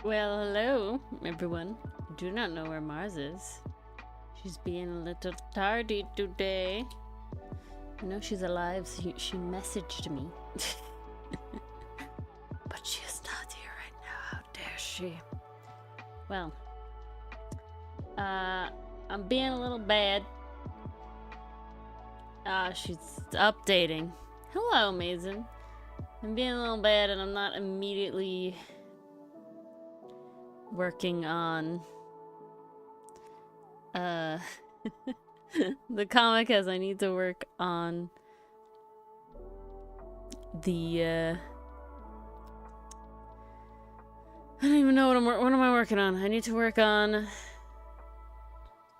Well, hello, everyone. I do not know where Mars is. She's being a little tardy today. I know she's alive, so she messaged me. But she is not here right now. How dare she? Well, I'm being a little bad. She's updating. Hello, Mason. I'm being a little bad and I'm not immediately working on the comic, as I need to work on the I don't even know what am I working on. I need to work on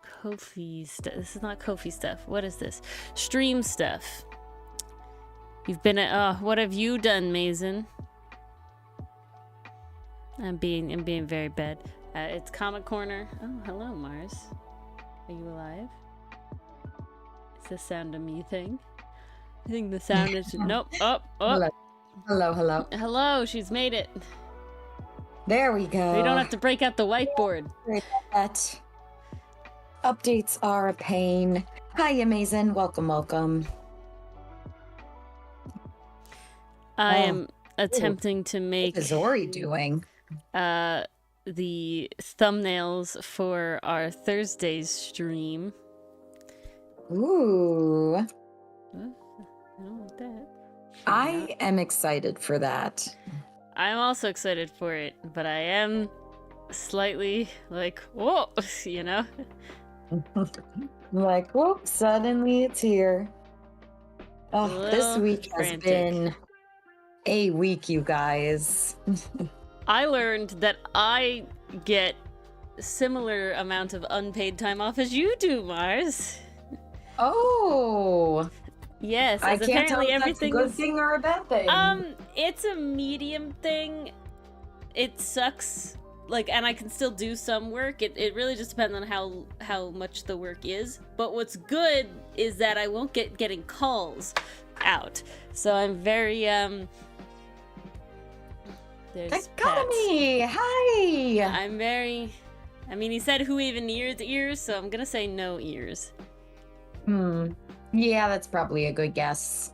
Ko-fi stuff. This is not Ko-fi stuff. What is this? Stream stuff. You've been at what have you done, Mason? I'm being very bad. It's Comic Corner. Oh, hello, Mars. Are you alive? It's the sound of me thing. I think the sound is nope. Oh. Hello. Hello, she's made it. There we go. We don't have to break out the whiteboard. That. Updates are a pain. Hi, Amazing. Welcome. I am attempting to make. What is Ori doing? The thumbnails for our Thursday's stream. Ooh. I don't want that. I am excited for that. I'm also excited for it, but I am slightly like, whoa, you know? Like, whoop, suddenly it's here. Oh, this week has been a week, you guys. I learned that I get similar amount of unpaid time off as you do, Mars. Oh. Yes, I can't tell if that's a good is... thing or a bad thing. It's a medium thing. It sucks. Like, and I can still do some work. It really just depends on how much the work is. But what's good is that I won't getting calls out. So I'm very there's Economy! Hi! I'm very... I mean, he said who even nears ears, so I'm gonna say no ears. Yeah, that's probably a good guess.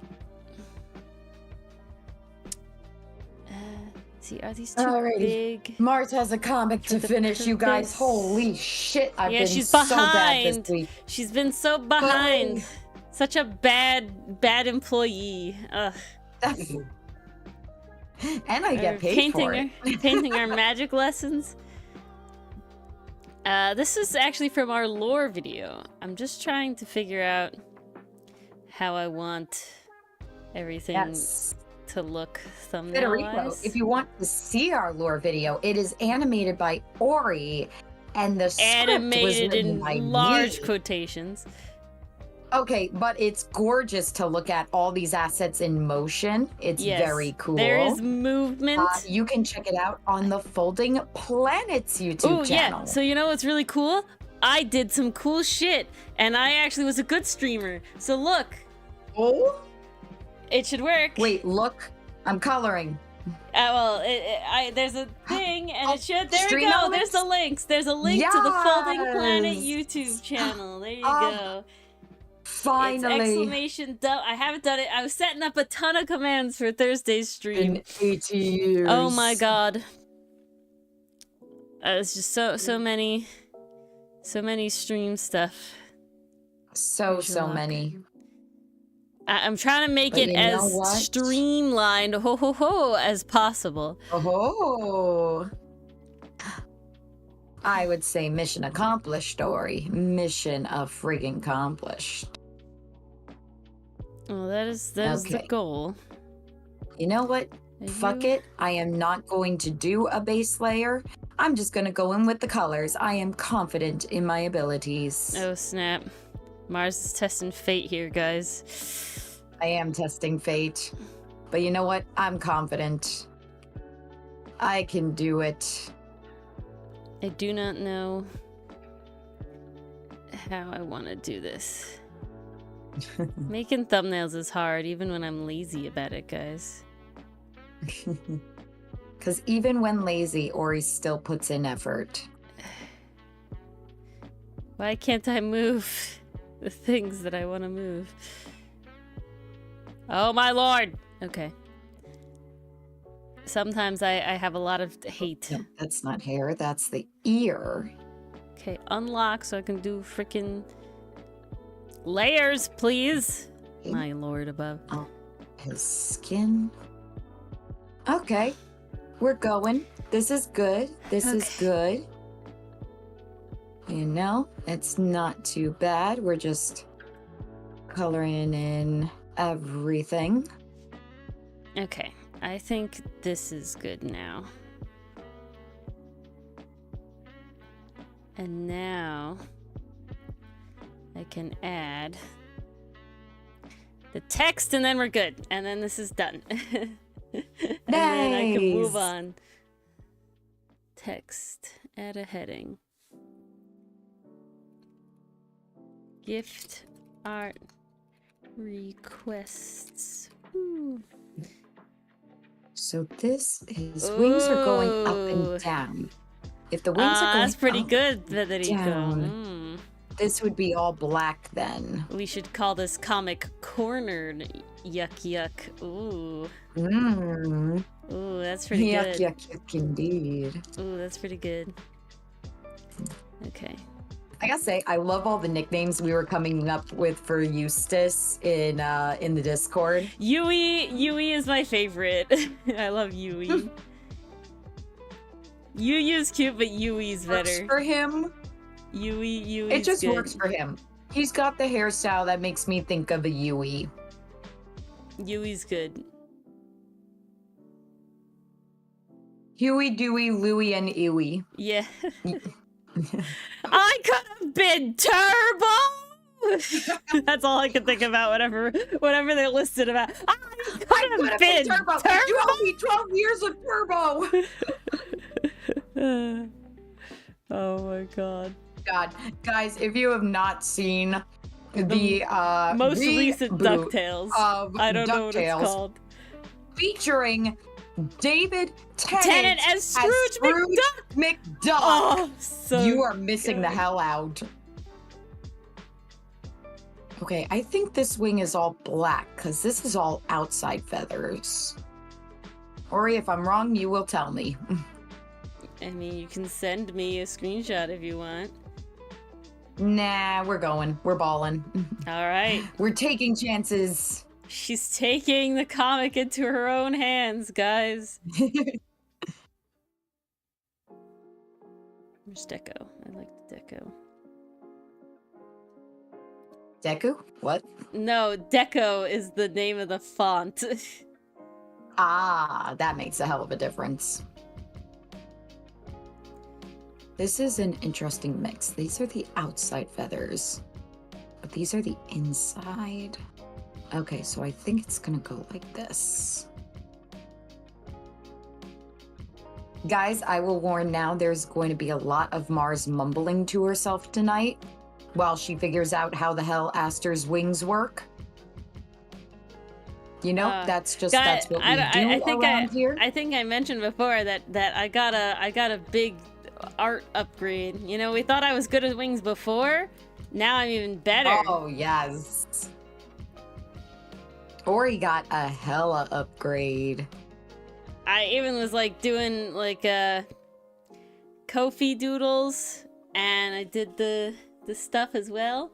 See, are these too big? Mars has a comic to finish, you guys. Holy shit, I've been she's so behind. bad this week. She's been so behind. Such a bad employee. Ugh. And I get paid for it. Painting our magic lessons. This is actually from our lore video. I'm just trying to figure out how I want everything to look thumbnail-wise. If you want to see our lore video, it is animated by Ori, and the script was written by large me. Quotations. Okay, but it's gorgeous to look at all these assets in motion. It's very cool. There is movement. You can check it out on the Folding Planets YouTube channel. Yeah. So you know what's really cool? I did some cool shit, and I actually was a good streamer. So look. Oh? It should work. Wait, look. I'm coloring. Well, there's a thing, and it should. There we go. Elements? There's the links. There's a link to the Folding Planet YouTube channel. There you go. Finally. It's exclamation dub. I haven't done it. I was setting up a ton of commands for Thursday's stream. In 80 years. Oh my god. It's just so many stream stuff. So many. I'm trying to make it as streamlined as possible. Oh. I would say mission accomplished, story. Mission of friggin' accomplished. Well, that is the goal. You know what? Fuck it. I am not going to do a base layer. I'm just going to go in with the colors. I am confident in my abilities. Oh, snap. Mars is testing fate here, guys. I am testing fate. But you know what? I'm confident. I can do it. I do not know how I want to do this. Making thumbnails is hard, even when I'm lazy about it, guys. Because even when lazy, Ori still puts in effort. Why can't I move the things that I want to move? Oh my lord! Okay. Sometimes I have a lot of hate. No, that's not hair, that's the ear. Okay, unlock so I can do freaking layers, please. Okay. My lord above. Oh, his skin. Okay, we're going. This is good. This is good. You know, it's not too bad. We're just coloring in everything. Okay, I think this is good now. And now I can add the text and then we're good. And then this is done. And then I can move on. Text, add a heading. Gift art requests. Ooh. So this is wings are going up and down. If the wings are going that's pretty up good, Federico. down, this would be all black then. We should call this comic cornered. Yuck yuck. Ooh. Mmm. Ooh, that's pretty Yuck, good. yuck, yuck, indeed. Ooh, that's pretty good. Okay. I gotta say, I love all the nicknames we were coming up with for Eustace in the Discord. Yui is my favorite. I love Yui. Yu's cute, but Yui's better. Works for him. Yui. It just good. works for him. He's got the hairstyle that makes me think of a Yui. Yui's good. Huey, Dewey, Louie, and Ewy. Yeah. I could have been Turbo! That's all I could think about, whatever they listed about. I could have been Turbo! You owe me 12 years of Turbo! Oh my god. God. Guys, if you have not seen the most recent DuckTales of I don't know what it's DuckTales called. Featuring David Tennant as Scrooge McDuck. Oh, so you are missing good. the hell out. Okay, I think this wing is all black because this is all outside feathers. Ori, if I'm wrong, you will tell me. I mean, you can send me a screenshot if you want. Nah, we're going. We're balling. All right. We're taking chances. She's taking the comic into her own hands, guys. Where's Deco? I like the Deco. Deku? What? No, Deco is the name of the font. Ah, that makes a hell of a difference. This is an interesting mix. These are the outside feathers, but these are the inside. Okay, so I think it's gonna go like this. Guys, I will warn now, there's going to be a lot of Mars mumbling to herself tonight while she figures out how the hell Aster's wings work. You know, that's what we do around here. I think I mentioned before that I got a big art upgrade. You know, we thought I was good at wings before. Now I'm even better. Oh, yes. Ori got a hella upgrade. I even was like doing like Kofi doodles, and I did the stuff as well.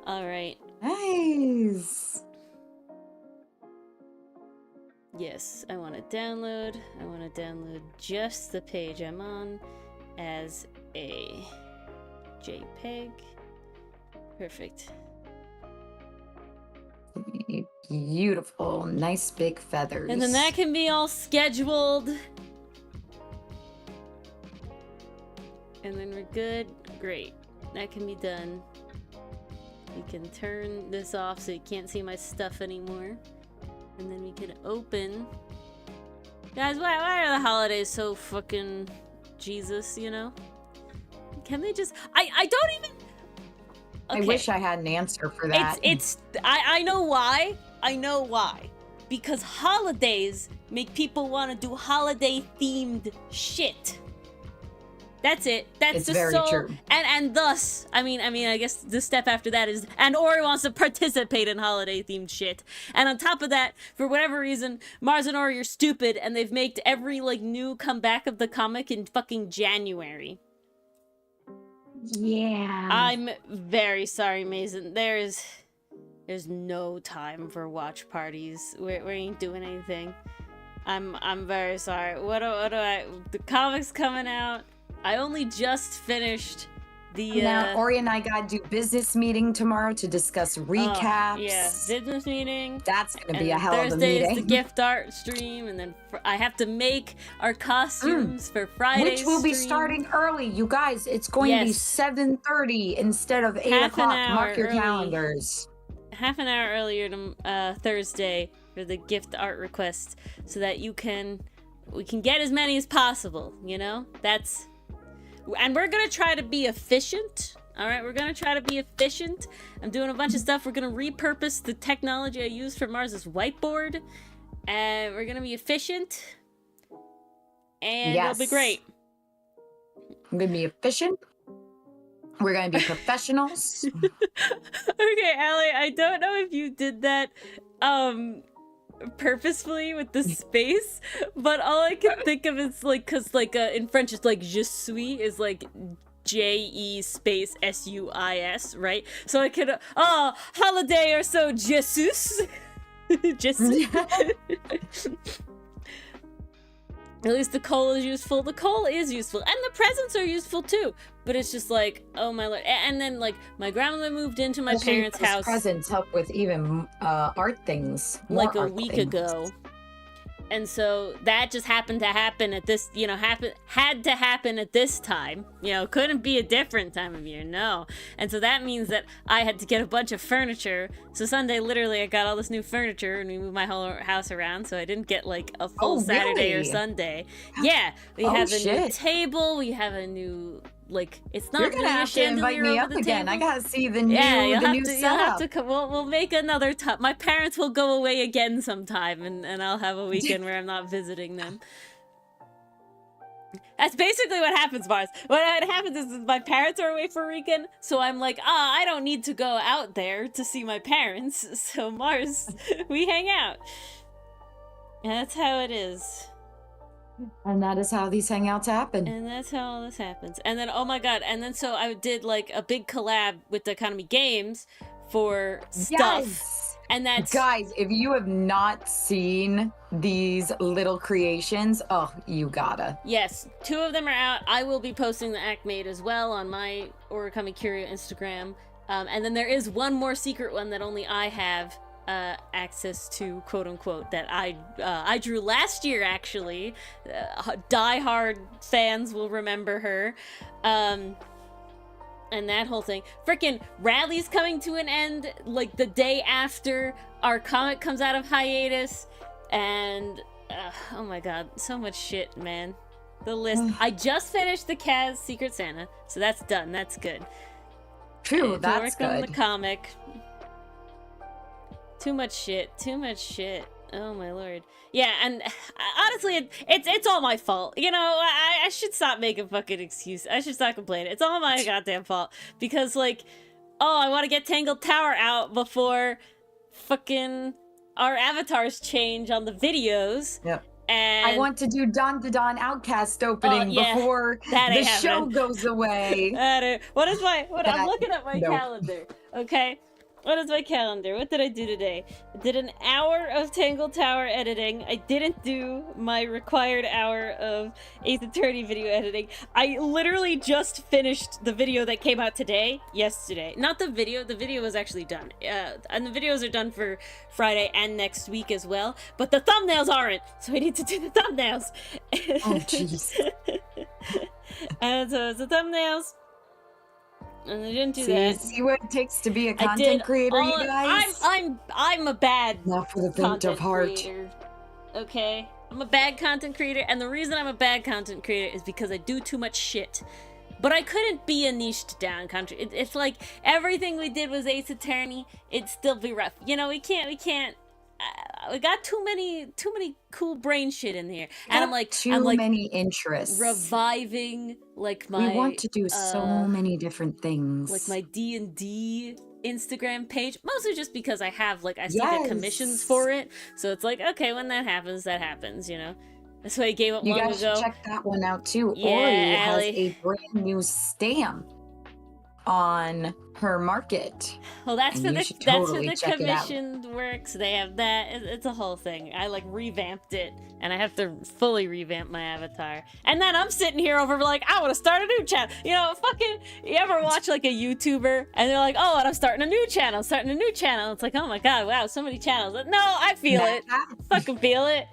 All right. Nice. Yes, I want to download. I want to download just the page I'm on as a JPEG. Perfect. Beautiful, nice big feathers. And then that can be all scheduled. And then we're good. Great. That can be done. You can turn this off so you can't see my stuff anymore. And then we can open. Guys, why are the holidays so fucking Jesus, you know? Can they just... I don't even... Okay. I wish I had an answer for that. I know why. I know why. because holidays make people want to do holiday-themed shit. That's it. That's It's the very sole, true. and thus, I mean, I guess the step after that is, and Ori wants to participate in holiday-themed shit. And on top of that, for whatever reason, Mars and Ori are stupid, and they've made every, like, new comeback of the comic in fucking January. Yeah. I'm very sorry, Mason. There's no time for watch parties. We ain't doing anything. I'm very sorry. What do I? The comic's coming out. I only just finished the. Now Ori and I gotta do business meeting tomorrow to discuss recaps. Yeah, business meeting. That's gonna be a And hell of a Thursday meeting. is the gift art stream, and then I have to make our costumes for Friday's Which will be stream. starting early, you guys. It's going to be Yes. 7:30 instead of 8 Half an o'clock. hour Mark your early. calendars. Half an hour earlier to Thursday for the gift art request, so that we can get as many as possible. You know, and we're gonna try to be efficient. All right, we're gonna try to be efficient. I'm doing a bunch of stuff. We're gonna repurpose the technology I used for Mars's whiteboard, and we're gonna be efficient, and it'll be Yes. great. I'm gonna be efficient. We're gonna be professionals. Okay, Allie, I don't know if you did that purposefully with the space, but all I can think of is like, cause like in French it's like je suis is like J-E space S-U-I-S, right? So I could holiday or so Jesus. Jesus. At least the coal is useful. The coal is useful. And the presents are useful too. But it's just like, oh my lord. And then like my grandmother moved into my Especially parents' those house presents help with even art things. like more a art week things. ago. And so that just happened to happen at this, had to happen at this time. Couldn't be a different time of year, no. And so that means that I had to get a bunch of furniture. So Sunday, literally, I got all this new furniture and we moved my whole house around. So I didn't get like a full Oh, Saturday or really? Sunday. Yeah, we Oh, have a new shit. table. We have a new, like, it's not You're gonna really a have to invite chandelier me over up the again. I table. gotta see the new, Yeah, you'll have setup. to come. We'll make another time. My parents will go away again sometime, and I'll have a weekend where I'm not visiting them. That's basically what happens, Mars. What happens is my parents are away for a weekend, so I'm like, I don't need to go out there to see my parents. So Mars, we hang out. And that's how it is. And that is how these hangouts happen. And that's how all this happens. And then, oh my god, and then so I did like a big collab with the Economy Games for stuff. Yes! And that's Guys, if you have not seen these little creations, oh, you gotta. yes, 2 of them are out. I will be posting the act made as well on my Origami Curio Instagram. And then there is one more secret one that only I have access to, quote unquote, that I drew last year, actually. Die-hard fans will remember her. And that whole thing. Frickin' Rally's coming to an end like the day after our comic comes out of hiatus. And oh my god, so much shit, man. The list. I just finished the Kaz Secret Santa, so that's done. That's good. Phew, that's working on the good. comic. Too much shit. Too much shit. Oh my lord. Yeah, and honestly, it's all my fault. I should stop making fucking excuses. I should stop complaining. It's all my goddamn fault. Because, like, I want to get Tangled Tower out before fucking our avatars change on the videos. Yep. And I want to do Don to Don Outcast opening yeah, before that the ain't show happening. goes away. I'm looking at my Nope. calendar, okay? What is my calendar? What did I do today? I did an hour of Tangled Tower editing. I didn't do my required hour of Ace Attorney video editing. I literally just finished the video that came out yesterday. Not the video was actually done. And the videos are done for Friday and next week as well. But the thumbnails aren't, so I need to do the thumbnails. Oh, jeez. And so it's the thumbnails. And I didn't do that. See what it takes to be a I content did creator, all you of- guys? I'm a bad Not for the faint content of heart. creator. Okay? I'm a bad content creator, and the reason I'm a bad content creator is because I do too much shit. But I couldn't be a niched down country. It's like everything we did was Ace Attorney, it'd still be rough. We can't I got too many cool brain shit in here, and I'm like many interests. reviving like We my want to do so many different things. like my D&D Instagram page, mostly just because I have like I still get commissions for it, so it's like, okay, when that happens, you know. That's why I gave up long ago. You guys should check that one out too. Yeah, Ori has Allie. a brand new stamp on her market. Well, that's And for you the should totally that's for check the it out. commissioned works. They have that. It's a whole thing. I like revamped it, and I have to fully revamp my avatar. And then I'm sitting here over like, I want to start a new channel. You know, fucking. You ever watch like a YouTuber and they're like, oh, and I'm starting a new channel. It's like, oh my god, wow, so many channels. No, I feel it. Fucking feel it.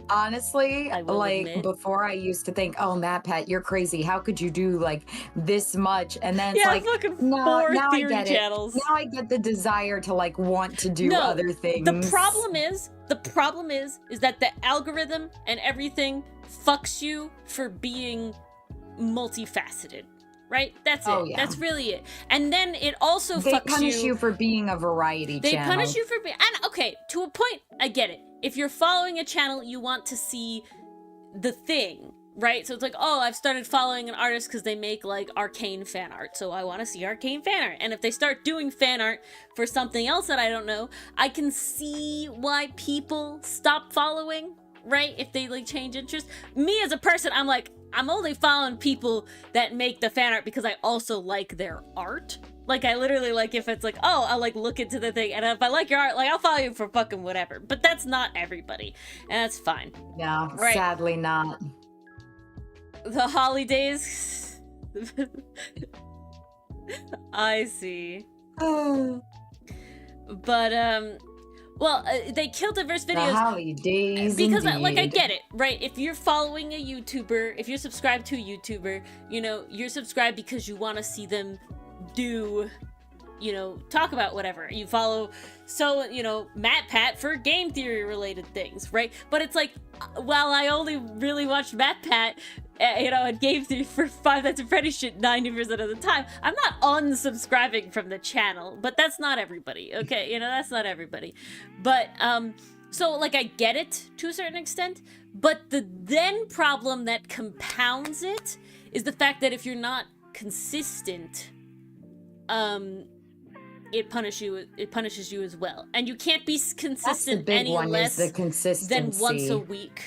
Honestly, I will like admit. before I used to think, oh, Matt, you're crazy. How could you do like this much? And then it's Yeah, like, fucking no, 4 now I theory get channels. it. Now I get the desire to like want to do No, other things. The problem is that the algorithm and everything fucks you for being multifaceted. Right? That's it. Oh, yeah. That's really it. And then it also They fucks punish you for being a variety They channel. punish you for being, and okay, to a point, I get it. If you're following a channel, you want to see the thing, right? So it's like, oh, I've started following an artist because they make like arcane fan art, so I want to see arcane fan art. And if they start doing fan art for something else that I don't know, I can see why people stop following, right? If they like change interest. Me as a person, I'm like, I'm only following people that make the fan art because I also like their art. Like, I literally, like, if it's like, oh, I'll, like, look into the thing, and if I like your art, like, I'll follow you for fucking whatever. But that's not everybody, and that's fine. No, Right. sadly not. The holidays... I see. But, well, they killed diverse videos. The holidays, because like I indeed. get it, right? If you're following a YouTuber, if you're subscribed to a YouTuber, you know, you're subscribed because you want to see them do, you know, talk about whatever. You follow, so, you know, MatPat for game theory related things, right? But it's like, while I only really watched MatPat, you know, and game theory for Five Nights at Freddy's shit 90% of the time, I'm not unsubscribing from the channel, but that's not everybody, okay? You know, that's not everybody. But, so, like, I get it to a certain extent, but the then problem that compounds it is the fact that if you're not consistent, it punishes you as well. And you can't be consistent any less the consistency. than once a week.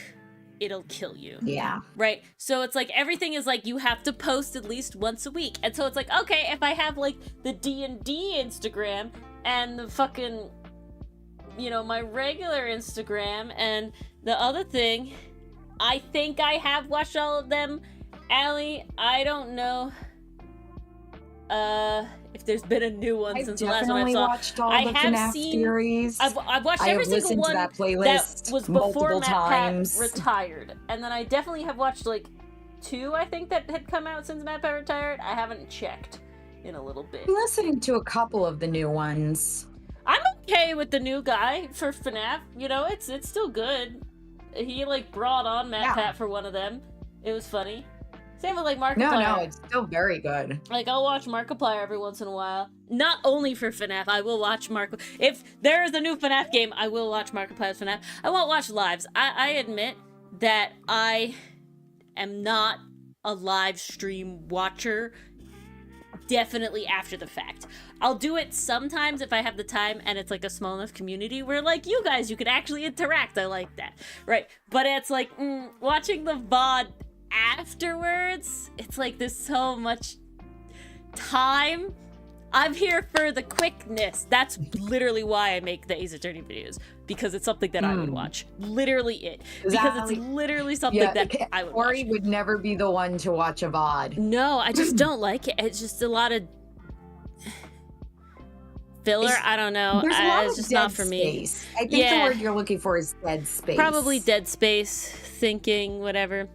It'll kill you. Yeah. Right? So it's like everything is like you have to post at least once a week. And so it's like, okay, if I have like the D&D Instagram and the fucking, you know, my regular Instagram and the other thing, I think I have watched all of them. Allie, I don't know if there's been a new one since the last one I saw. Watched all I the have FNAF seen series. I've watched I every have single listened one to that playlist that was before multiple Matt times. Pat retired, and then I definitely have watched like 2, I think, that had come out since Matt Pat retired. I haven't checked in a little bit. I'm listening to a couple of the new ones. I'm okay with the new guy for FNAF. You know, it's still good. He like brought on Matt Pat for one of them. It was funny. Same with like Markiplier. No, it's still very good. Like, I'll watch Markiplier every once in a while. Not only for FNAF, I will watch if there is a new FNAF game, I will watch Markiplier's FNAF. I won't watch lives. I admit that I am not a live stream watcher, definitely after the fact. I'll do it sometimes if I have the time and it's like a small enough community where like you guys, you could actually interact. I like that. Right. But it's like, watching the VOD afterwards, it's like there's so much time. I'm here for the quickness. That's literally why I make the Ace Attorney videos, because it's something that I would watch. Literally it. Because it's literally something that I would watch. Ori would never be the one to watch a VOD. No, I just don't like it. It's just a lot of filler. I don't know. There's a lot it's of just dead not for me. space. I think the word you're looking for is dead space. Probably dead space, thinking, whatever.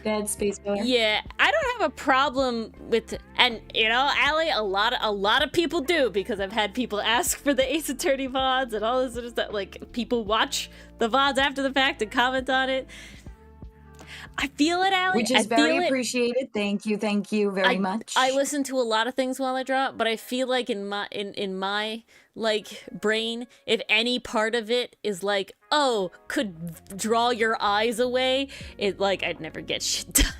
Dead space filler. Yeah, I don't have a problem with, and you know, Allie, a lot of people do, because I've had people ask for the Ace Attorney VODs and all this sort of stuff. Like, people watch the VODs after the fact and comment on it. I feel it, Allie. Which is very appreciated. Thank you very much. I listen to a lot of things while I draw, but I feel like in my like brain, if any part of it is like, oh, could draw your eyes away, it like I'd never get shit done.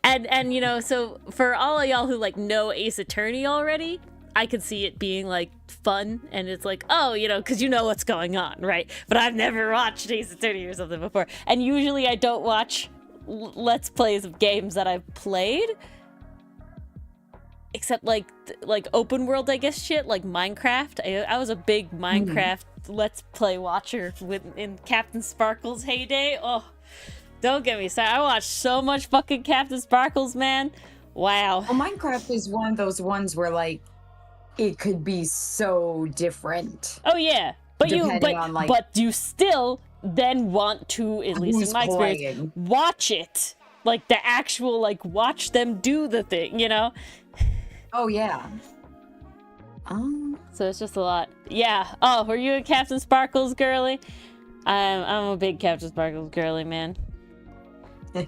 and you know, so for all of y'all who like know Ace Attorney already, I could see it being like fun, and it's like, oh, you know, because you know what's going on, right? But I've never watched Ace Attorney or something before, and usually I don't watch let's plays of games that I've played, except like open world, I guess, shit like Minecraft. I was a big Minecraft let's play watcher in Captain Sparkle's heyday. Oh, don't get me started. I watched so much fucking Captain Sparkles, man. Wow. Well, Minecraft is one of those ones where like it could be so different. Oh yeah, but you still then want to, at least in my experience, watch it. Like the actual, like, watch them do the thing, you know? Oh yeah. So it's just a lot. Yeah. Oh, were you a Captain Sparkles girly? I'm a big Captain Sparkles girly, man.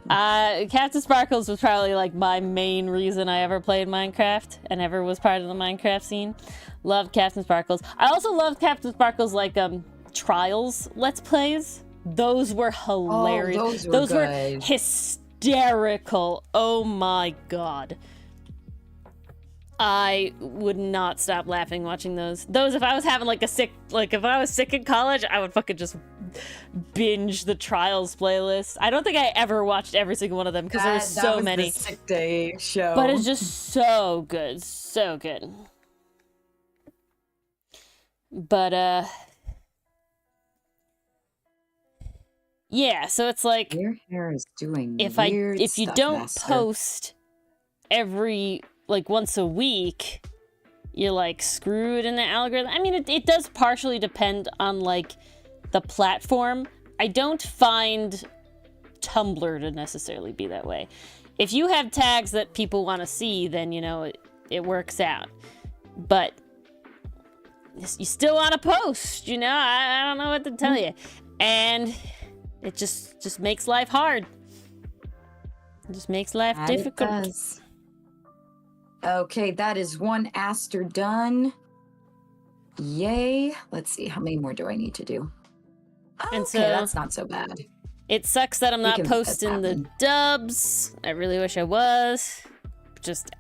Captain Sparkles was probably like my main reason I ever played Minecraft and ever was part of the Minecraft scene. Loved Captain Sparkles. I also loved Captain Sparkles like Trials Let's Plays. Those were hilarious. Oh, those were hysterical. Oh my god. I would not stop laughing watching those. If I was having like if I was sick in college, I would fucking just binge the Trials playlist. I don't think I ever watched every single one of them because there were so many. The sick day show. But it's just so good. So good. But yeah, so it's like your hair is doing if you don't post every like once a week, you're like screwed in the algorithm. I mean, it does partially depend on like the platform. I don't find Tumblr to necessarily be that way. If you have tags that people want to see, then you know it works out. But you still want to post, you know? I don't know what to tell you. And it just makes life hard. It just makes life difficult. It does. Okay, that is one Aster done. Yay. Let's see, how many more do I need to do? And okay, that's not so bad. It sucks that I'm not posting the dubs. I really wish I was.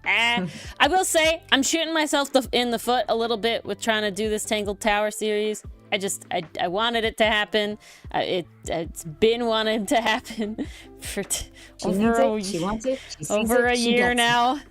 I will say, I'm shooting myself in the foot a little bit with trying to do this Tangled Tower series. I wanted it to happen. It's been wanting to happen for over a year now.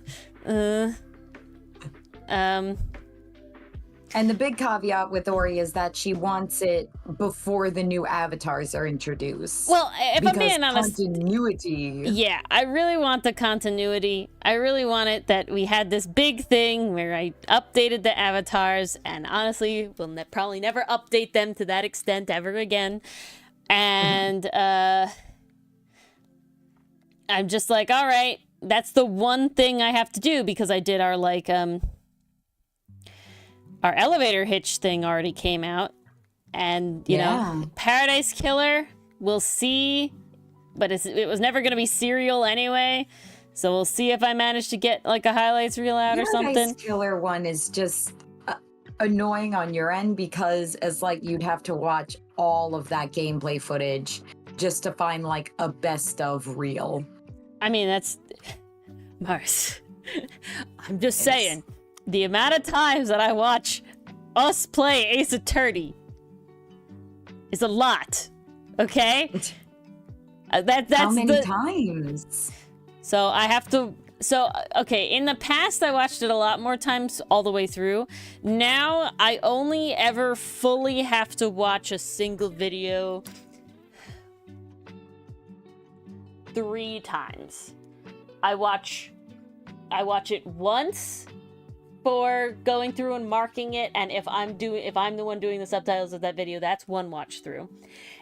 And the big caveat with Ori is that she wants it before the new avatars are introduced. Well, if I'm being honest, continuity. Yeah, I really want the continuity. I really want it that we had this big thing where I updated the avatars, and honestly, we'll probably never update them to that extent ever again. And I'm just like, all right, that's the one thing I have to do because I did our like our elevator hitch thing already came out, and you know, Paradise Killer, we'll see, but it was never going to be serial anyway, so we'll see if I manage to get like a highlights reel out or something. Paradise Killer one is just annoying on your end because it's like you'd have to watch all of that gameplay footage just to find like a best of reel. I mean, that's Mars. I'm just saying. The amount of times that I watch us play Ace Attorney is a lot, okay? That's how many times? So I have to. So okay, in the past I watched it a lot more times all the way through. Now I only ever fully have to watch a single video 3 times. I watch it once for going through and marking it, and if I'm the one doing the subtitles of that video, that's one watch through.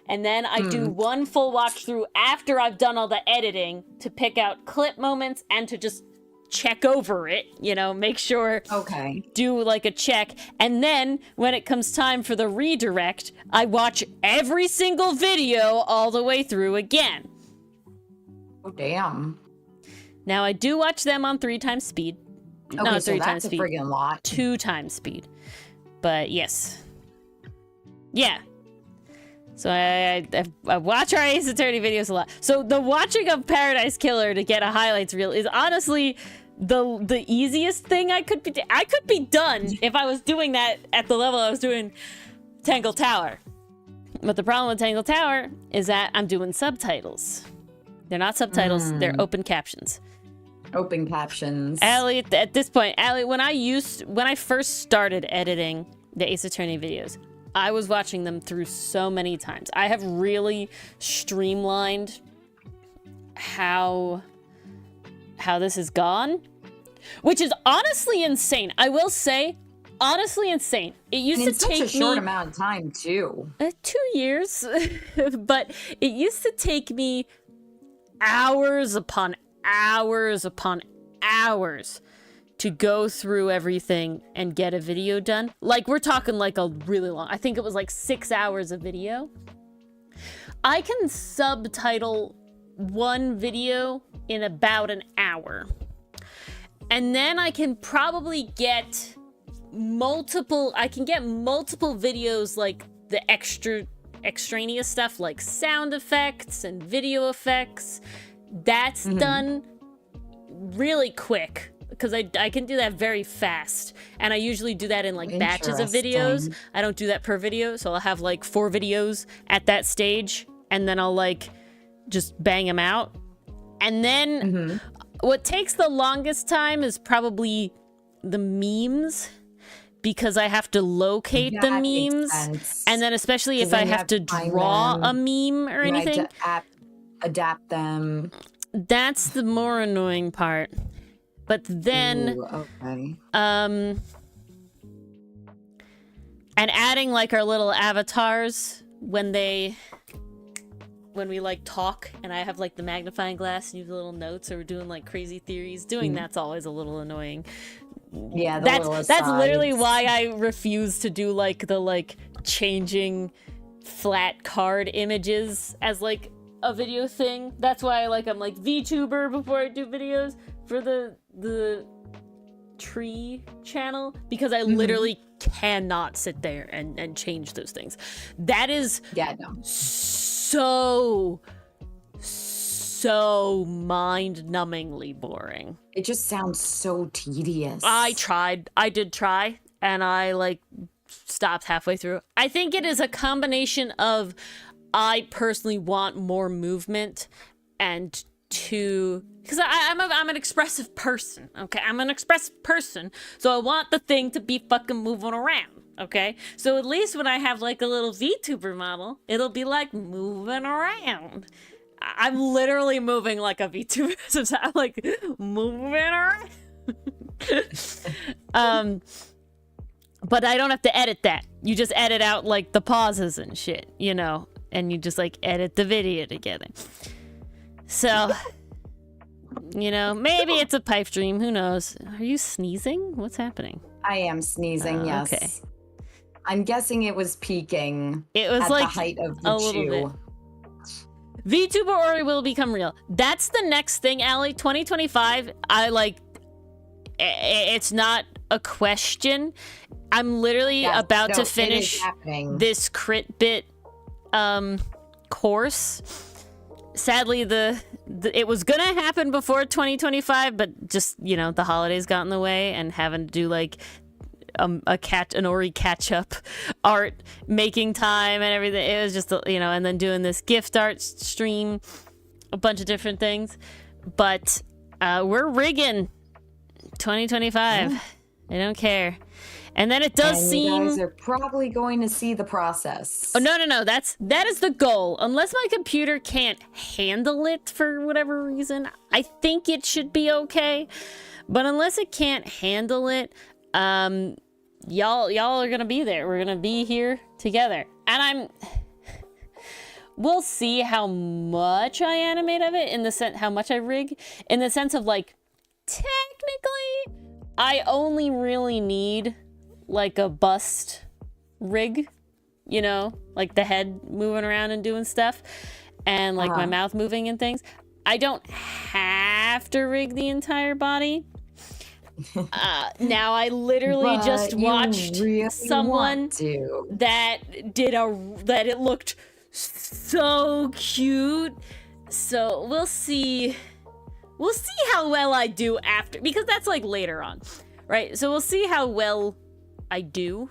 And then I do one full watch through after I've done all the editing to pick out clip moments and to just check over it, you know, make sure, do like a check. And then when it comes time for the redirect, I watch every single video all the way through again. Oh, damn. Now, I do watch them on 3 times speed. Okay, Not so 3 that's times a speed. friggin' lot. 2 times speed. But yes. Yeah. So I watch our Ace Attorney videos a lot. So the watching of Paradise Killer to get a highlights reel is honestly the easiest thing I could be done if I was doing that at the level I was doing Tangle Tower. But the problem with Tangle Tower is that I'm doing subtitles. They're not subtitles, they're open captions. Open captions. Allie, at this point, Allie, when I first started editing the Ace Attorney videos, I was watching them through so many times. I have really streamlined how this has gone, which is honestly insane. I will say, honestly insane. It used to take me such a short amount of time too. 2 years, but it used to take me hours upon hours upon hours to go through everything and get a video done. Like, we're talking like a really long, I think it was like 6 hours of video. I can subtitle one video in about an hour. And then I can probably get multiple videos, like the extraneous stuff like sound effects and video effects. That's done really quick because I can do that very fast, and I usually do that in like batches of videos. I don't do that per video, so I'll have like 4 videos at that stage, and then I'll like just bang them out. And then what takes the longest time is probably the memes, because I have to locate the memes, and then especially if I have to draw a meme or anything, adapt them. That's the more annoying part. But then, and adding like our little avatars when we like talk, and I have like the magnifying glass and use little notes, or we're doing like crazy theories. Doing that's always a little annoying. Yeah, that's literally why I refuse to do like the like changing flat card images as like a video thing. That's why I'm like VTuber before I do videos for the tree channel, because I literally cannot sit there and change those things. That is so mind-numbingly boring. It just sounds so tedious. I did try, and I like stopped halfway through. I think it is a combination of, I personally want more movement, and because I'm an expressive person, okay? I'm an expressive person, so I want the thing to be fucking moving around, okay? So at least when I have like a little VTuber model, it'll be like moving around. I'm literally moving like a VTuber, so I'm like moving around. But I don't have to edit that. You just edit out like the pauses and shit, you know, and you just like edit the video together. So, you know, maybe it's a pipe dream. Who knows? Are you sneezing? What's happening? I am sneezing, yes. Okay. I'm guessing it was peaking. It was at like the height of the chew. VTuber or will become real. That's the next thing, Allie. 2025, it's not a question. I'm literally about to finish this crit bit course. Sadly, it was gonna happen before 2025, but just, you know, the holidays got in the way, and having to do like an Ori catch up art making time and everything. It was just, you know, and then doing this gift art stream, a bunch of different things. But we're rigging 2025. Yeah. I don't care. And then it does seem you guys are probably going to see the process. Oh, no. That is the goal. Unless my computer can't handle it for whatever reason, I think it should be okay. But unless it can't handle it, y'all are gonna be there. We're gonna be here together. And we'll see how much I animate of it, in the sense how much I rig, in the sense of like, technically I only really need like a bust rig, you know, like the head moving around and doing stuff, and like my mouth moving and things. I don't have to rig the entire body. Now I literally just watched someone that it looked so cute. So we'll see how well I do after, because that's like later on, right? So we'll see how well I do,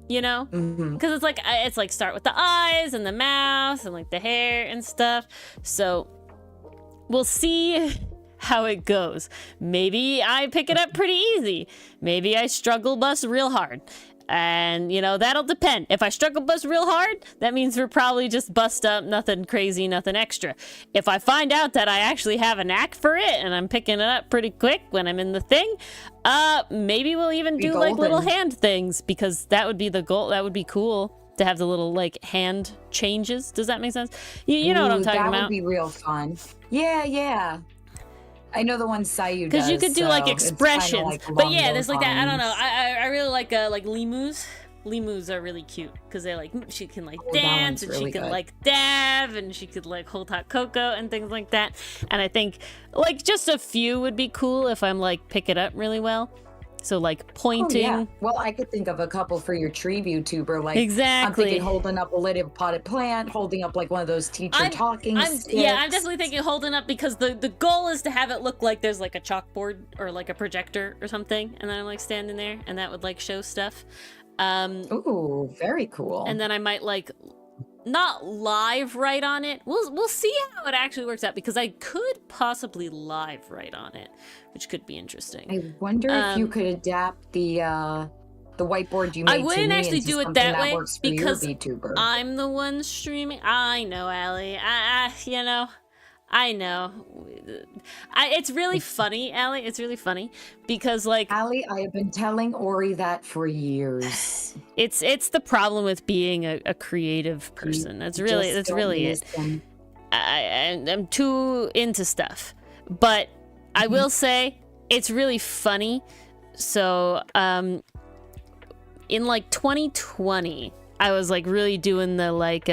you know, because it's like start with the eyes and the mouth and like the hair and stuff. So we'll see how it goes. Maybe I pick it up pretty easy. Maybe I struggle bus real hard. And, you know, that'll depend. If I struggle bus real hard, that means we're probably just bust up, nothing crazy, nothing extra. If I find out that I actually have a knack for it and I'm picking it up pretty quick when I'm in the thing, maybe we'll even do like little hand things, because that would be the goal. That would be cool to have the little like hand changes. Does that make sense? You know what I'm talking about? That would be real fun. Yeah. I know the one Sayu does. Because you could do like expressions, like but yeah, there's like that. I don't know. I really like lemus. Lemus are really cute because they're like, she can like dance and she can like dab and she could like hold hot cocoa and things like that. And I think like just a few would be cool if I'm like pick it up really well. So like pointing. Oh, yeah. Well, I could think of a couple for your tree VTuber. Like exactly. I'm thinking holding up a little potted plant, holding up like one of those teacher talking sticks. Yeah, I'm definitely thinking holding up, because the goal is to have it look like there's like a chalkboard or like a projector or something, and then I'm like standing there and that would like show stuff. Ooh, very cool. And then I might like not live write on it. We'll see how it actually works out, because I could possibly live write on it, which could be interesting. I wonder if you could adapt the whiteboard you made. I wouldn't actually do it that way because VTuber. I'm the one streaming. I know, Allie. You know, I know. It's really funny, Allie. It's really funny because, like, Allie, I have been telling Ori that for years. It's the problem with being a creative person. That's really it. I'm too into stuff, but I will say it's really funny. So, in like 2020, I was like really doing the like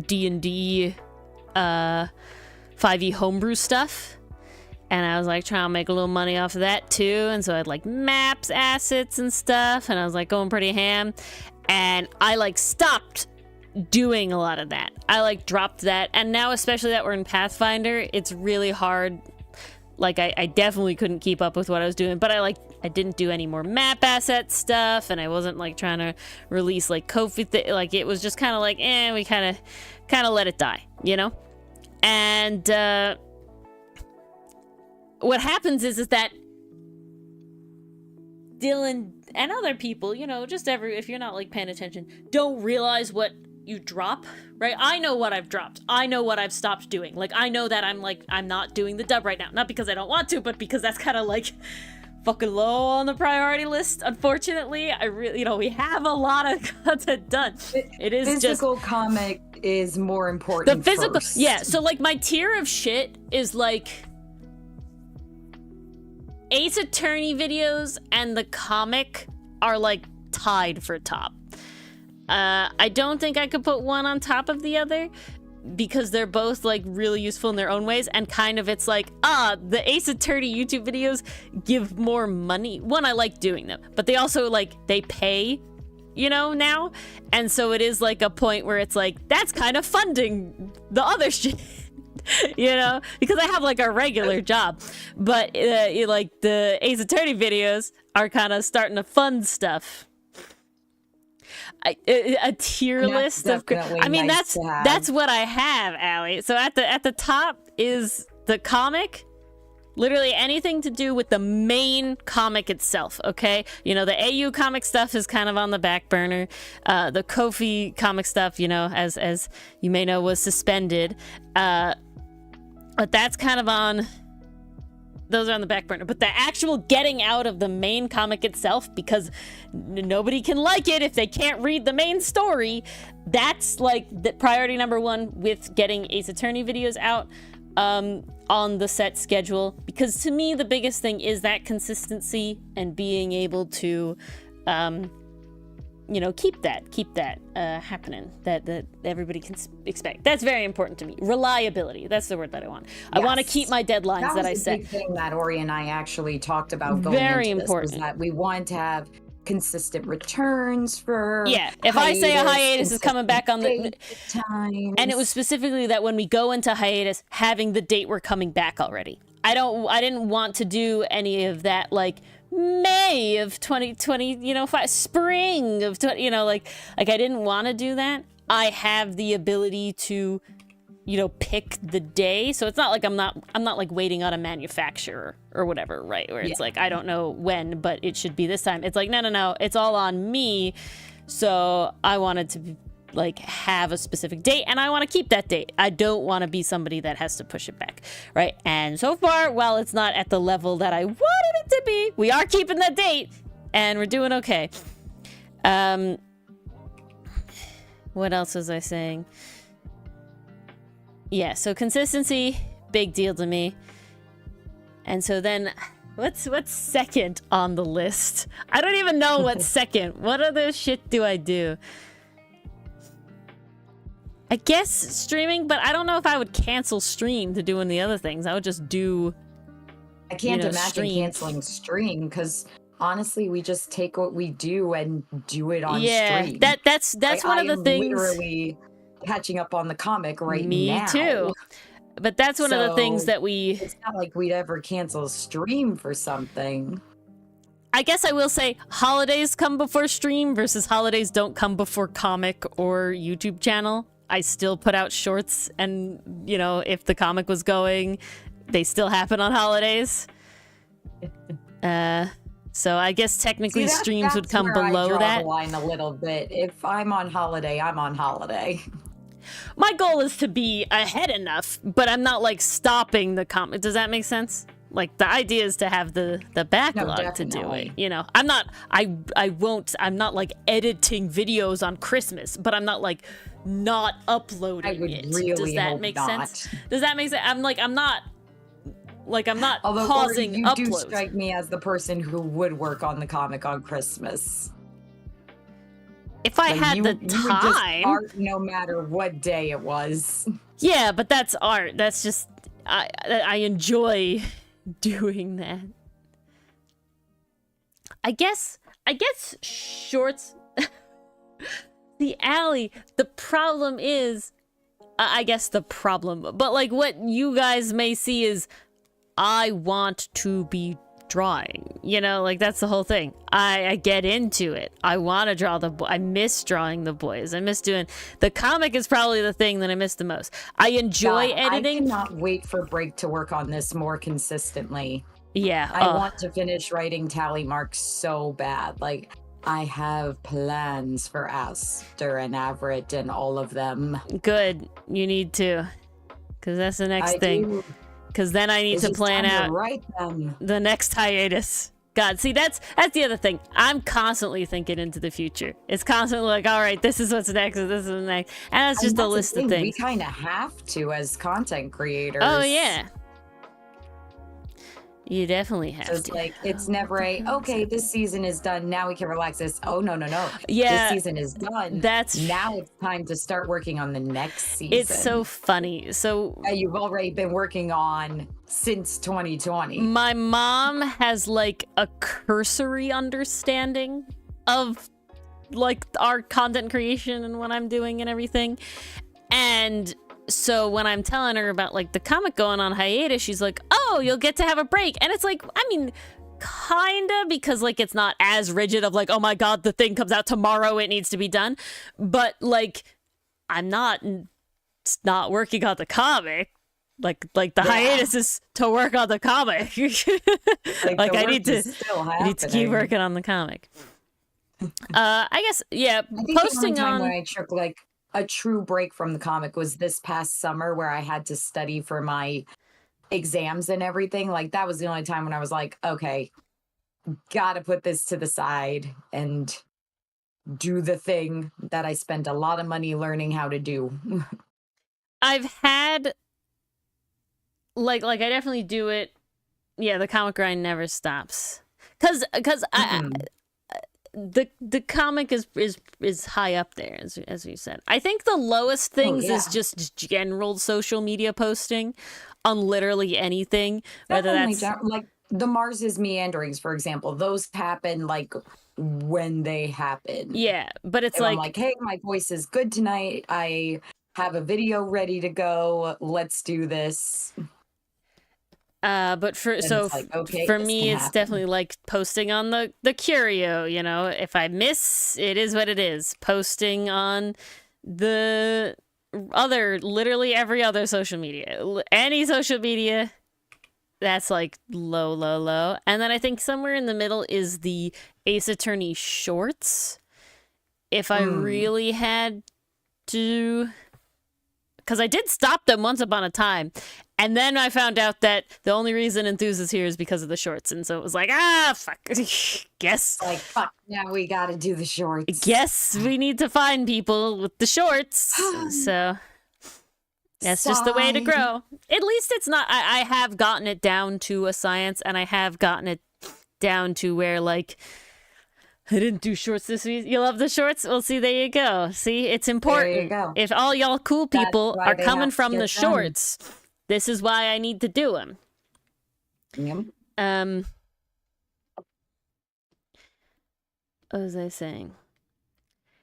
D&D 5e homebrew stuff, and I was like trying to make a little money off of that too, and so I had like maps, assets and stuff, and I was like going pretty ham, and I like stopped doing a lot of that. I like dropped that, and now especially that we're in Pathfinder, it's really hard. Like I definitely couldn't keep up with what I was doing, but I didn't do any more map asset stuff, and I wasn't like trying to release like Kofi like it was just kind of like we kind of let it die, you know. And what happens is that Dylan and other people, you know, just if you're not like paying attention, don't realize what you drop, right? I know what I've dropped. I know what I've stopped doing. Like, I know that I'm not doing the dub right now. Not because I don't want to, but because that's kind of like fucking low on the priority list. Unfortunately, we have a lot of content done. It is physical comic is more important. The physical, first. yeah. So like my tier of shit is like Ace Attorney videos and the comic are like tied for top. I don't think I could put one on top of the other because they're both like really useful in their own ways, and kind of it's like the Ace Attorney YouTube videos give more money. One, I like doing them, but they also like they pay, you know, now, and so it is like a point where it's like that's kind of funding the other shit. You know, because I have like a regular job, but like the Ace Attorney videos are kind of starting to fund stuff. A tier list of, I mean, nice that's what I have, Allie. So at the top is the comic, literally anything to do with the main comic itself. Okay, you know, the AU comic stuff is kind of on the back burner. The Kofi comic stuff, you know, as you may know, was suspended. But that's kind of on. Those are on the back burner, but the actual getting out of the main comic itself, because nobody can like it if they can't read the main story, that's like the priority number one with getting Ace Attorney videos out on the set schedule, because to me the biggest thing is that consistency and being able to you know, keep that happening, that everybody can expect. That's very important to me. Reliability, that's the word that I want. Yes. I want to keep my deadlines that I set. That was the big thing that Ori and I actually talked about going very into important. This, was that we want to have consistent returns for if I say a hiatus is coming back on the times. And it was specifically that when we go into hiatus, having the date we're coming back already. I didn't want to do any of that, like May of 2020, you know, spring of 20, you know, like I didn't want to do that. I have the ability to, you know, pick the day, so it's not like I'm not like waiting on a manufacturer or whatever, right? Where it's like I don't know when, but it should be this time. It's like no, it's all on me. So I wanted to like have a specific date, and I want to keep that date. I don't want to be somebody that has to push it back, right? And so far, while it's not at the level that I wanted it to be, we are keeping that date, and we're doing okay. What else was I saying? Yeah, so consistency, big deal to me. And so then, what's second on the list? I don't even know what's second. What other shit do I do? I guess streaming, but I don't know if I would cancel stream to do any of the other things. I would just do. I can't imagine canceling stream, because honestly, we just take what we do and do it on stream. That's one of the things. Literally catching up on the comic now. Me too. But that's one of the things that we. It's not like we'd ever cancel a stream for something. I guess I will say holidays come before stream versus holidays don't come before comic or YouTube channel. I still put out shorts, and you know, if the comic was going, they still happen on holidays. So I guess technically streams would come below I draw that. The line a little bit. If I'm on holiday, I'm on holiday. My goal is to be ahead enough, but I'm not like stopping the comic. Does that make sense? Like the idea is to have the backlog to do it. You know, I'm not like editing videos on Christmas, but I'm not like not uploading it. Really Does that make sense? Does that make sense? I'm not Although, pausing you uploads. do strike me as the person who would work on the comic on Christmas. If I had the you would just time, art no matter what day it was. Yeah, but that's art. That's just I enjoy doing that. I guess shorts. The alley. The problem is, I guess the problem, but like what you guys may see is, I want to be drawing, you know, like that's the whole thing. I get into it. I want to draw I miss drawing the boys. I miss doing the comic is probably the thing that I miss the most. I enjoy editing. I cannot wait for break to work on this more consistently. Yeah. I want to finish writing tally marks so bad. Like I have plans for Aster and Everett and all of them. Good. You need to, because that's the next thing. Because then I need to plan out the next hiatus. God, see, that's the other thing. I'm constantly thinking into the future. It's constantly like, all right, this is what's next, and this is next. And that's just a list of things. We kind of have to as content creators. Oh, yeah. You definitely have to. It's like, it's never okay, this season is done. Now we can relax this. Oh, no. Yeah. This season is done. Now it's time to start working on the next season. It's so funny. So you've already been working on since 2020. My mom has like a cursory understanding of like our content creation and what I'm doing and everything. And so when I'm telling her about like the comic going on hiatus, she's like, oh, you'll get to have a break. And it's like, I mean, kinda, because like it's not as rigid of like, oh my God, the thing comes out tomorrow, it needs to be done. But like, I'm not working on the comic. Like the hiatus is to work on the comic. Like I need to keep working on the comic. I guess, yeah, posting on. When I took like a true break from the comic was this past summer, where I had to study for my exams and everything. Like that was the only time when I was like, okay, gotta put this to the side and do the thing that I spent a lot of money learning how to do. I've had like I definitely do it. Yeah, the comic grind never stops. Cause the comic is high up there, as you said. I think the lowest things is just general social media posting on literally anything, whether that's like the Mars's meanderings, for example. Those happen like when they happen. Yeah, but it's if like, I'm like, hey, my voice is good tonight. I have a video ready to go. Let's do this. but for like, okay, for this me, can it's happen. definitely like posting on the curio. You know, if I miss, it is what it is. Posting on the other, literally every other social media, any social media, that's like low. And then I think somewhere in the middle is the Ace Attorney shorts. If I really had to, because I did stop them once upon a time, and then I found out that the only reason Enthuse is here is because of the shorts, and so it was like, fuck, guess. Like, fuck, now we gotta do the shorts. Guess we need to find people with the shorts, so that's just the way to grow. At least it's not, I have gotten it down to a science, and I have gotten it down to where, like, I didn't do shorts this week. You love the shorts? Well, see, there you go. See, it's important. There you go. If all y'all cool people are coming from the done. shorts, this is why I need to do them. Yep. What was I saying?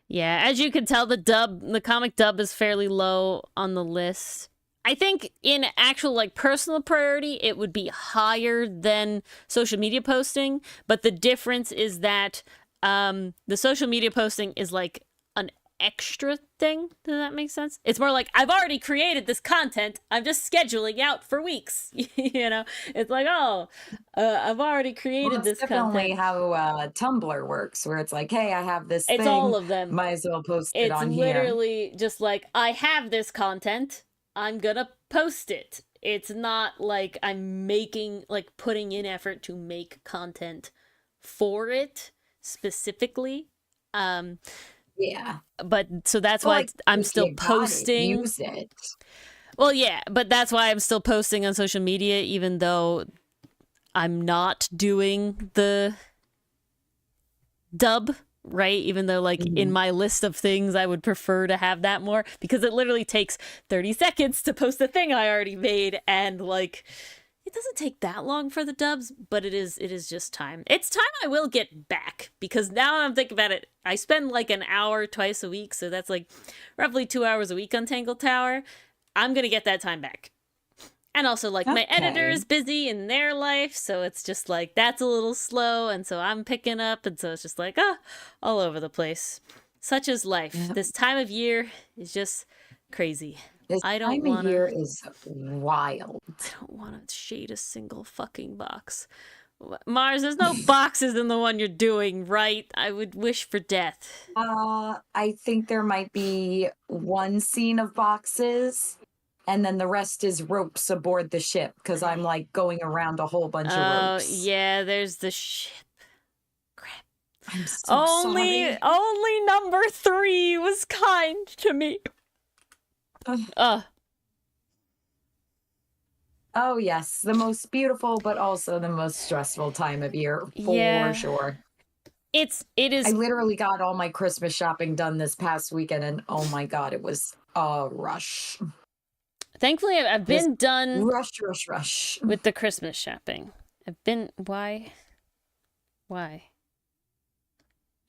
Yeah, as you can tell, the comic dub is fairly low on the list. I think in actual, like, personal priority, it would be higher than social media posting, but the difference is that the social media posting is like an extra thing. Does that make sense? It's more like, I've already created this content. I'm just scheduling out for weeks. You know, it's like, I've already created this definitely content. how Tumblr works, where it's like, hey, I have this It's thing. all of them. Might as well post it on It's here. literally just like, I have this content. I'm gonna post it. It's not like I'm putting in effort to make content for it specifically. Yeah. But so that's why I'm still posting. Use it. Well, yeah, but that's why I'm still posting on social media, even though I'm not doing the dub, right? Even though, like, in my list of things, I would prefer to have that more, because it literally takes 30 seconds to post a thing I already made, and, like, it doesn't take that long for the dubs, but it is just time. It's time I will get back, because now I'm thinking about it, I spend like an hour twice a week, so that's like roughly 2 hours a week on Tangle Tower. I'm gonna get that time back. And also, like, my editor is busy in their life, so it's just like, that's a little slow, and so I'm picking up, and so it's just like, all over the place. Such is life. Yep. This time of year is just crazy. This time of year is wild. I don't want to shade a single fucking box. Mars, there's no boxes in the one you're doing, right? I would wish for death. I think there might be one scene of boxes, and then the rest is ropes aboard the ship, because I'm like going around a whole bunch of ropes. Oh, yeah, there's the ship. Crap. I'm so sorry. Only number 3 was kind to me. Oh yes, the most beautiful, but also the most stressful time of year, for sure. It is. I literally got all my Christmas shopping done this past weekend, and oh my god, it was a rush. Thankfully, I've been done. Rush with the Christmas shopping. Why?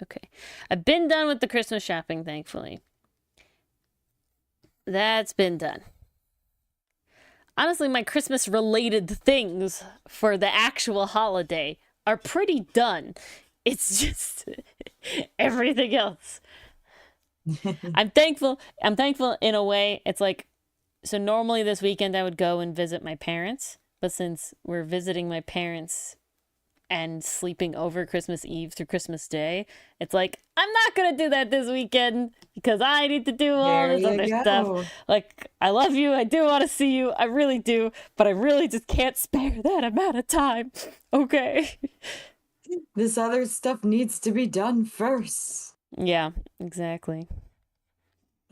Okay, I've been done with the Christmas shopping. Thankfully. That's been done. Honestly, my Christmas-related things for the actual holiday are pretty done. It's just everything else. I'm thankful in a way. It's like, so normally this weekend I would go and visit my parents, but since we're visiting my parents and sleeping over Christmas Eve through Christmas Day, it's like, I'm not gonna do that this weekend because I need to do all this other stuff. Like, I love you, I do want to see you, I really do, but I really just can't spare that amount of time. Okay. This other stuff needs to be done first. Yeah, exactly.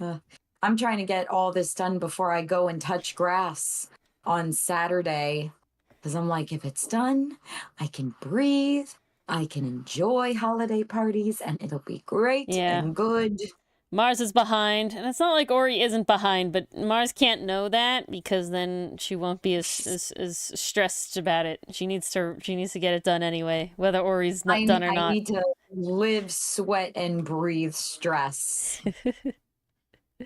I'm trying to get all this done before I go and touch grass on Saturday. Because I'm like, if it's done, I can breathe. I can enjoy holiday parties and it'll be great and good. Mars is behind, and it's not like Ori isn't behind, but Mars can't know that because then she won't be as stressed about it. She needs to get it done anyway, whether Ori's not done or not. I need to live, sweat, and breathe stress.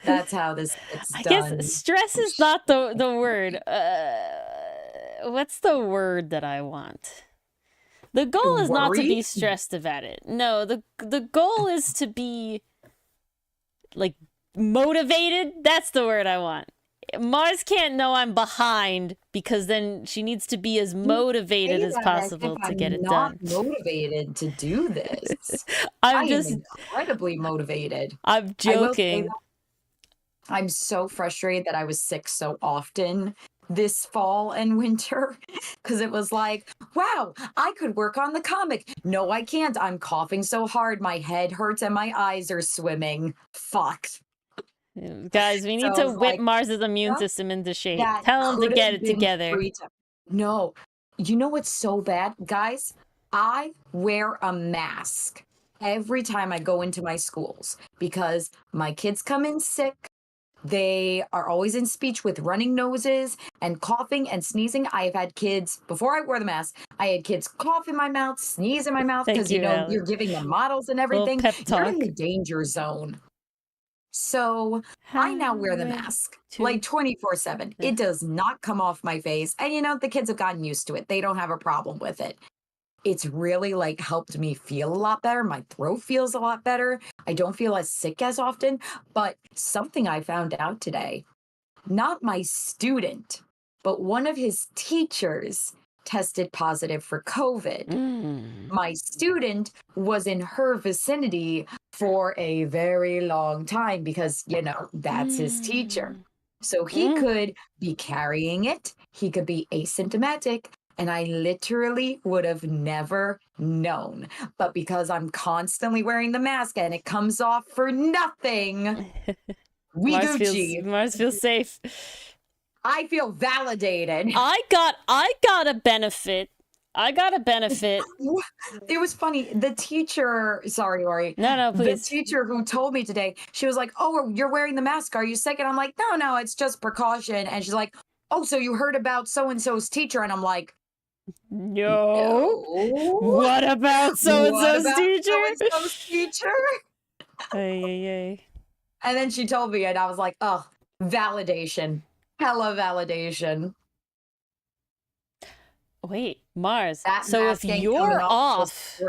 That's how this gets done. I guess stress is not the word. What's the word that I want? The goal is not to be stressed about it. No, the goal is to be like motivated. That's the word I want. Mars can't know I'm behind because then she needs to be as motivated as possible to get it done. I'm not motivated to do this. I'm just incredibly motivated. I'm joking. I'm so frustrated that I was sick so often this fall and winter because it was like, wow, I could work on the comic. No, I can't. I'm coughing so hard. My head hurts and my eyes are swimming. Fuck. Guys, we need to whip Mars's immune system into shape. Tell him to get it together. No, you know what's so bad? Guys, I wear a mask every time I go into my schools because my kids come in sick. They are always in speech with running noses and coughing and sneezing. I have had kids, before I wore the mask, I had kids cough in my mouth, sneeze in my mouth because, you know, you're giving them models and everything. You're in the danger zone. So I now wear the mask like 24/7. It does not come off my face. And, you know, the kids have gotten used to it. They don't have a problem with it. It's really like helped me feel a lot better. My throat feels a lot better. I don't feel as sick as often. But something I found out today, not my student, but one of his teachers tested positive for COVID. My student was in her vicinity for a very long time because, you know, that's his teacher. So he could be carrying it. He could be asymptomatic. And I literally would have never known. But because I'm constantly wearing the mask and it comes off for nothing, Mars feels safe. I feel validated. I got a benefit. It was funny. The teacher, sorry, Ori. No, please. The teacher who told me today, she was like, "Oh, you're wearing the mask. Are you sick?" And I'm like, No, it's just precaution. And she's like, "Oh, so you heard about so-and-so's teacher?" And I'm like, No. What about so-and-so's teacher? Ay. And then she told me, and I was like, oh, validation. Hella validation. Wait, Mars. So if you're off,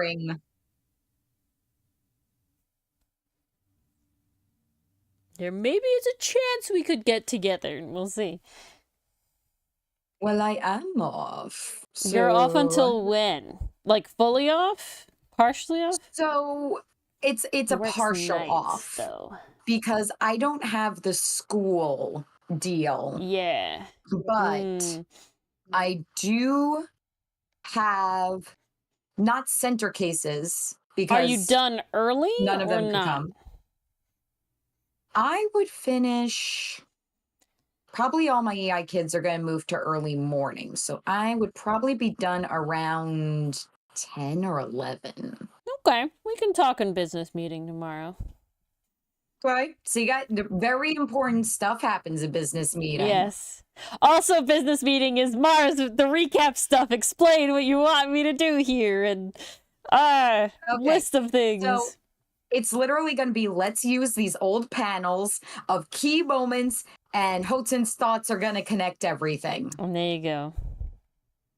there maybe is a chance we could get together. We'll see. Well, I am off. So... You're off until when? Like fully off? Partially off? So it's a partial off though, because I don't have the school deal. Yeah. But I do have not center cases because are you done early? None of them can come. I would finish. Probably all my EI kids are going to move to early morning. So I would probably be done around 10 or 11. Okay. We can talk in business meeting tomorrow. Right. So you got very important stuff happens in business meeting. Yes. Also, business meeting is Mars, the recap stuff. Explain what you want me to do here and list of things. So it's literally going to be, let's use these old panels of key moments and Hoten's thoughts are going to connect everything. And there you go.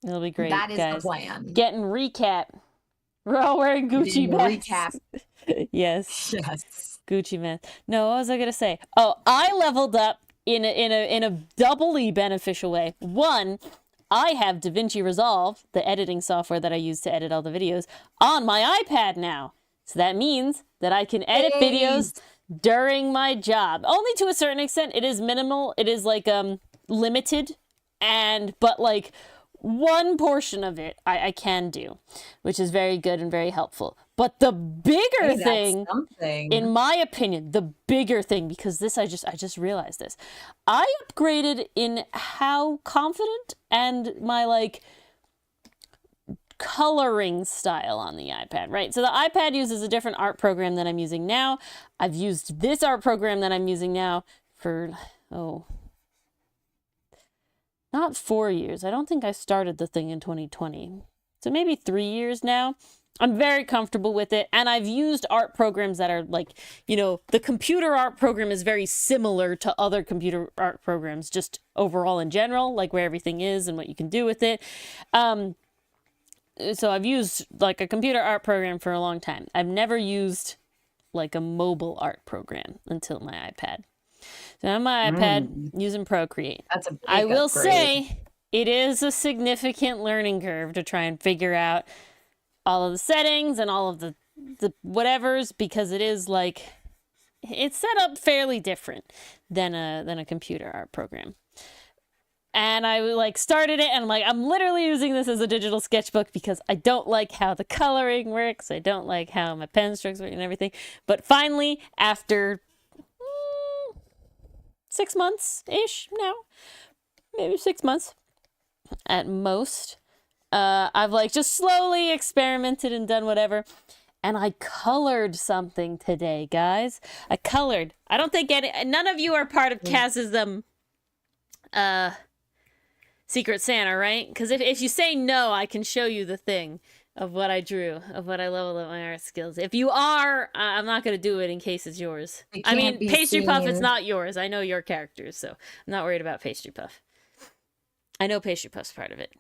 It'll be great, That is guys. the plan. Getting recap. We're all wearing Gucci masks. Recap. Yes. Gucci mask. No, what was I going to say? Oh, I leveled up in a doubly beneficial way. One, I have DaVinci Resolve, the editing software that I use to edit all the videos, on my iPad now. So that means that I can edit videos during my job. Only to a certain extent. It is minimal. It is like limited, but like one portion of it I can do, which is very good and very helpful. But the bigger thing, in my opinion, the bigger thing, because this I just realized this, I upgraded in how confident and my like coloring style on the iPad, right? So the iPad uses a different art program than I'm using now. I've used this art program that I'm using now for, not 4 years. I don't think I started the thing in 2020. So maybe 3 years now. I'm very comfortable with it. And I've used art programs that are like, the computer art program is very similar to other computer art programs, just overall in general, like where everything is and what you can do with it. So I've used like a computer art program for a long time. I've never used like a mobile art program until my iPad. So on my iPad, using Procreate. That's a big I will upgrade. say it is a significant learning curve to try and figure out all of the settings and all of the whatevers, because it is like, it's set up fairly different than a computer art program. And I like started it and I'm literally using this as a digital sketchbook because I don't like how the coloring works. I don't like how my pen strokes work and everything. But finally, after 6 months-ish now, maybe 6 months at most, I've just slowly experimented and done whatever. And I colored something today, guys. I colored. I don't think none of you are part of Kaz's Secret Santa, right? Because if you say no, I can show you the thing of what I drew, of what I leveled up my art skills. If you are, I'm not going to do it in case it's yours. I mean, Pastry Puff is not yours. I know your characters, so I'm not worried about Pastry Puff. I know Pastry Puff's part of it.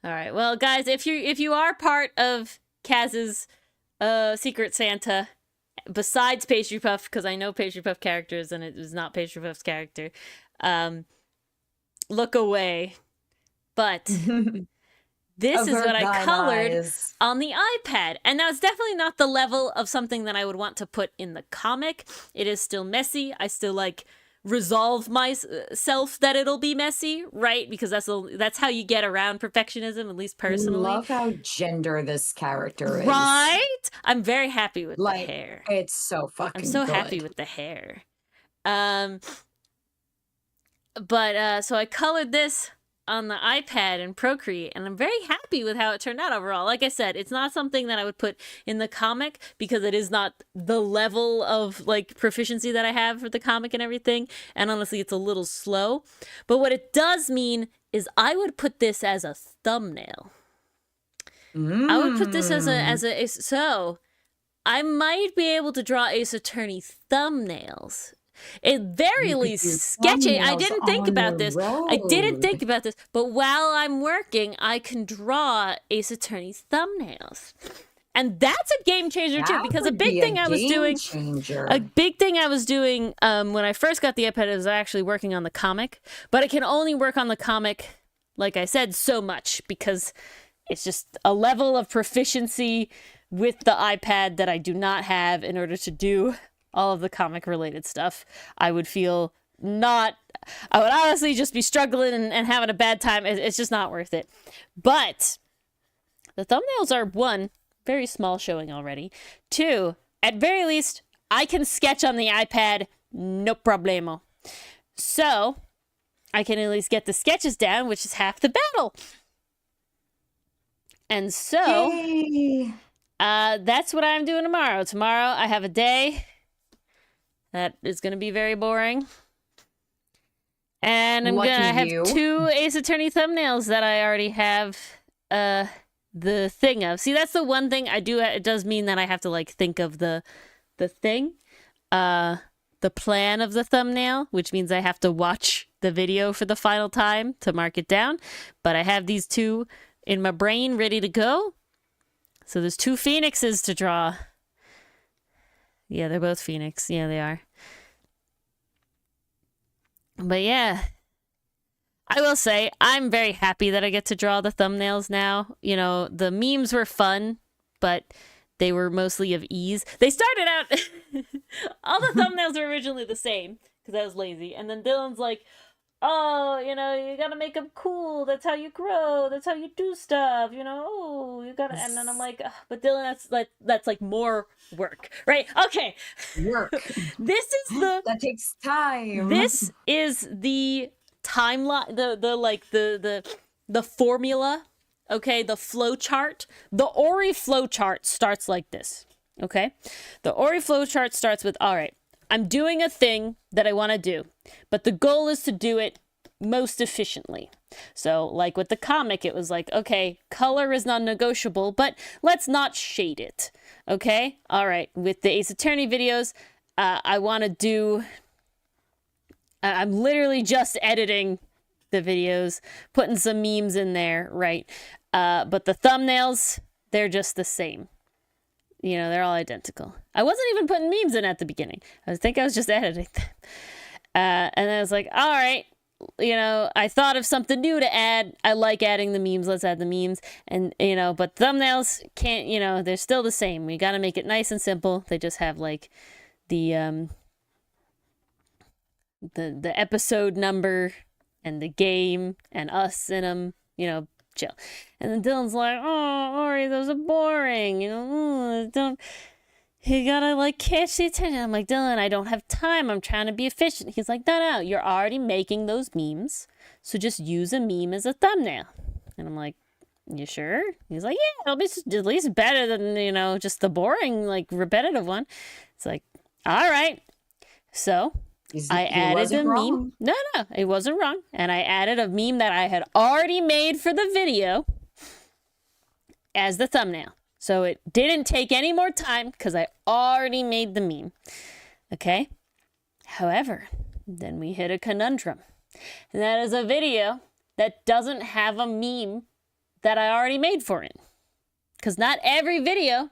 All right, well, guys, if you are part of Kaz's Secret Santa, besides Pastry Puff, because I know Pastry Puff characters and it was not Pastry Puff's character, look away. But this is what I colored on the iPad. And now it's definitely not the level of something that I would want to put in the comic. It is still messy. I still resolve myself that it'll be messy, right? Because that's how you get around perfectionism, at least personally. I love how gender this character is. Right? I'm very happy with the hair. It's so fucking I'm so good. happy with the hair. So I colored this on the iPad and Procreate, and I'm very happy with how it turned out overall. Like I said, it's not something that I would put in the comic because it is not the level of proficiency that I have for the comic and everything. And honestly, it's a little slow. But what it does mean is I would put this as a thumbnail. I would put this so I might be able to draw Ace Attorney thumbnails. It very least sketchy. I didn't think about this. But while I'm working, I can draw Ace Attorney's thumbnails. And that's a game changer too, because a big thing I was doing when I first got the iPad was actually working on the comic. But I can only work on the comic, like I said, so much because it's just a level of proficiency with the iPad that I do not have in order to do all of the comic related stuff. I would honestly just be struggling and having a bad time. It's just not worth it. But the thumbnails are, 1, very small showing already. 2, at very least, I can sketch on the iPad, no problemo. So I can at least get the sketches down, which is half the battle. And so that's what I'm doing tomorrow. Tomorrow I have a day that is going to be very boring. And I'm going to have 2 Ace Attorney thumbnails that I already have the thing of. See, that's the one thing I do. It does mean that I have to think of the thing, the plan of the thumbnail, which means I have to watch the video for the final time to mark it down. But I have these 2 in my brain ready to go. So there's 2 phoenixes to draw. Yeah, they're both Phoenix. Yeah, they are. But yeah, I will say I'm very happy that I get to draw the thumbnails now. The memes were fun, but they were mostly of ease. They started out, all the thumbnails were originally the same because I was lazy. And then Dylan's like, oh, you gotta make them cool. That's how you grow. That's how you do stuff. Oh, you gotta. And then I'm like, but Dylan, that's more work, right? Okay. Work. That takes time. This is the timeline. The formula okay, the flow chart, the Ori flow chart starts like this, okay? The Ori flow chart starts with, all right, I'm doing a thing that I want to do, but the goal is to do it most efficiently. So like with the comic, it was like, okay, color is non-negotiable, but let's not shade it, okay? All right, with the Ace Attorney videos, I want to do... I'm literally just editing the videos, putting some memes in there, right? But the thumbnails, they're just the same. You know, they're all identical. I wasn't even putting memes in at the beginning. I think I was just editing them. And then I was like, all right, you know, I thought of something new to add. I like adding the memes. Let's add the memes. And, you know, but thumbnails can't, you know, they're still the same. We got to make it nice and simple. They just have like the episode number and the game and us in them, you know, chill. And then Dylan's like, oh, Ori, those are boring, you know, don't, you gotta like catch the attention. I'm like, Dylan, I don't have time, I'm trying to be efficient. He's like, no, you're already making those memes, so just use a meme as a thumbnail. And I'm like, you sure? He's like, yeah, it'll be at least better than, you know, just the boring, like, repetitive one. It's like, all right. So I added a meme. No, it wasn't wrong. And I added a meme that I had already made for the video as the thumbnail. So it didn't take any more time because I already made the meme. Okay? However, then we hit a conundrum. And that is a video that doesn't have a meme that I already made for it. Because not every video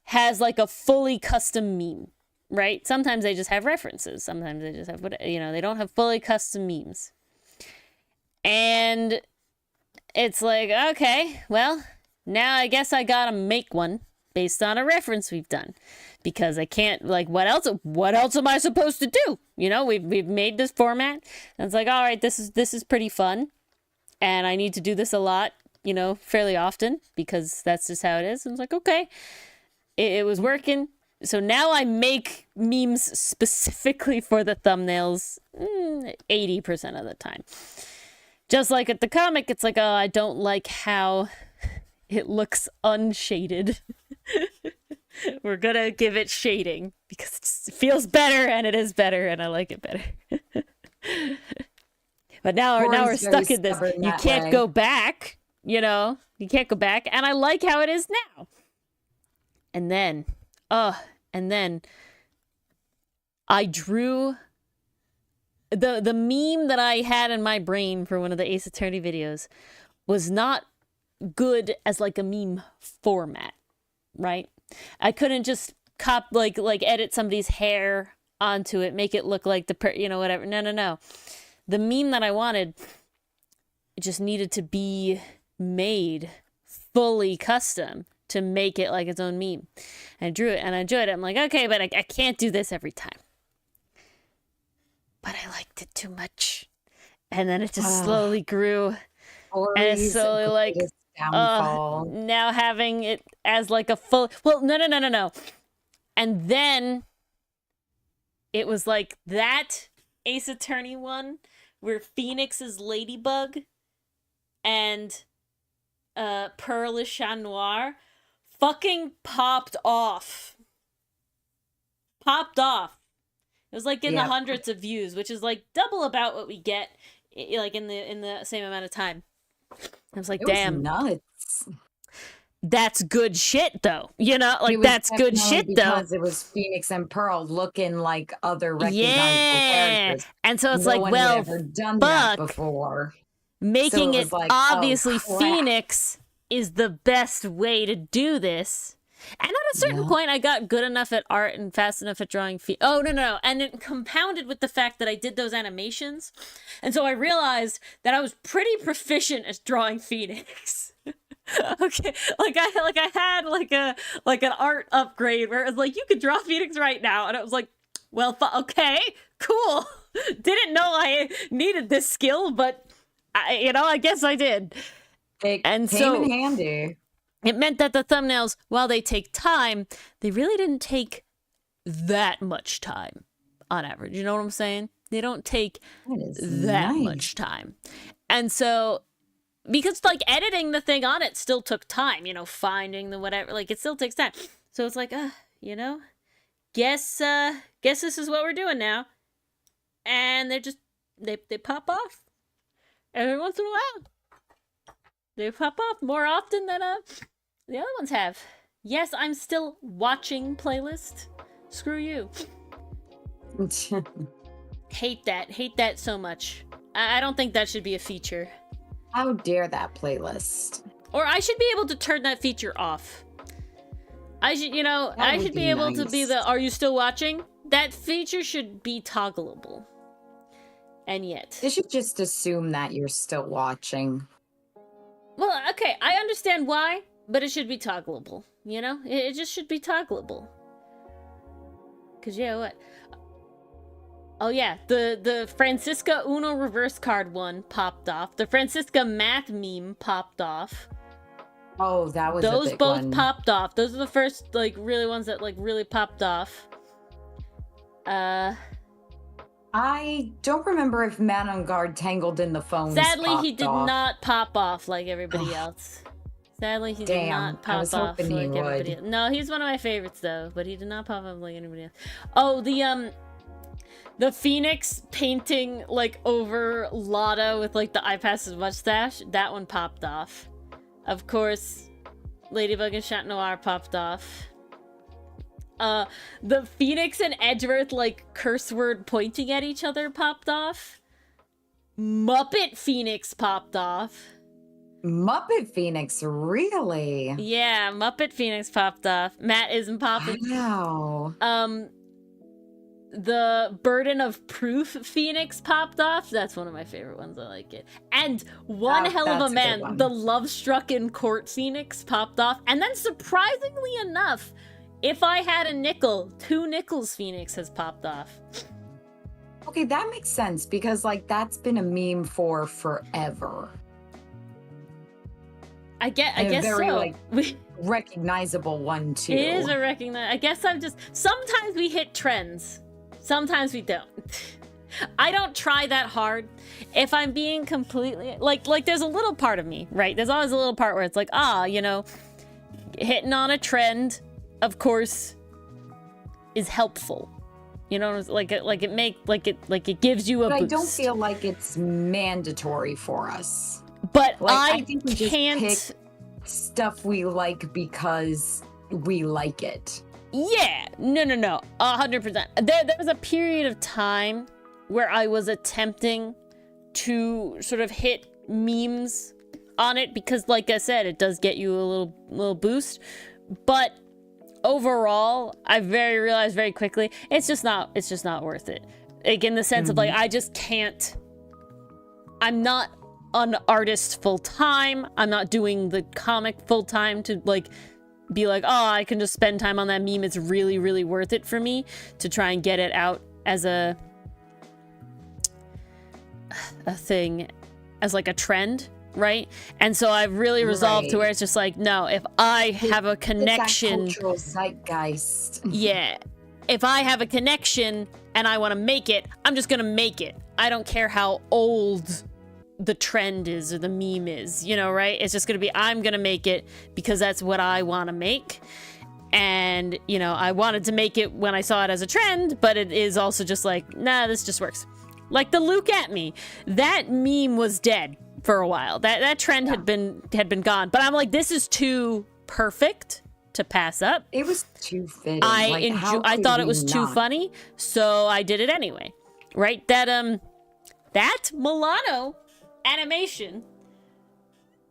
has like a fully custom meme. Right? Sometimes they just have references. Sometimes they just have, you know, they don't have fully custom memes. And it's like, okay, well, now I guess I gotta make one based on a reference we've done. Because I can't, like, what else am I supposed to do? You know, we've made this format. And it's like, all right, this is pretty fun. And I need to do this a lot, you know, fairly often. Because that's just how it is. And it's like, okay, it was working. So now I make memes specifically for the thumbnails 80% of the time. Just like at the comic, it's like, oh, I don't like how it looks unshaded. We're gonna give it shading because it feels better and it is better and I like it better. But now we're stuck in this. You can't go back, you know? You can't go back. And I like how it is now. And then I drew the meme that I had in my brain for one of the Ace Attorney videos was not good as like a meme format, right? I couldn't just like edit somebody's hair onto it, make it look like you know, whatever. No. The meme that I wanted, it just needed to be made fully custom to make it like its own meme. And I drew it and I enjoyed it. I'm like, okay, but I can't do this every time. But I liked it too much. And then it just slowly grew. And it's slowly like, now having it as like a full, well, no. And then it was like that Ace Attorney one where Phoenix is Ladybug and Pearl is Chat Noir fucking popped off. It was like in the hundreds of views, which is like double about what we get like in the same amount of time. I was like, damn, nuts. That's good shit though. You know, like that's good shit though. Because it was Phoenix and Pearl looking like other recognizable characters. And so it's no like, well, done that before. Making so it like, obviously Phoenix is the best way to do this. And at a certain point, I got good enough at art and fast enough at drawing no. And it compounded with the fact that I did those animations. And so I realized that I was pretty proficient at drawing Phoenix. Okay, I had like an art upgrade where it was like, you could draw Phoenix right now. And it was like, well, okay, cool. Didn't know I needed this skill, but I guess I did. It came in handy. It meant that the thumbnails, while they take time, they really didn't take that much time on average. You know what I'm saying? They don't take that much time. And so because like editing the thing on it still took time, you know, finding the whatever, like it still takes time. So it's like, you know, guess this is what we're doing now. And they're just, they pop off every once in a while. They pop off more often than the other ones have. Yes, I'm still watching playlist. Screw you. Hate that so much. I don't think that should be a feature. How dare that playlist? Or I should be able to turn that feature off. I should, you know, I should be able to be the, are you still watching? That feature should be toggleable. And yet. They should just assume that you're still watching. Well, okay, I understand why, but it should be toggleable. You know? It just should be toggleable. Cause yeah, what? Oh yeah, the Francisca Uno reverse card one popped off. The Francisca math meme popped off. Oh, that was those a big both one. Popped off. Those are the first like really ones that like really popped off. I don't remember if Man on Guard Tangled in the Phone. Sadly, he did not pop off like everybody else. Sadly, he did not pop off like everybody else. No, he's one of my favorites though, but he did not pop off like anybody else. Oh, the Phoenix painting like over Lotta with like the eye patch's mustache, that one popped off. Of course, Ladybug and Chat Noir popped off. The Phoenix and Edgeworth like curse word pointing at each other popped off. Muppet Phoenix popped off. Muppet Phoenix, really? Yeah, Muppet Phoenix popped off. Matt isn't popping. Wow. The Burden of Proof Phoenix popped off. That's one of my favorite ones. I like it. And one hell of a man, the Love Struck in Court Phoenix popped off. And then surprisingly enough, If I Had a Nickel, 2 Nickels Phoenix has popped off. Okay, that makes sense because like that's been a meme for forever. I guess very, so. Like, recognizable one too. It is a recognize. I guess I'm just, sometimes we hit trends. Sometimes we don't. I don't try that hard. If I'm being completely like there's a little part of me, right? There's always a little part where it's like, you know, hitting on a trend, of course, is helpful. You know, it gives you a boost. I don't feel like it's mandatory for us. But like, I think we can't just pick stuff we like because we like it. Yeah, no, 100%. There was a period of time where I was attempting to sort of hit memes on it because, like I said, it does get you a little boost. But overall, I realized very quickly it's just not worth it. Like in the sense of like I just can't. I'm not an artist full time. I'm not doing the comic full time to like be like, I can just spend time on that meme. It's really, really worth it for me to try and get it out as a thing, as like a trend, right? And so I've really resolved to where it's just like, no, if I have a connection, it's that cultural zeitgeist. Yeah, if I have a connection and I want to make it, I'm just gonna make it. I don't care how old the trend is or the meme is, you know, right? It's just gonna be, I'm gonna make it because that's what I want to make. And, you know, I wanted to make it when I saw it as a trend, but it is also just like, nah, this just works. Like the Luke at me, that meme was dead for a while. That trend had been gone. But I'm like, this is too perfect to pass up. It was too fitting. I thought it was too funny, so I did it anyway. Right? That Milano animation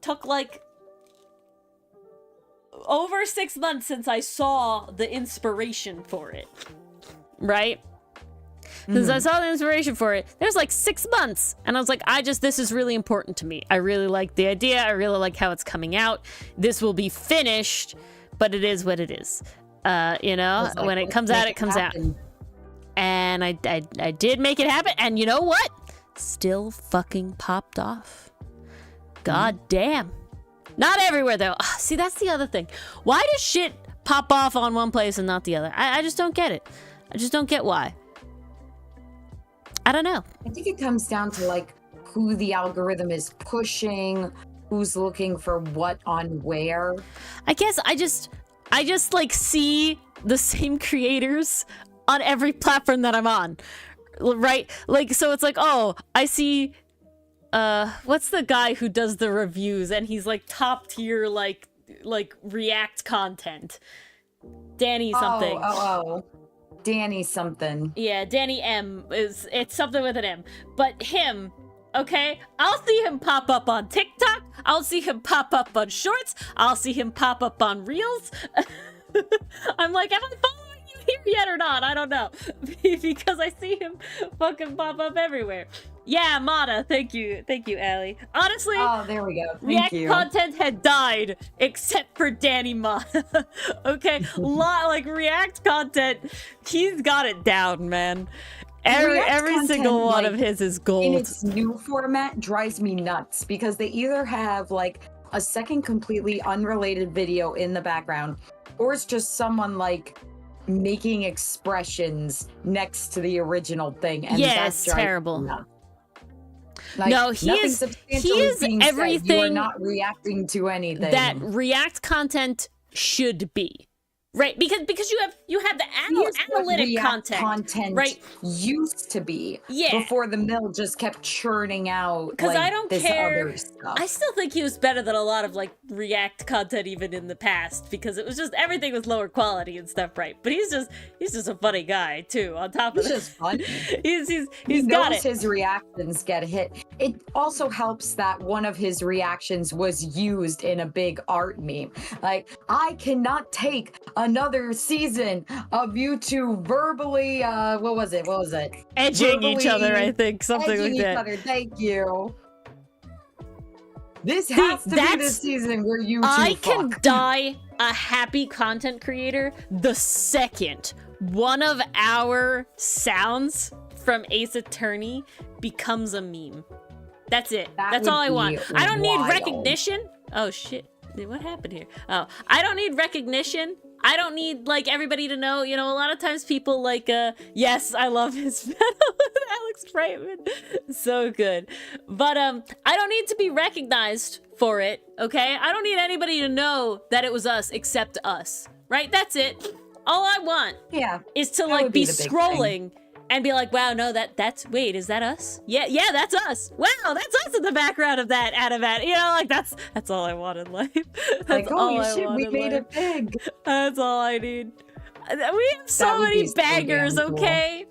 took like over 6 months since I saw the inspiration for it. Right? Since I saw the inspiration for it, there's like 6 months. And I was like, this is really important to me. I really like the idea. I really like how it's coming out. This will be finished, but it is what it is. You know, like, when it comes out, it comes out. And I did make it happen. And you know what? Still fucking popped off. God damn. Not everywhere, though. See, that's the other thing. Why does shit pop off on one place and not the other? I just don't get it. I just don't get why. I don't know. I think it comes down to like who the algorithm is pushing, who's looking for what on where. I guess I just like see the same creators on every platform that I'm on, right? Like, so it's like, oh, I see what's the guy who does the reviews and he's like top tier like React content, Danny something. Oh, Danny something. Yeah, Danny M. It's something with an M. But him, okay? I'll see him pop up on TikTok. I'll see him pop up on Shorts. I'll see him pop up on Reels. I'm like, am I following you here yet or not? I don't know. Because I see him fucking pop up everywhere. Yeah, Mata, thank you, Allie. Honestly, oh, there we go. React content had died except for Danny Mata. Okay, like React content, he's got it down, man. Every single one of his is gold. In its new format drives me nuts because they either have like a second completely unrelated video in the background, or it's just someone like making expressions next to the original thing. And yeah, it's terrible. Like, no, he is everything. You are not reacting to anything that React content should be. Right, because you have the analytic content, right? Used to be, yeah, before the mill just kept churning out. Because like, I don't this care. Other stuff. I still think he was better than a lot of like React content even in the past, because it was just everything was lower quality and stuff, right? But he's just a funny guy too. On top of he's just funny. he's got it. His reactions get hit. It also helps that one of his reactions was used in a big art meme. Like, I cannot take another season of you two verbally what was it edging verbally each other, I think, something like that. Other. Thank you. This has to be the season where you two I can die a happy content creator the second one of our sounds from Ace Attorney becomes a meme. That's it. That's all I want. I don't need recognition. Oh shit. What happened here? Oh, I don't need recognition. I don't need like everybody to know. You know, a lot of times people like, yes, I love his battle with Alex Brightman. So good. But I don't need to be recognized for it, okay? I don't need anybody to know that it was us except us, right? That's it. All I want is to like be scrolling and be like, wow, no, wait, is that us? Yeah, that's us. Wow, that's us in the background of that animat. You know, like that's all I want in life. That's like, holy shit, we made it big. That's all I need. We have so many bangers, okay?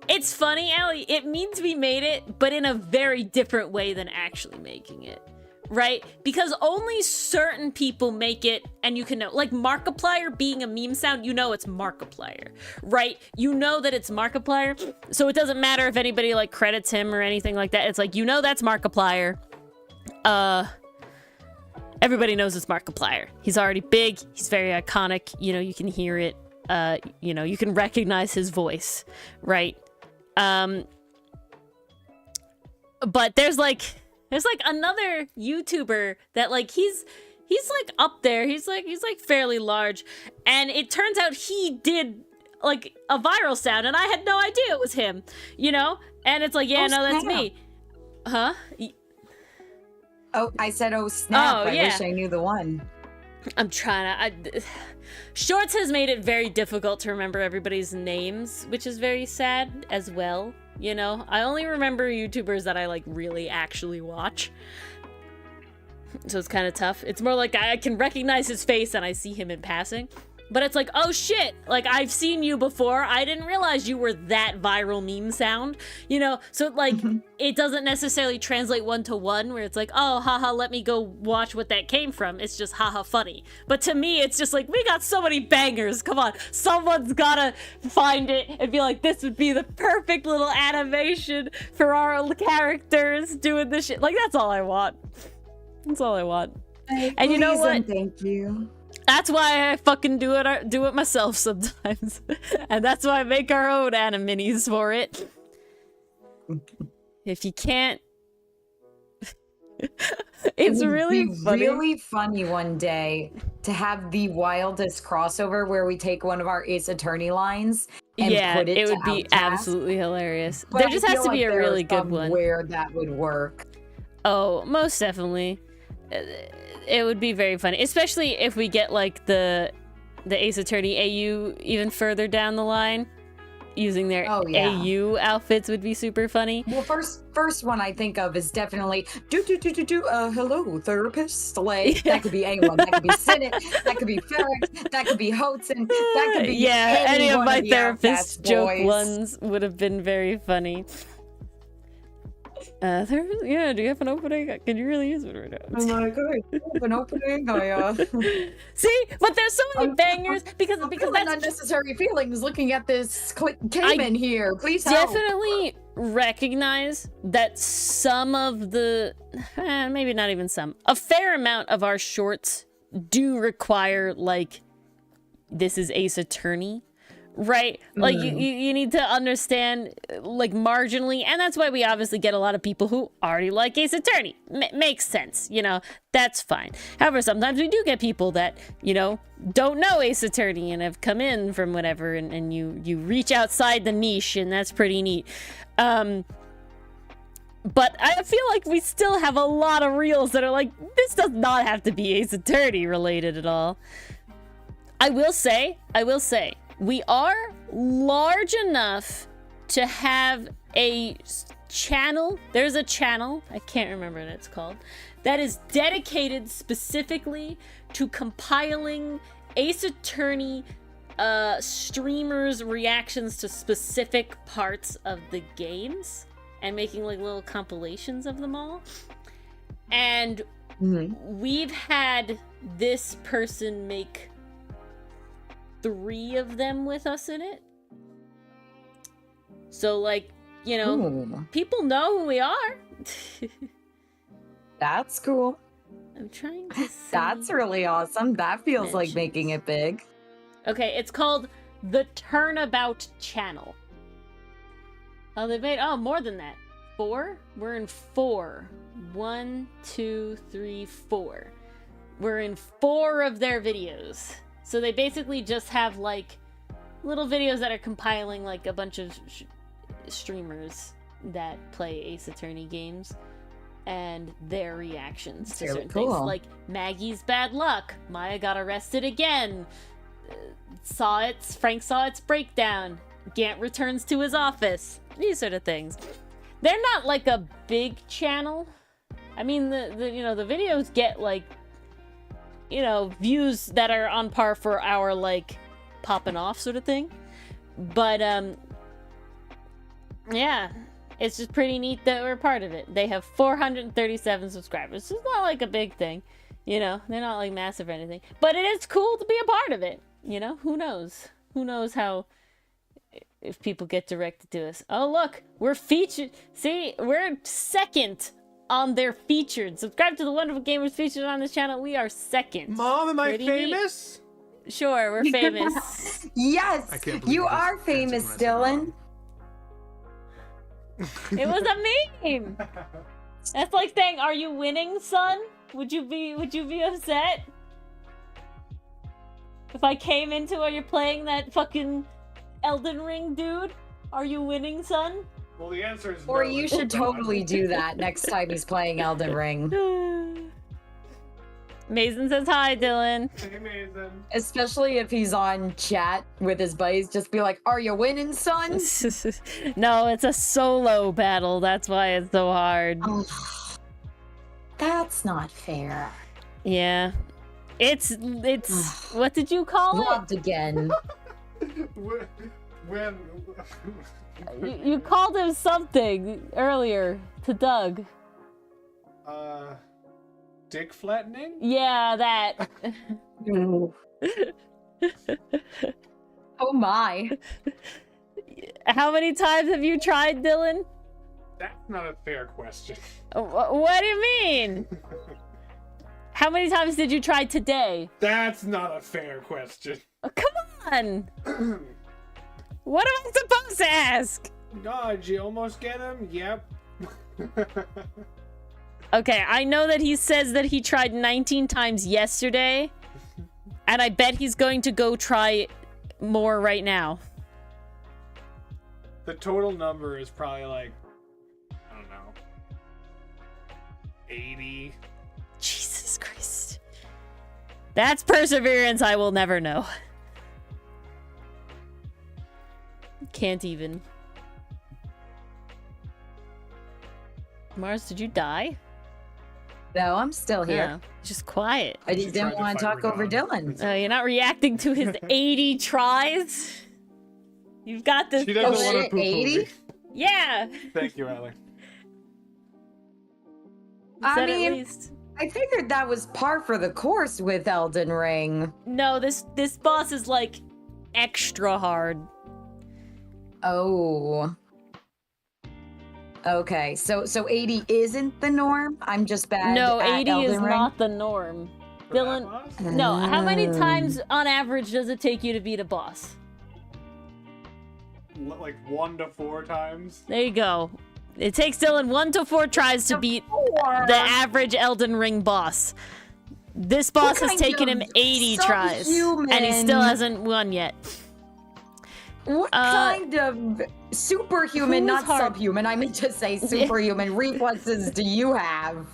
It's funny, Allie. It means we made it, but in a very different way than actually making it. Right? Because only certain people make it, and you can know, like Markiplier being a meme sound, you know it's Markiplier, right? You know that it's Markiplier, so it doesn't matter if anybody like credits him or anything like that. It's like, you know that's Markiplier. Everybody knows it's Markiplier. He's already big, he's very iconic, you know, you can hear it, you know, you can recognize his voice, right? But there's like another YouTuber that like he's like up there. He's like fairly large, and it turns out he did like a viral sound, and I had no idea it was him. You know, and it's like, yeah, no, that's me. Huh? Oh, I said, oh snap! Oh, I wish I knew the one. I'm trying to. Shorts has made it very difficult to remember everybody's names, which is very sad as well. You know, I only remember YouTubers that I like really actually watch. So it's kind of tough. It's more like I can recognize his face and I see him in passing. But it's like, oh shit, like I've seen you before. I didn't realize you were that viral meme sound, you know? So like, it doesn't necessarily translate one-to-one where it's like, oh, haha, let me go watch what that came from. It's just haha funny. But to me, it's just like, we got so many bangers. Come on, someone's gotta find it and be like, this would be the perfect little animation for our characters doing this shit. Like, that's all I want. That's all I want. And you know what? Thank you. That's why I fucking do it myself sometimes. And that's why I make our own animinis for it. If you can't... It's really funny. Really funny one day to have the wildest crossover where we take one of our Ace Attorney lines and put it would be Outtask. absolutely hilarious. But there just has to like be a really good one. Where that would work. Oh, most definitely. It would be very funny, especially if we get like the Ace Attorney AU even further down the line. Using their AU outfits would be super funny. Well, first one I think of is definitely hello therapist. Like that could be anyone. That could be Senate. That could be Ferrex. That could be Hotzen. That could be any of my therapist joke boys. ones would have been very funny. Therapist, yeah, do you have an opening? Can you really use it right now? I'm like, okay, an opening. See, but there's so many bangers because that's unnecessary feelings looking at this Cayman here. Please help. Definitely recognize that some of the, maybe not even some, a fair amount of our shorts do require like, this is Ace Attorney. Right? Like, you need to understand, like, marginally, and that's why we obviously get a lot of people who already like Ace Attorney. Makes sense, you know? That's fine. However, sometimes we do get people that, you know, don't know Ace Attorney and have come in from whatever, and you reach outside the niche, and that's pretty neat. But I feel like we still have a lot of reels that are like, this does not have to be Ace Attorney related at all. I will say, we are large enough to have a channel. There's a channel, I can't remember what it's called, that is dedicated specifically to compiling Ace Attorney streamers' reactions to specific parts of the games and making like little compilations of them all. And we've had this person make 3 of them with us in it. So, like, you know, people know who we are. That's cool. I'm trying to see. That's really awesome. That feels like making it big. Okay, it's called the Turnabout Channel. Oh, they made, more than that. 4? We're in 4. 1, 2, 3, 4. We're in 4 of their videos. So they basically just have, like, little videos that are compiling, like, a bunch of streamers that play Ace Attorney games and their reactions to certain things. Like, Maggie's bad luck. Maya got arrested again. Frank saw its breakdown. Gant returns to his office. These sort of things. They're not, like, a big channel. I mean, the videos get, like, you know, views that are on par for our, like, popping off sort of thing. But, yeah, it's just pretty neat that we're part of it. They have 437 subscribers. It's not, like, a big thing, you know? They're not, like, massive or anything. But it is cool to be a part of it, you know? Who knows? Who knows how, if people get directed to us. Oh, look, we're featured. See, we're second on their featured. Subscribe to the Wonderful Gamers featured on this channel. We are second. Mom, am I famous? Neat. Sure, we're famous. Yes, you are famous, Dylan. It was a meme. That's like saying, "Are you winning, son?" Would you be upset if I came into where you're playing that fucking Elden Ring, dude? Are you winning, son? Well, the answer is or no. You should totally do that next time he's playing Elden Ring. Mason says hi, Dylan. Hey, Mason. Especially if he's on chat with his buddies, just be like, "Are you winning, son?" No, it's a solo battle. That's why it's so hard. Oh, that's not fair. Yeah. It's what did you call it? Loved again. When you called him something earlier to Doug. Dick flattening? Yeah, that. Oh my. How many times have you tried, Dylan? That's not a fair question. What do you mean? How many times did you try today? That's not a fair question. Oh, come on. What am I supposed to ask? God, did you almost get him? Yep. Okay, I know that he says that he tried 19 times yesterday, and I bet he's going to go try more right now. The total number is probably like, I don't know, 80. Jesus Christ. That's perseverance I will never know. Can't even. Mars, did you die? No, I'm still here. Yeah, just quiet. I just didn't want to talk over Dylan. You're not reacting to his 80 tries? You've got this. She doesn't Oh, want to shit, poo-poo 80? me. Yeah. Thank you, Allie. I Said at mean, least. I figured that was par for the course with Elden Ring. No, this boss is like extra hard. Oh. Okay, so 80 isn't the norm? I'm just bad No, at 80 Elden is Ring? not the norm. For that Dylan, boss? no, how many Oh. times on average does it take you to beat a boss? Like 1 to 4 times. There you go. It takes Dylan 1 to 4 tries to beat Or the average Elden Ring boss. This boss has kind taken him of 80 tries, and he still subhuman- hasn't won yet. What kind of superhuman, who's not hard? subhuman, I meant to say superhuman reflexes do you have?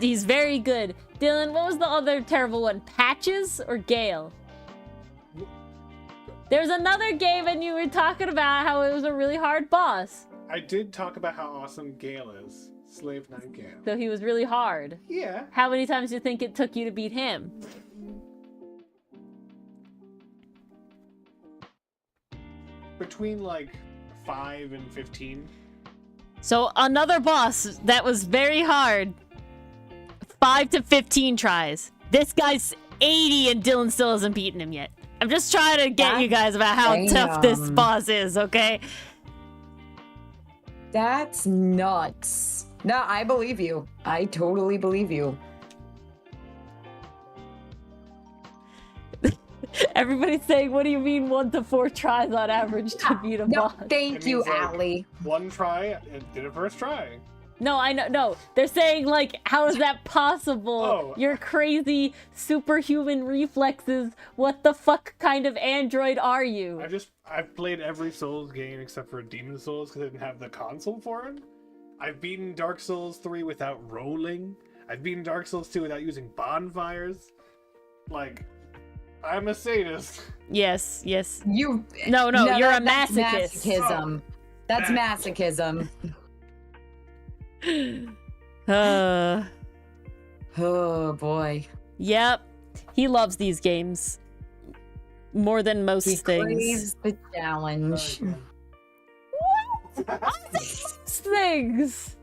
He's very good. Dylan, what was the other terrible one? Patches or Gale? There's another game and you were talking about how it was a really hard boss. I did talk about how awesome Gale is. Slave Knight Gale. So he was really hard. Yeah. How many times do you think it took you to beat him? Between like 5 and 15. So another boss that was very hard. 5 to 15 tries. This guy's 80 and Dylan still hasn't beaten him yet. I'm just trying to get you guys about how tough this Damn. boss is, okay? That's nuts. No, I believe you. I totally believe you. Everybody's saying, what do you mean 1 to 4 tries on average to beat a No, boss? thank It you, means, like, Allie. 1 try, it did it first try. No, I know. No, they're saying, like, how is that possible? Oh. Your crazy superhuman reflexes. What the fuck kind of android are you? I've played every Souls game except for Demon Souls because I didn't have the console for it. I've beaten Dark Souls 3 without rolling. I've beaten Dark Souls 2 without using bonfires. Like, I'm a sadist. Yes, yes. You. No, you're a that's masochist. masochism. That's masochism. Oh boy. Yep. He loves these games more than most He things. craves the challenge. Things.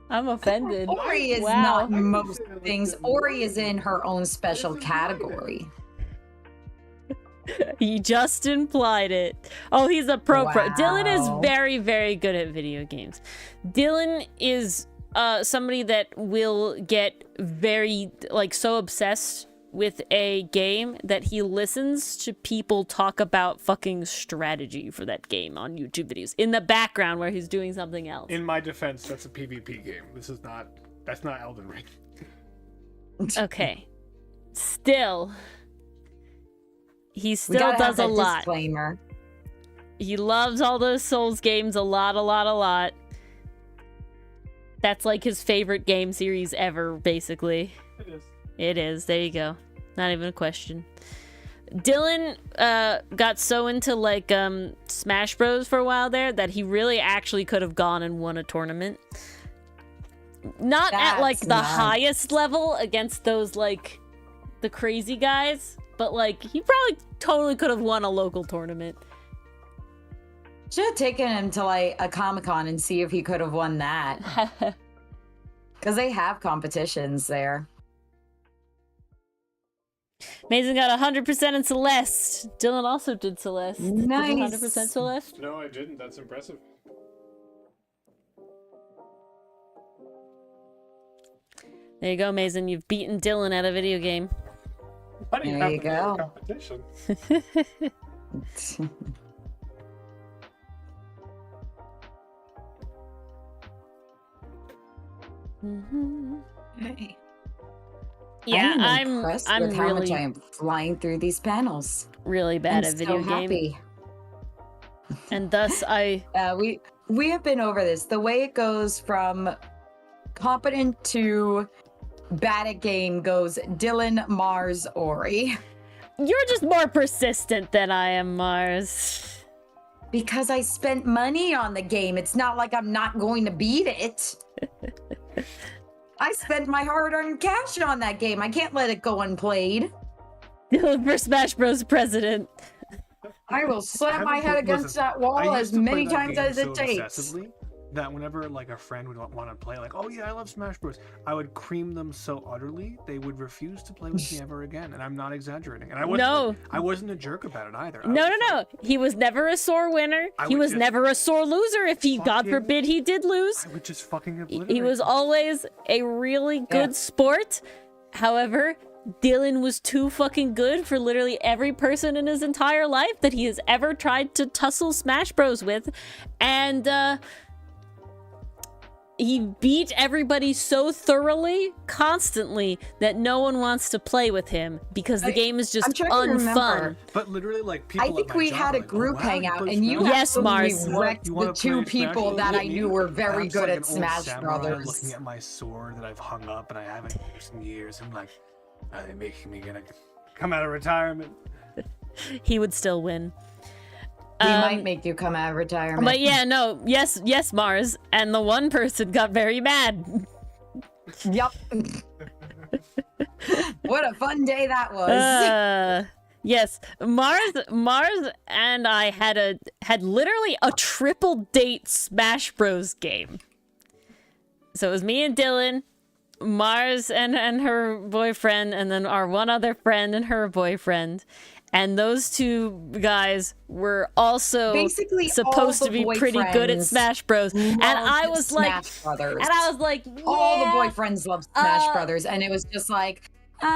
I'm offended. Ori is Wow. not most things. Ori is in her own special category. He just implied it. Oh, he's a pro. Dylan is Wow. very, very good at video games. Dylan is somebody that will get very, like, so obsessed with a game that he listens to people talk about fucking strategy for that game on YouTube videos in the background where he's doing something else. In my defense, that's a PvP game. That's not Elden Ring. Okay. Still. He We still gotta have does a that lot. disclaimer. He loves all those Souls games a lot. That's like his favorite game series ever, basically. It is. It is. There you go. Not even a question. Dylan got so into like Smash Bros for a while there that he really actually could have gone and won a tournament. Not at like That's the nuts. highest level against those like the crazy guys, but like he probably totally could have won a local tournament. Should have taken him to like a Comic-Con and see if he could have won that. Because they have competitions there. Mason got 100% in Celeste. Dylan also did Celeste. Did you Nice. 100% Celeste? No, I didn't. That's impressive. There you go, Mason. You've beaten Dylan at a video game. Why do you There have you to be in go. competition? Hey. Yeah, I am impressed I'm with how much really, I am flying through these panels. really bad I'm at video so game, happy. and thus I. We have been over this. The way it goes from competent to bad at game goes Dylan, Mars, Ori. You're just more persistent than I am, Mars. Because I spent money on the game. It's not like I'm not going to beat it. I spent my hard-earned cash on that game. I can't let it go unplayed. Dylan for Smash Bros. President. I will slam my head against that wall as many times as it takes. That whenever like a friend would want to play, like, oh yeah, I love Smash Bros, I would cream them so utterly they would refuse to play with me ever again, and I'm not exaggerating. And I wasn't a jerk about it either. No. He was never a sore winner. He was never a sore loser. If he, God forbid, he did lose. I would just fucking obliterate. He was always a really good sport. However, Dylan was too fucking good for literally every person in his entire life that he has ever tried to tussle Smash Bros with, and he beat everybody so thoroughly, constantly, that no one wants to play with him because the game is just unfun. But literally, like, people I think we had a group hangout, and you Mars. wrecked the two people that I knew were very good at Smash Brothers. Looking at my sword that I've hung up and I haven't used in years, I'm like, are they making me gonna come out of retirement? He would still win. We might make you come out of retirement. But yeah, no, yes, Mars. And the one person got very mad. Yep. What a fun day that was. Yes, Mars and I had literally a triple date Smash Bros game. So it was me and Dylan, Mars and her boyfriend, and then our one other friend and her boyfriend. And those two guys were also basically supposed to be pretty good at Smash Bros. And I was like, yeah. All the boyfriends love Smash Brothers, and it was just like,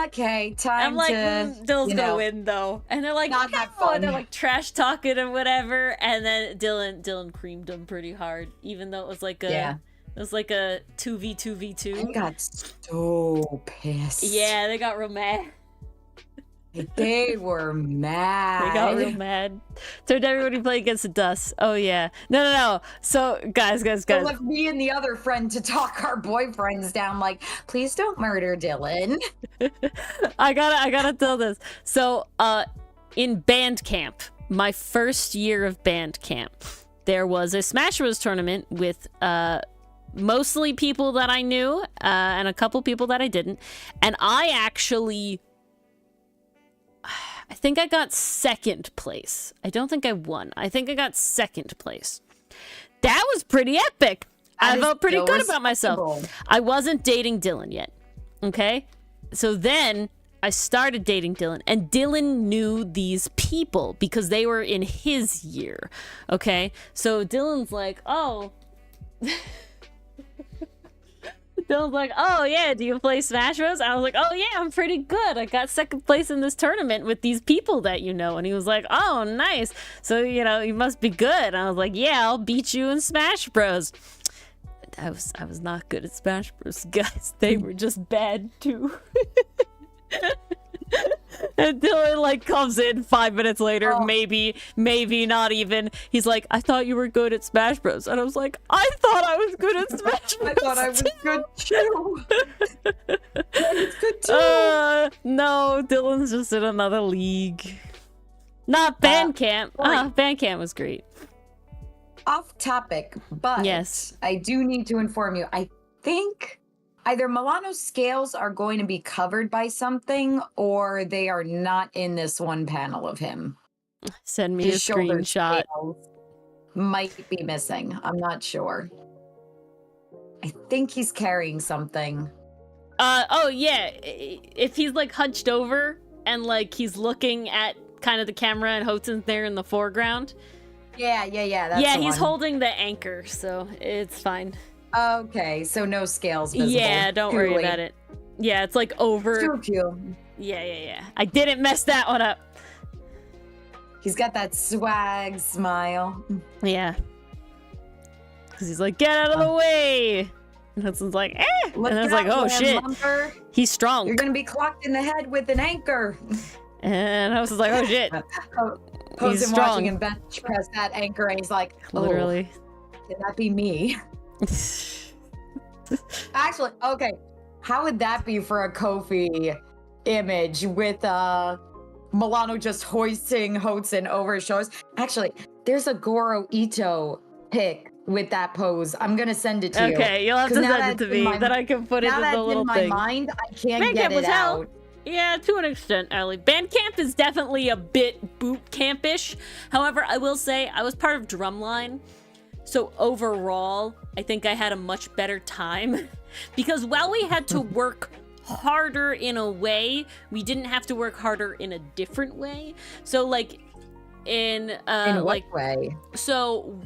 okay, time I'm like, to, Dylan's gonna win though, and they're like, not have fun. They're like trash talking and whatever, and then Dylan creamed them pretty hard, even though it was like a. It was like a 2v2v2. I got so pissed. Yeah, they got real mad. They were mad. They got real mad. Turned everybody play against the dust. Oh yeah. No. So guys. So left me and the other friend to talk our boyfriends down. Like, please don't murder Dylan. I gotta tell this. So in band camp, my first year of band camp, there was a Smash Bros tournament with mostly people that I knew and a couple people that I didn't, and I think I got second place. I don't think I won. I think I got second place. That was pretty epic. I felt pretty good about myself. I wasn't dating Dylan yet. Okay? So then I started dating Dylan, and Dylan knew these people because they were in his year. Okay? So Dylan's like, oh. Dylan's like, oh yeah, do you play Smash Bros? I was like, oh yeah, I'm pretty good. I got second place in this tournament with these people that you know. And he was like, oh, nice. So, you must be good. And I was like, yeah, I'll beat you in Smash Bros. I was not good at Smash Bros, guys. They were just bad too. And Dylan comes in 5 minutes later, maybe not even. He's like, I thought you were good at Smash Bros. And I was like, I thought I was good at Smash Bros. I thought I was good too. I was good too. No, Dylan's just in another league. Not band camp. Band camp was great. Off topic, but yes, I do need to inform you. I think either Milano's scales are going to be covered by something, or they are not in this one panel of him. Send me a screenshot. Might be missing. I'm not sure. I think he's carrying something. Oh yeah. If he's hunched over and he's looking at kind of the camera and Hoten's there in the foreground. Yeah. That's he's holding the anchor, so it's fine. Okay, so no scales visible. Yeah, don't worry about it. Yeah, it's over. Too cute. Yeah. I didn't mess that one up. He's got that swag smile. Yeah. Because he's like, get out of the way. And Hudson's like, eh. And I was like, oh shit. Lumber. He's strong. You're going to be clocked in the head with an anchor. And I was like, oh shit. He's strong. Watching him bench press that anchor, and he's like, literally. Can that be me? Actually, okay. How would that be for a Kofi image with Milano just hoisting Hotsun over his shoulders? Actually, there's a Goro Ito pic with that pose. I'm gonna send it to you. Okay, you'll have to send it to me. Then I can put it in the little in my thing. mind, I can't Bandcamp get it was hell. out. Yeah, to an extent, Allie. Bandcamp is definitely a bit boot campish. However, I will say I was part of Drumline, so overall, I think I had a much better time because while we had to work harder in a way, we didn't have to work harder in a different way. So, like, in what like way? So,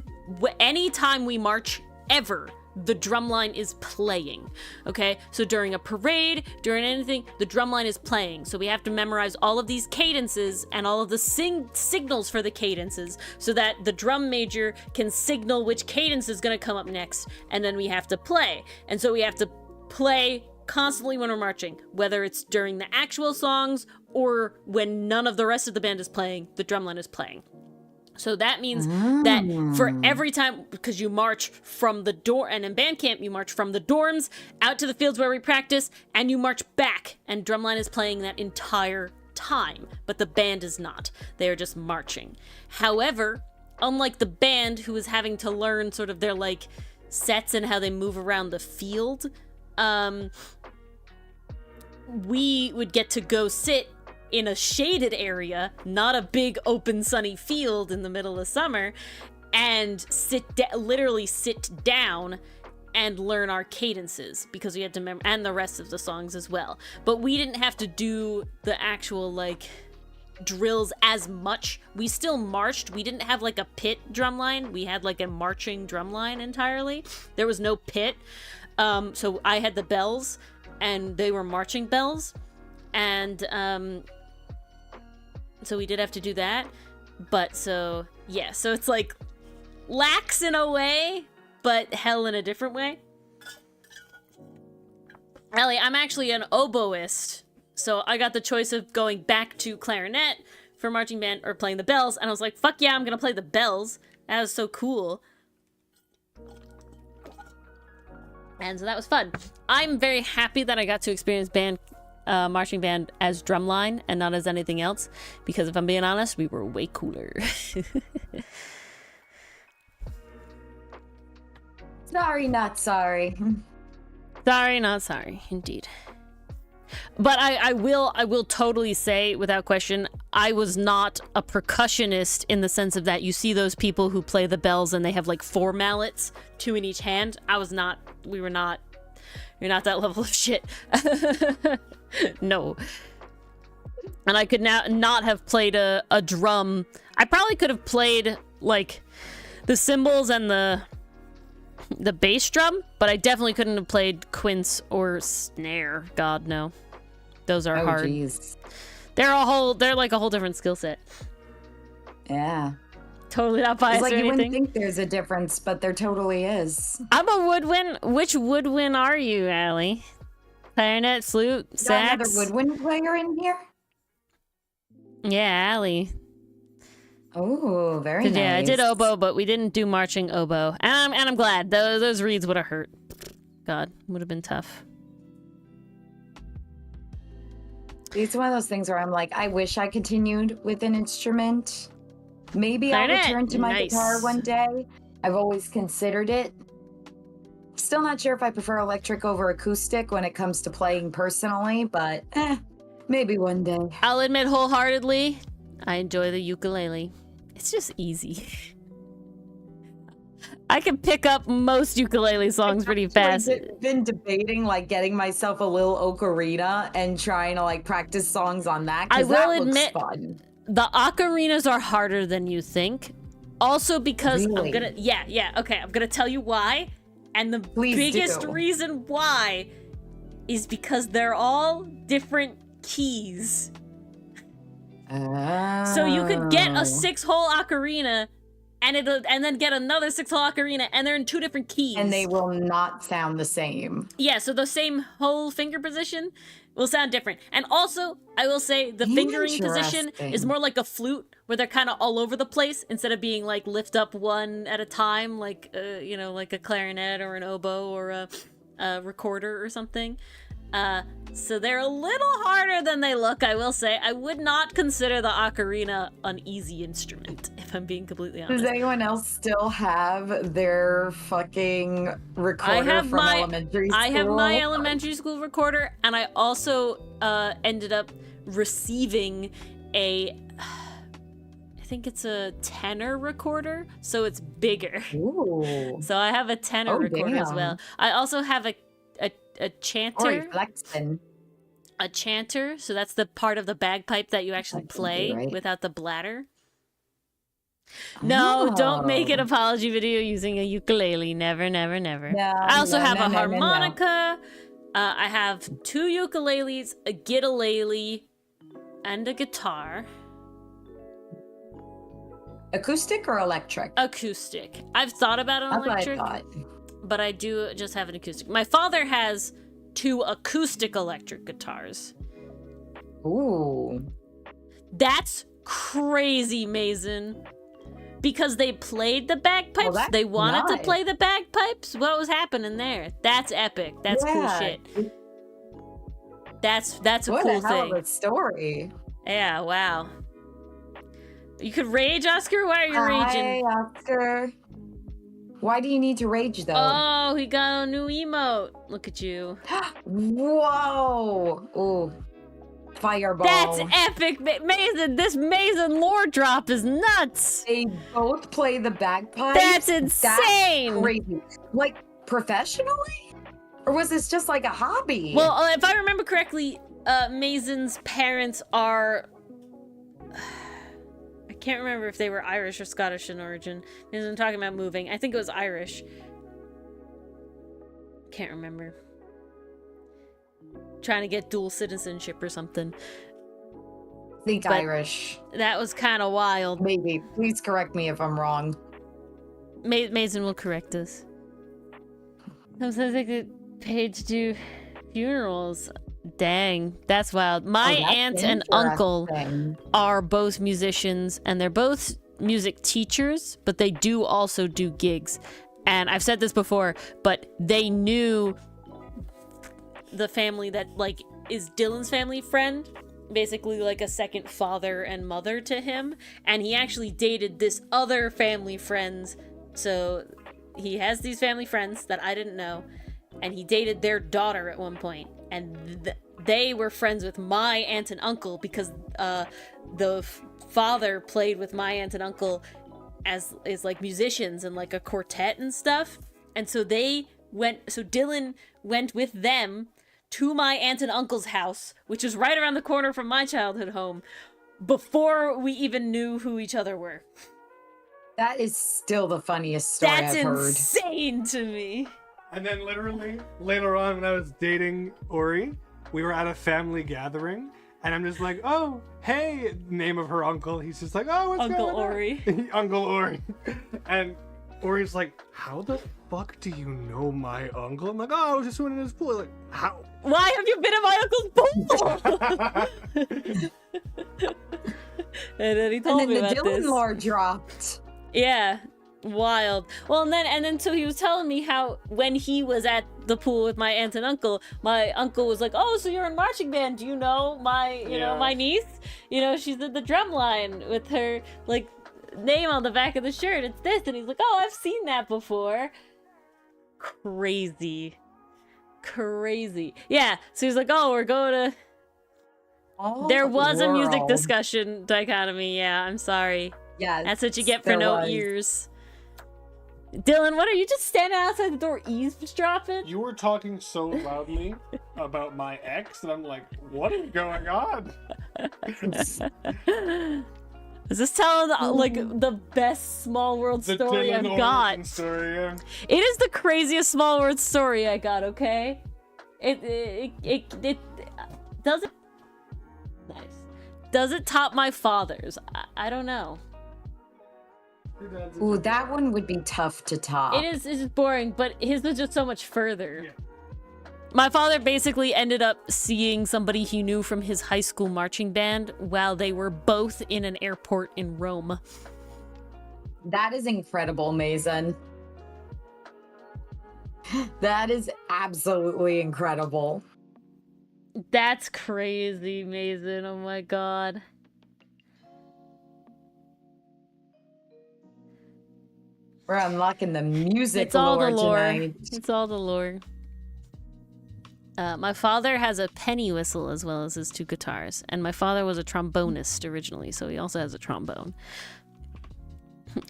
anytime we march ever, the drumline is playing, okay? So during a parade, during anything, the drumline is playing. So we have to memorize all of these cadences and all of the signals for the cadences so that the drum major can signal which cadence is gonna come up next, and then we have to play. And so we have to play constantly when we're marching, whether it's during the actual songs or when none of the rest of the band is playing, the drumline is playing. So that means that for every time, because you march from the door, and in band camp, you march from the dorms out to the fields where we practice, and you march back, and drumline is playing that entire time, but the band is not. They are just marching. However, unlike the band who is having to learn sort of their like sets and how they move around the field, we would get to go sit in a shaded area, not a big open sunny field in the middle of summer, and literally sit down and learn our cadences because we had to remember, and the rest of the songs as well. But we didn't have to do the actual like drills as much. We still marched. We didn't have like a pit drumline. We had like a marching drumline entirely. There was no pit. So I had the bells and they were marching bells. And so we did have to do that. But so, yeah, so it's like lax in a way, but hell in a different way. Ellie, I'm actually an oboist. So I got the choice of going back to clarinet for marching band or playing the bells. And I was like, fuck yeah, I'm gonna play the bells. That was so cool. And so that was fun. I'm very happy that I got to experience marching band as drumline and not as anything else. Because if I'm being honest, we were way cooler. Sorry, not sorry. Sorry, not sorry, indeed. But I will totally say, without question, I was not a percussionist in the sense of that you see those people who play the bells and they have like 4 mallets, 2 in each hand. I was not, you're not that level of shit. No. And I could not have played a drum. I probably could have played like the cymbals and the bass drum, but I definitely couldn't have played quince or snare. God, no. Those are hard. Geez. They're like a whole different skill set. Yeah. Totally not biased It's like or you anything. wouldn't think there's a difference, but there totally is. I'm a woodwind. Which woodwind are you, Allie? Clarinet, flute, Got sax? another woodwind player in here? Yeah, Allie. Oh, very nice. Yeah, I did oboe, but we didn't do marching oboe. And I'm glad. Those reeds would have hurt. God, would have been tough. It's one of those things where I'm like, I wish I continued with an instrument. Maybe Clarinet, I'll return to my nice. guitar one day. I've always considered it. Still not sure if I prefer electric over acoustic when it comes to playing personally, but maybe one day. I'll admit wholeheartedly, I enjoy the ukulele. It's just easy. I can pick up most ukulele songs pretty fast. I've been debating like getting myself a little ocarina and trying to like practice songs on that. I 'Cause will that looks admit, fun. the ocarinas are harder than you think. Also because Really? I'm gonna tell you why. And the Please biggest do. reason why is because they're all different keys. So you could get a 6-hole ocarina and then get another 6-hole ocarina, and they're in 2 different keys. And they will not sound the same. Yeah, so the same whole finger position will sound different. And also, I will say the fingering position is Interesting. more like a flute, where they're kind of all over the place instead of being like lift up one at a time, like like a clarinet or an oboe or recorder or something. So they're a little harder than they look, I will say. I would not consider the ocarina an easy instrument, if I'm being completely honest. Does anyone else still have their fucking recorder from elementary school? I have my elementary school recorder, and I also ended up receiving I think it's a tenor recorder, so it's bigger. Ooh. So I have a tenor recorder as well. I also have a chanter. A chanter, so that's the part of the bagpipe that you actually play without the bladder. No, don't make an apology video using a ukulele. Never, never, never. No, I also have a No. harmonica. I have 2 ukuleles, a gitalele, and a guitar. Acoustic or electric? Acoustic. I've thought about an electric, but I do just have an acoustic. My father has 2 acoustic electric guitars. Ooh. That's crazy, Mason. Because they played the bagpipes? Well, they wanted to play the bagpipes? What was happening there? That's epic. That's cool shit. That's a cool thing. What a hell of a story. Yeah, wow. You could rage, Oscar? Why are you raging? Hi, Oscar. Why do you need to rage, though? Oh, he got a new emote. Look at you. Whoa. Ooh. Fireball. That's epic. Mason, this Mason lore drop is nuts. They both play the bagpipes? That's insane. That's crazy. Like, professionally? Or was this just like a hobby? Well, if I remember correctly, Mason's parents are... I can't remember if they were Irish or Scottish in origin. Because I'm talking about moving. I think it was Irish. Can't remember. Trying to get dual citizenship or something. I think Irish. That was kind of wild. Maybe. Please correct me if I'm wrong. Mason will correct us. Sometimes I get paid to do funerals. Dang, that's wild. My aunt and uncle are both musicians, and they're both music teachers, but they do also do gigs. And I've said this before, but they knew the family that, like, is Dylan's family friend, basically like a second father and mother to him, and he actually dated this other family friends. So he has these family friends that I didn't know, and he dated their daughter at one point, and they were friends with my aunt and uncle because the father played with my aunt and uncle as like musicians and like a quartet and stuff. And so Dylan went with them to my aunt and uncle's house, which is right around the corner from my childhood home, before we even knew who each other were. That is still the funniest story I've heard. That's insane to me. And then literally later on when I was dating Ori, we were at a family gathering, and I'm just like, oh, hey, name of her uncle. He's just like, oh, what's Uncle going on? Ori. Uncle Ori. And Ori's like, how the fuck do you know my uncle? I'm like, oh, I was just swimming in his pool. Like, how? Why have you been in my uncle's pool? And then he told me about this. And then the Dylan lore dropped. Yeah, wild. Well, and then so he was telling me how when he was at the pool with my aunt and uncle, my uncle was like, oh, so you're in marching band. Do you know my, know, my niece? You know, she's at the drum line with her, like, name on the back of the shirt. It's this. And he's like, oh, I've seen that before. Crazy. Yeah, so he's like, oh, we're going to... There was a music discussion dichotomy. Yeah, I'm sorry. Yeah, that's what you get for no ears. Dylan, what are you just standing outside the door eavesdropping? You were talking so loudly about my ex, and I'm like, what is going on? Is this telling the best Small World story I've got? Story, yeah. It is the craziest Small World story I got. Okay, it doesn't. Nice. Does it top my father's? I don't know. Ooh, that one would be tough to top. It is. It's boring, but his was just so much further. Yeah. My father basically ended up seeing somebody he knew from his high school marching band while they were both in an airport in Rome. That is incredible, Mason. That is absolutely incredible. That's crazy, Mason. Oh my god. We're unlocking the music It's all lore the lore. tonight. It's all the lore. My father has a penny whistle as well as his 2 guitars, and my father was a trombonist originally, so he also has a trombone.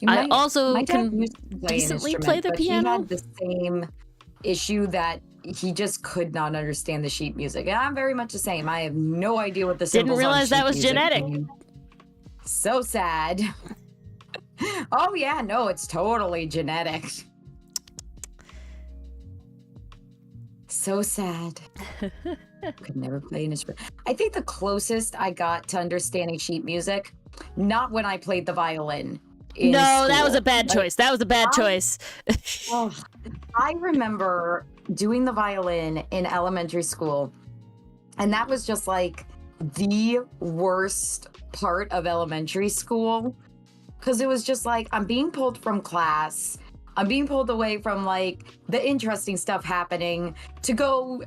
I also my dad can used to play an decently play instrument, the but piano. He had the same issue that he just could not understand the sheet music. And I'm very much the same. I have no idea what the Didn't symbols on realize that sheet was music genetic. mean. So sad. Oh yeah, no, it's totally genetic. So sad. Could never play an instrument. I think the closest I got to understanding sheet music, not when I played the violin. No, that was school. a bad choice. That was a bad choice. Oh, I remember doing the violin in elementary school, and that was just like the worst part of elementary school, because it was just like I'm being pulled from class. I'm being pulled away from like the interesting stuff happening to go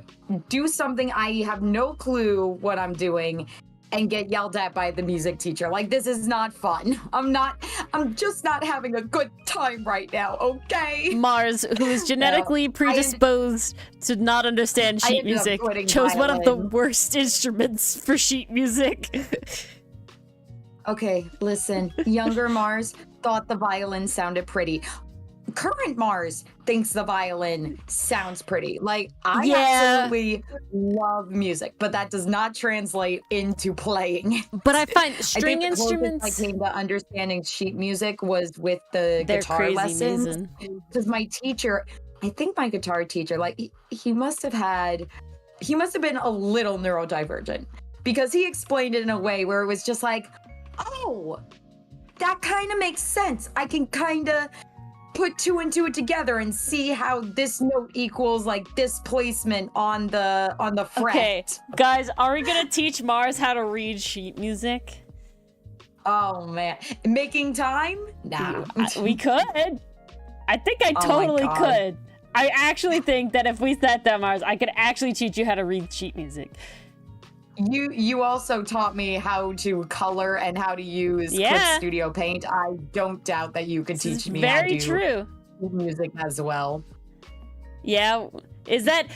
do something I have no clue what I'm doing and get yelled at by the music teacher. Like, this is not fun. I'm just not having a good time right now, okay? Mars, who is genetically predisposed to not understand sheet music, chose one of the worst instruments for sheet music. Okay, listen. Younger Mars thought the violin sounded pretty. Current Mars thinks the violin sounds pretty. Like, I absolutely love music, but that does not translate into playing. But I find string instruments. I came to understanding sheet music was with the guitar lessons. Because my teacher, I think my guitar teacher, like he must have been a little neurodivergent, because he explained it in a way where it was just like, oh, that kind of makes sense. I can kind of put 2 and 2 together and see how this note equals like this placement on the fret. Okay, guys, are we gonna teach Mars how to read sheet music? Oh man, making time? Nah, we could. I think I totally could. I actually think that if we sat down, Mars, I could actually teach you how to read sheet music. You also taught me how to color and how to use Clip Studio Paint. I don't doubt that you could teach me how to do music as well. Yeah, is that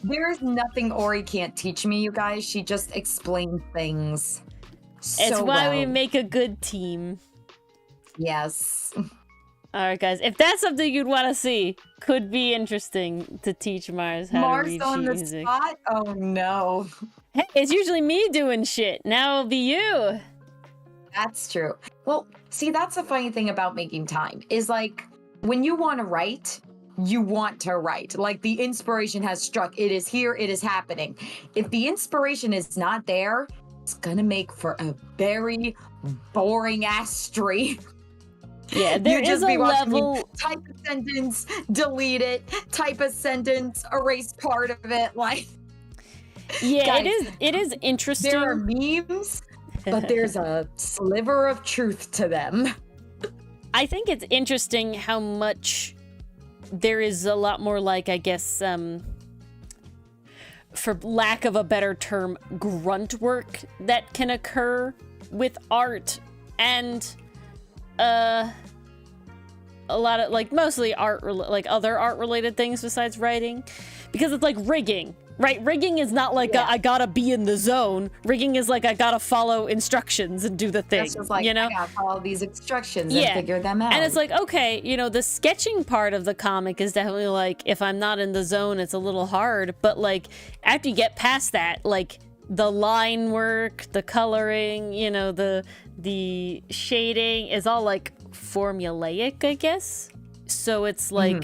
there's nothing Ori can't teach me, you guys. She just explains things so it's why well. we make a good team. Yes. All right, guys. If that's something you'd want to see, could be interesting to teach Mars how to read on sheet the music. Spot? Oh no. Hey, it's usually me doing shit. Now it'll be you. That's true. Well, see, that's the funny thing about making time is like when you want to write, you want to write. Like the inspiration has struck. It is here. It is happening. If the inspiration is not there, it's going to make for a very boring ass stream. Yeah, there is a level. Type a sentence, delete it. Type a sentence, erase part of it. Like, yeah, guys, it is interesting. There are memes, but there's a sliver of truth to them. I think it's interesting how much there is a lot more, like, I guess, for lack of a better term, grunt work that can occur with art and a lot of, like, mostly art, like other art related things besides writing, because it's like rigging. Right, rigging is not like I gotta be in the zone. Rigging is like I gotta follow instructions and do the thing. That's just like, you know, I gotta follow these instructions and figure them out. And it's like, okay, you know, the sketching part of the comic is definitely like, if I'm not in the zone, it's a little hard. But like, after you get past that, like the line work, the coloring, you know, the shading is all like formulaic, I guess. So it's like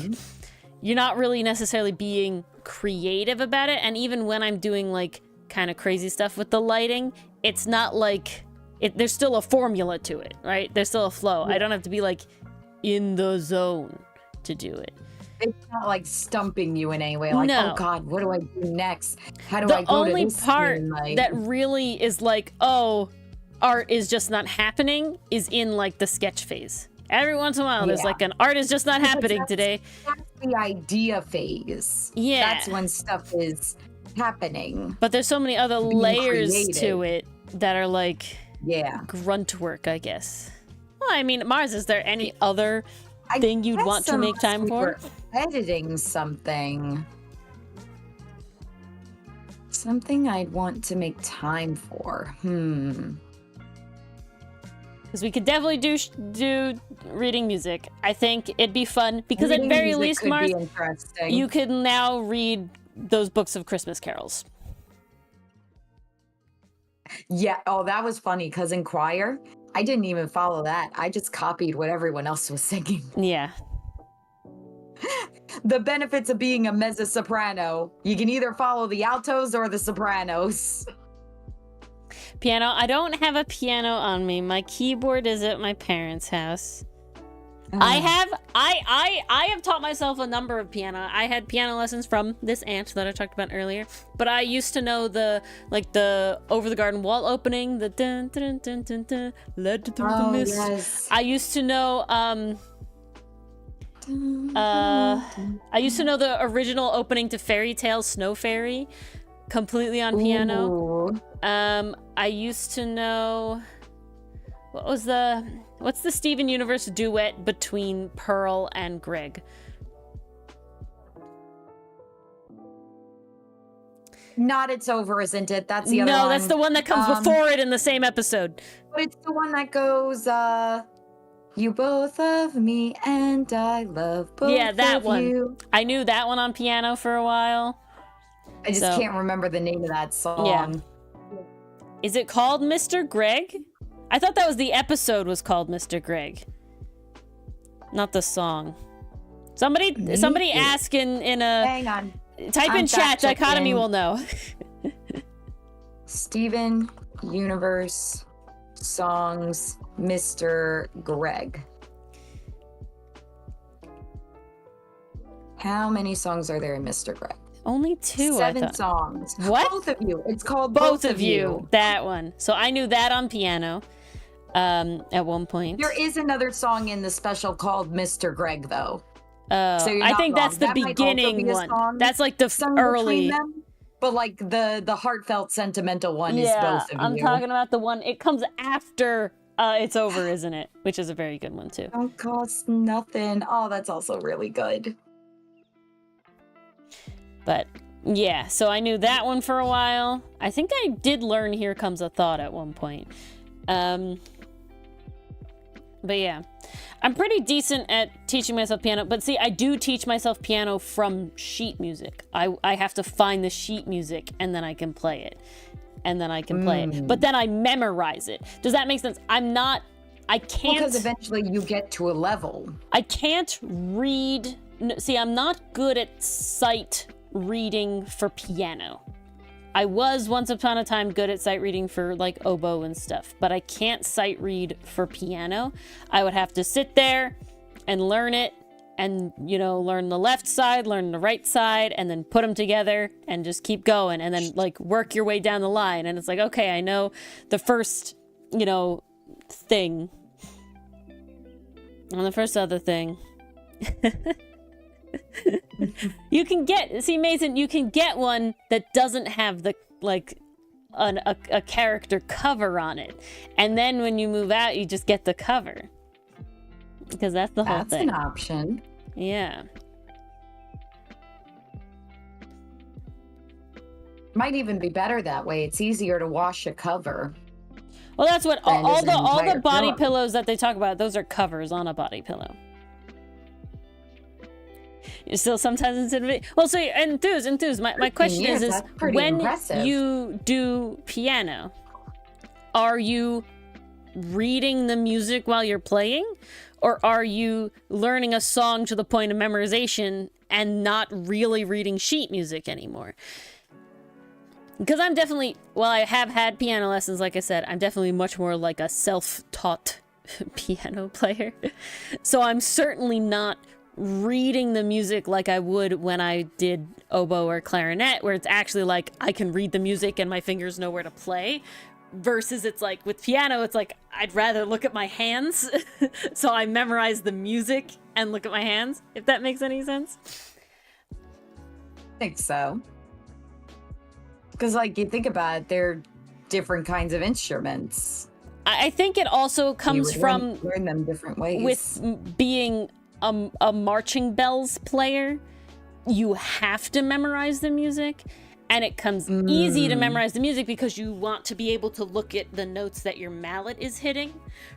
you're not really necessarily being creative about it. And even when I'm doing like kind of crazy stuff with the lighting, it's not like there's still a formula to it, right? There's still a flow. I don't have to be like in the zone to do it. It's not like stumping you in any way. Like, oh God, what do I do next? How do I go to this? The only part that really is like, oh, art is just not happening is in like the sketch phase. Every once in a while, there's like an art is just not happening today. the idea phase. Yeah. That's when stuff is happening. But there's so many other Being layers created. to it that are like Yeah. grunt work, I guess. Well, I mean, Mars, is there any other thing you'd guess want to make unless time we for? were editing something. Something I'd want to make time for. Because we could definitely do reading music. I think it'd be fun because Reading at very music least, could Mars, be interesting. you can now read those books of Christmas carols. Yeah. Oh, that was funny because in choir, I didn't even follow that. I just copied what everyone else was singing. Yeah. The benefits of being a mezzo soprano: you can either follow the altos or the sopranos. Piano. I don't have a piano on me. My keyboard is at my parents' house. I have taught myself a number of piano. I had piano lessons from this aunt that I talked about earlier, but I used to know the over the garden wall opening, the dun dun dun dun dun, led through the mist. Yes. I used to know the original opening to Fairy Tale Snow Fairy completely on piano. Ooh. I used to know what's the Steven Universe duet between Pearl and Greg? Not It's Over, Isn't It? That's the other one. No, that's the one that comes before it in the same episode. But it's the one that goes, you both love me and I love both Yeah, that of one. you. I knew that one on piano for a while. I just can't remember the name of that song. Yeah. Is it called Mr. Greg? I thought that was the episode was called Mr. Greg. Not the song. Somebody ask in a... Hang on. Type in chat, Dichotomy will know. Steven Universe songs, Mr. Greg. How many songs are there in Mr. Greg? Only 2, 7 songs. What? Both of you. It's called Both of you. That one. So I knew that on piano at one point. There is another song in the special called Mr. Greg, though. So I think that's the beginning one. That's like the early. Them, but like the heartfelt, sentimental one is Yeah, both of you. I'm talking about the one. It comes after It's Over, isn't it? Which is a very good one too. Don't cost nothing. Oh, that's also really good. But yeah, so I knew that one for a while. I think I did learn Here Comes a Thought at one point. But yeah, I'm pretty decent at teaching myself piano. But see, I do teach myself piano from sheet music. I have to find the sheet music and then I can play it. And then I can play it. But then I memorize it. Does that make sense? I can't... Because eventually you get to a level. I can't read... See, I'm not good at sight reading for piano. I was once upon a time good at sight reading for like oboe and stuff, but I can't sight read for piano. I would have to sit there and learn it and, learn the left side, learn the right side, and then put them together and just keep going and then like work your way down the line. And it's like, okay, I know the first, thing. And the first other thing. You can get Mason, you can get one that doesn't have the a character cover on it, and then when you move out you just get the cover, because that's the whole thing. That's an option. Yeah, might even be better that way. It's easier to wash a cover. Well, that's what all the body pillow. pillows that they talk about, those are covers on a body pillow. Still sometimes it's well, so enthuse. My question is when impressive. You do piano, are you reading the music while you're playing, or are you learning a song to the point of memorization and not really reading sheet music anymore? Because I'm definitely, while I have had piano lessons, like I said, I'm definitely much more like a self-taught piano player. So I'm certainly not reading the music like I would when I did oboe or clarinet, where it's actually like I can read the music and my fingers know where to play. versus it's like with piano, it's like I'd rather look at my hands. So I memorize the music and look at my hands, if that makes any sense. I think so. Because, like, you think about it, they're different kinds of instruments. I think it also comes from learn them different ways. with being a marching bells player. You have to memorize the music, and it comes easy to memorize the music because you want to be able to look at the notes that your mallet is hitting,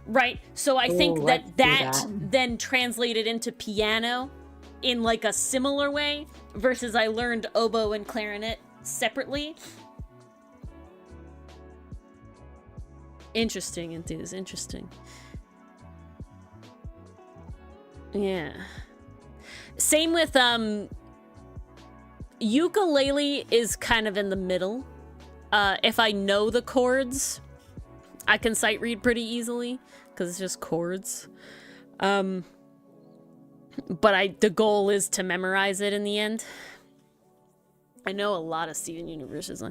right? So I think that then translated into piano in like a similar way versus I learned oboe and clarinet separately. Interesting, Enthuse, interesting. Yeah. Same with ukulele is kind of in the middle. If I know the chords, I can sight read pretty easily because it's just chords. But the goal is to memorize it in the end. I know a lot of Steven Universe's.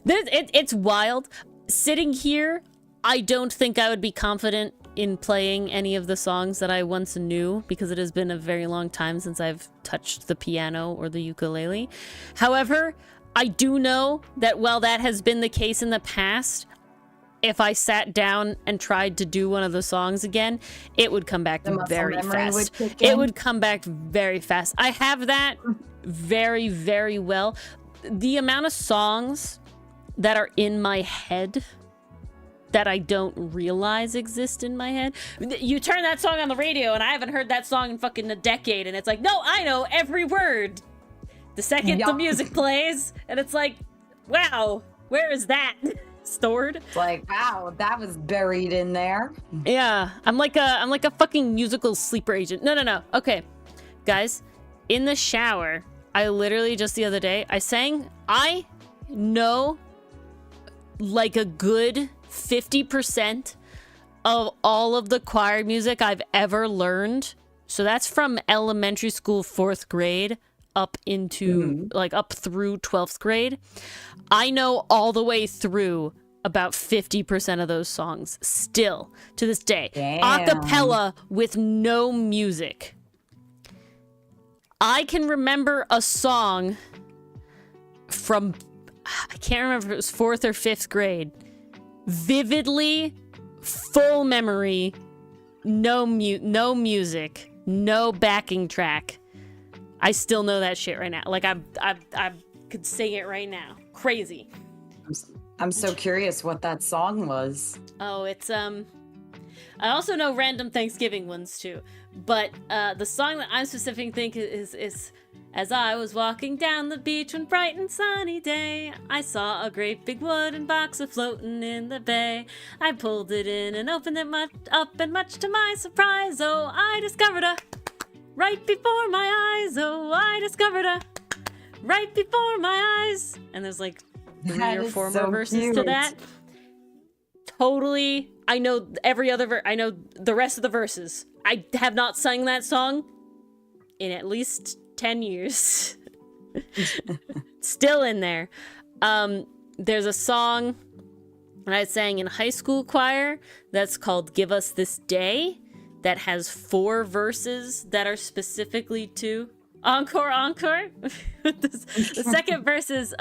It's wild. Sitting here, I don't think I would be confident in playing any of the songs that I once knew because it has been a very long time since I've touched the piano or the ukulele. However, I do know that while that has been the case in the past, if I sat down and tried to do one of the songs again, it would come back very fast. It would come back very fast. I have that very, very well. The amount of songs that are in my head that I don't realize exist in my head. You turn that song on the radio and I haven't heard that song in fucking a decade, and it's like, no, I know every word. The second the music plays, and it's like, wow, where is that stored? It's like, wow, that was buried in there. Yeah, I'm like a fucking musical sleeper agent. No. Okay, guys, in the shower, I literally just the other day, I know like a good 50% of all of the choir music I've ever learned. So that's from elementary school 4th grade up into like up through 12th grade. I know all the way through about 50% of those songs still to this day. A cappella with no music. I can remember a song from, I can't remember if it was 4th or 5th grade. Vividly, full memory, no music, no backing track. I still know that shit right now. Like I could sing it right now. Crazy. I'm so curious what that song was. Oh, it's I also know random Thanksgiving ones too. But the song that I'm specifically thinking is as I was walking down the beach one bright and sunny day, I saw a great big wooden box a-floating in the bay. I pulled it in and opened it up, and much to my surprise, oh, I discovered a right before my eyes. Oh, I discovered a right before my eyes. And there's like 3 or 4 more verses to that. Totally. I know every other I know the rest of the verses. I have not sung that song in at least 10 years. Still in there. There's a song that I sang in high school choir that's called Give Us This Day that has 4 verses that are specifically to encore. The second verse is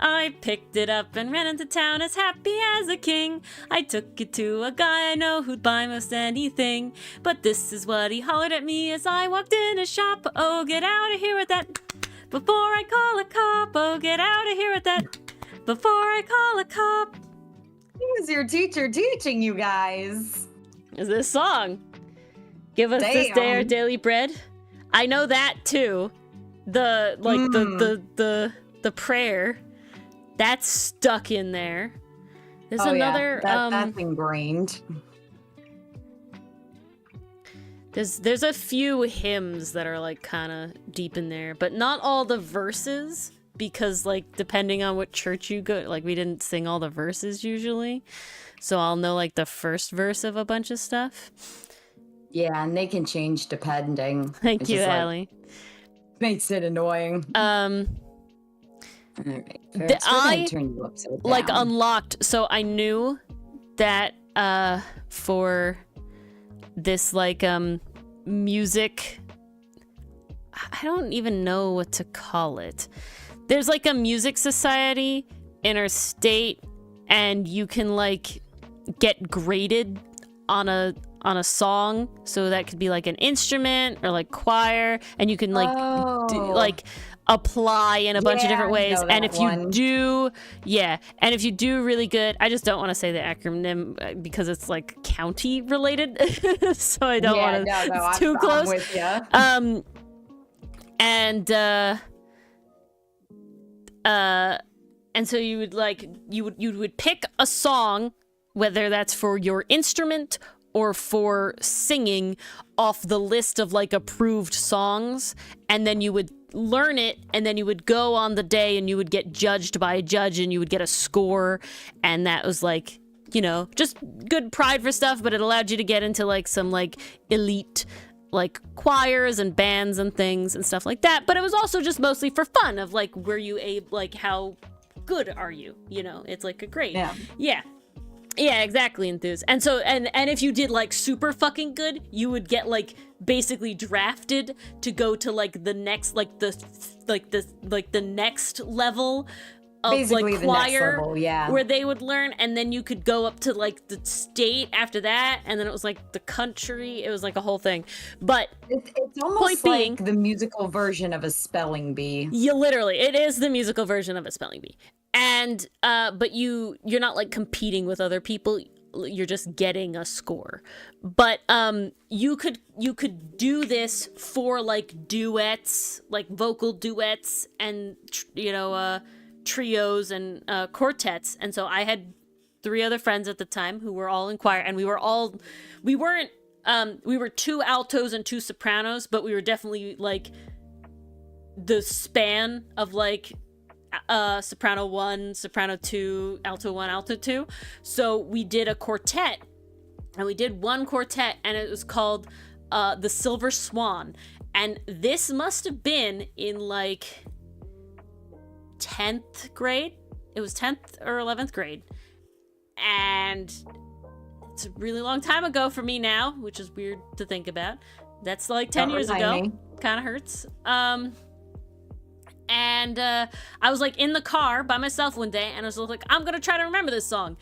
I picked it up and ran into town as happy as a king. I took it to a guy I know who'd buy most anything, but this is what he hollered at me as I walked in his shop. Oh, get out of here with that before I call a cop. Oh, get out of here with that before I call a cop. Who was your teacher teaching you guys? Is this song? Give us this day our daily bread. I know that too. The the prayer that's stuck in there. There's another that's ingrained. There's a few hymns that are like kind of deep in there, but not all the verses, because like depending on what church you go, like we didn't sing all the verses usually. So I'll know like the first verse of a bunch of stuff. Yeah, and they can change depending. Thank you, Allie. Makes it annoying. All right. First, we're gonna turn you upside down. like unlocked, so I knew that for this like music, I don't even know what to call it. There's like a music society in our state, and you can like get graded on a song, so that could be like an instrument or like choir, and you can like like apply in a bunch of different ways. And if you do, and if you do really good, I just don't want to say the acronym because it's like county related, so I don't want to. It's too close. I'm with ya. And so you would like you would pick a song, whether that's for your instrument or for singing, off the list of like approved songs, and then you would learn it, and then you would go on the day and you would get judged by a judge and you would get a score, and that was like, you know, just good pride for stuff, but it allowed you to get into like some like elite like choirs and bands and things and stuff like that. But it was also just mostly for fun of like, were you like how good are you, you know? It's like a grade. Yeah, exactly, Enthuse. And so and if you did like super fucking good, you would get like basically drafted to go to like the next the next level of basically like the choir, next level, yeah, where they would learn, and then you could go up to like the state after that, and then it was like the country. It was like a whole thing. But it's almost like the musical version of a spelling bee. Yeah, literally, it is the musical version of a spelling bee. And but you're not like competing with other people, you're just getting a score. But you could do this for like duets, like vocal duets, and trios and quartets. And so I had 3 other friends at the time who were all in choir, and we were 2 altos and 2 sopranos, but we were definitely like the span of like soprano 1, soprano 2, alto 1, alto 2. So we did a quartet, and we did one quartet, and it was called the Silver Swan. And this must have been in like 10th grade. It was 10th or 11th grade. And it's a really long time ago for me now, which is weird to think about. That's like 10 years ago. Kind of hurts. And I was like in the car by myself one day, and I was like, I'm gonna try to remember this song.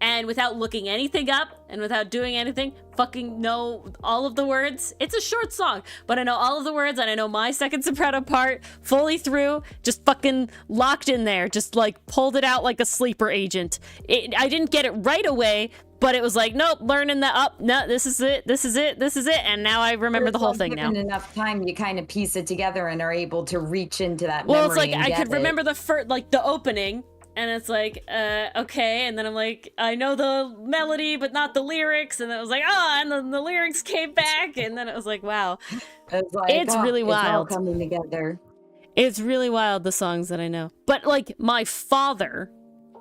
And without looking anything up and without doing anything, fucking know all of the words. It's a short song, but I know all of the words, and I know my second soprano part fully through, just fucking locked in there, just like pulled it out like a sleeper agent. I didn't get it right away, but it was like, nope, learning that up. No, this is it. And now I remember the whole thing now. Given enough time, you kind of piece it together and are able to reach into that memory. Well, it's like I could remember the first, like the opening, and it's like, okay. And then I'm like, I know the melody, but not the lyrics. And then it was like, and then the lyrics came back. And then it was like, wow. It's really wild. It's all coming together. It's really wild, the songs that I know. But like my father,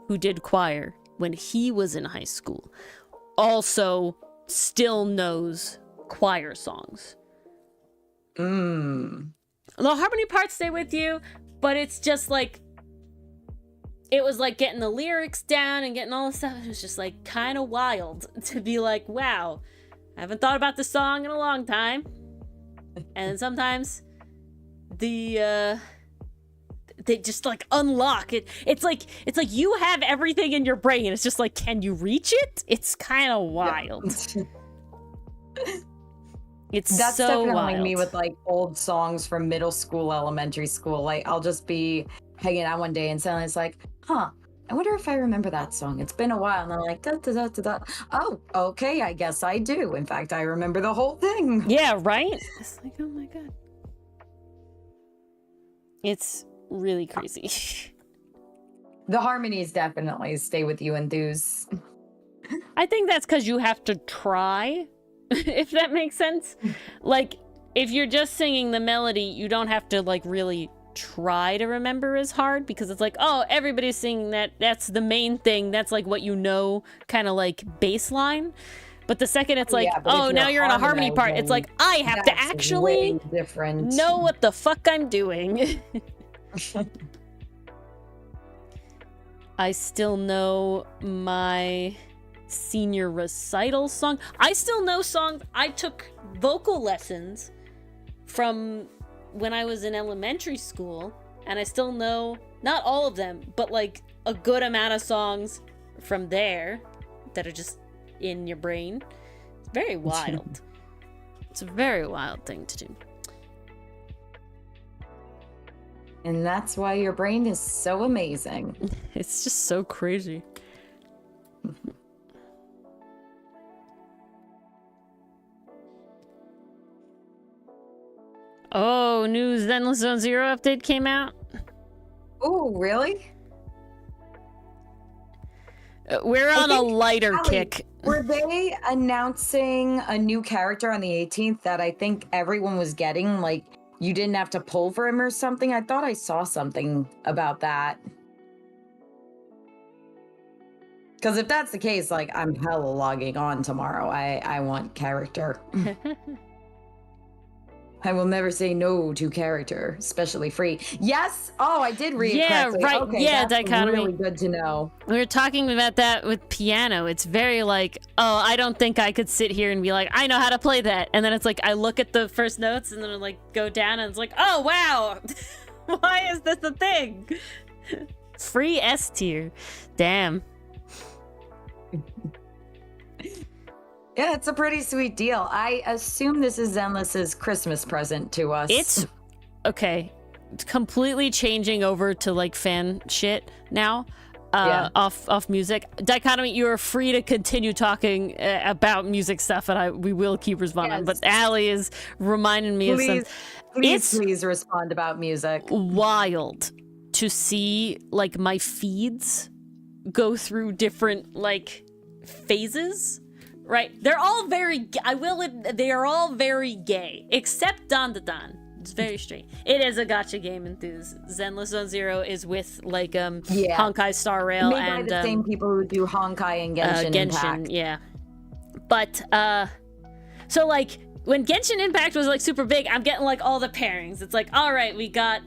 who did choir when he was in high school, also still knows choir songs. The harmony parts stay with you, but it's just like, it was like getting the lyrics down and getting all this stuff. It was just like kind of wild to be like, wow, I haven't thought about this song in a long time. And sometimes they just like unlock it. It's like you have everything in your brain. It's just like, can you reach it? It's kind of wild. That's so definitely wild. Me with like old songs from middle school, elementary school. Like I'll just be hanging out one day and suddenly it's like, I wonder if I remember that song. It's been a while. And I'm like, da, da, da, da, da. Oh, okay, I guess I do. In fact, I remember the whole thing. Yeah, right? It's like, oh my God. It's really crazy. The harmonies definitely stay with you, Enthuse. I think that's because you have to try, if that makes sense. Like, if you're just singing the melody, you don't have to, like, really try to remember as hard, because it's like, oh, everybody's singing that. That's the main thing. That's, like, what you know, kind of like baseline. But the second it's like, now you're in a harmony part, it's like, I have to actually know what the fuck I'm doing. I still know my senior recital song. I still know songs. I took vocal lessons from when I was in elementary school, and I still know, not all of them, but like a good amount of songs from there that are just in your brain. It's very wild. It's a very wild thing to do. And that's why your brain is so amazing. It's just so crazy. Oh, new Zenless Zone Zero update came out. Oh, really? We're on a lighter kick. Were they announcing a new character on the 18th that I think everyone was getting? Like, you didn't have to pull for him or something? I thought I saw something about that. Because if that's the case, like, I'm hella logging on tomorrow. I want character. I will never say no to character, especially free. Yes. Oh, I did read it correctly. Right. Okay, yeah, that's dichotomy. Really good to know. We were talking about that with piano. It's very like, oh, I don't think I could sit here and be like, I know how to play that. And then it's like, I look at the first notes and then I like go down and it's like, oh, wow. Why is this a thing? Free S tier. Damn. Yeah, it's a pretty sweet deal. I assume this is Zenless's Christmas present to us. It's okay. It's completely changing over to like fan shit now. Off music. Dichotomy, you are free to continue talking about music stuff, and we will keep responding. Yes. But Allie is reminding me of some. Please respond about music. Wild to see like my feeds go through different like phases. Right? They're all very, they are all very gay, except Don the Don. It's very strange. It is a gacha game enthused. Zenless Zone Zero is with like Honkai Star Rail made and by the same people who do Honkai and Genshin Impact. Yeah. But so like when Genshin Impact was like super big, I'm getting like all the pairings. It's like, all right, we got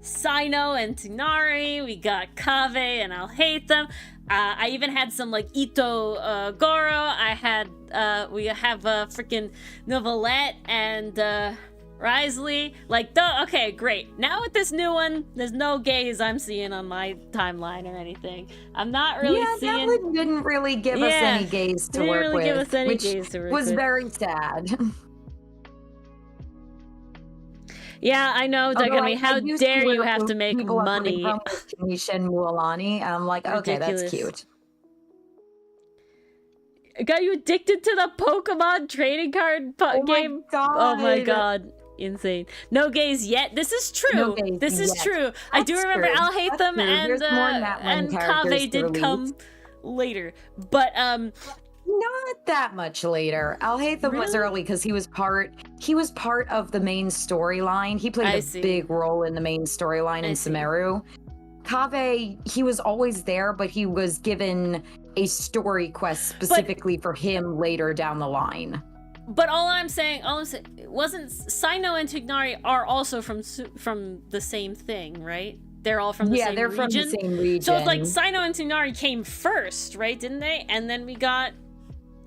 Sino and Tignari, we got Kave and I'll hate them. I even had some like Ito Goro. We have freaking Novelette and Risley. Like, okay, great. Now with this new one, there's no gays I'm seeing on my timeline or anything. I'm not really seeing. Netflix didn't really give us any gays to work with, which was very sad. Yeah, I know, Dichotomy. How dare you have to make money? Nisha and Mualani. I'm like, okay, Ridiculous. that's cute. Got you addicted to the Pokemon trading card game? Oh my god. Insane. No gays yet. This is true. No gays this is yet. true. I do remember I'll hate them and Kave did come later. But not that much later. I'll hate them was early because he was part of the main storyline. He played a big role in the main storyline in Sumeru. Kave, he was always there, but he was given a story quest specifically for him later down the line. But all I'm saying wasn't Sino and Tignari are also from the same thing, right? They're all from the same region. Yeah, they're from the same region. So it's like Sino and Tignari came first, right? Didn't they? And then we got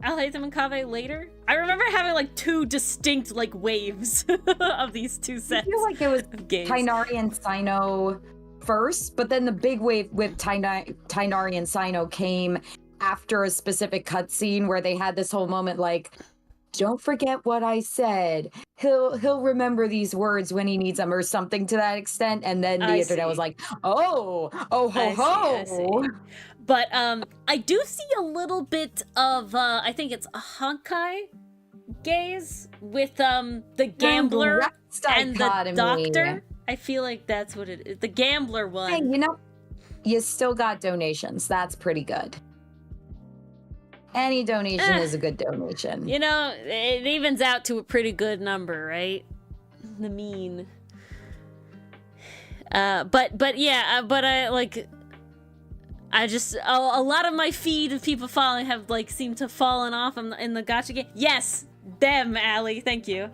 Alhaitham and Kave later. I remember having like two distinct like waves of these two sets. I feel like it was Tignari and Sino first, but then the big wave with Tignari and Sino came after a specific cutscene where they had this whole moment like, don't forget what I said. He'll remember these words when he needs them or something to that extent. And then the internet was like, oh ho ho. I see. But I do see a little bit of I think it's a Honkai gaze with the gambler and the doctor. I feel like that's what it is. The gambler one. Hey, you know, you still got donations. That's pretty good. Any donation is a good donation. You know, it evens out to a pretty good number, right? The mean. But yeah, but I like. I just a lot of my feed of people following have like seemed to fallen off in the gacha game. Yes, them, Allie. Thank you.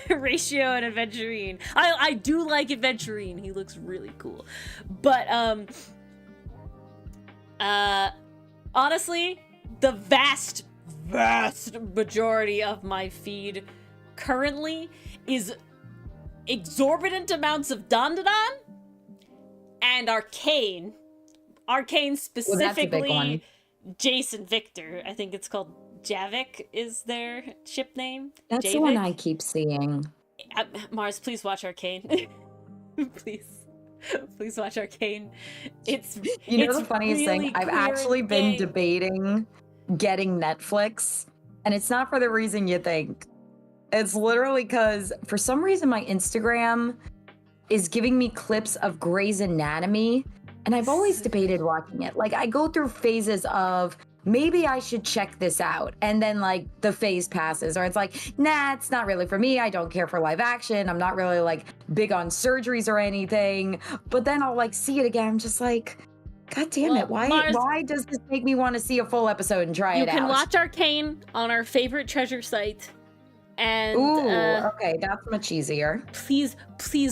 Ratio and Adventurine. I do like Adventurine. He looks really cool. But Honestly, the vast majority of my feed currently is exorbitant amounts of Dandadan and Arcane. Arcane specifically, Jason Victor. I think it's called Javik is their ship name. That's Javik. the one I keep seeing. Mars, please watch Arcane. Please watch Arcane. It's the funniest really thing? I've queer actually and been gay. debating getting Netflix, and it's not for the reason you think. It's literally because for some reason my Instagram is giving me clips of Grey's Anatomy, and I've always debated watching it. Like, I go through phases of maybe I should check this out, and then like the phase passes, or it's like, nah, it's not really for me. I don't care for live action. I'm not really like big on surgeries or anything. But then I'll like see it again. I'm just like, God damn it! Why? Mars, why does this make me want to see a full episode and try it out? You can watch Arcane on our favorite treasure site. And okay, that's much easier. Please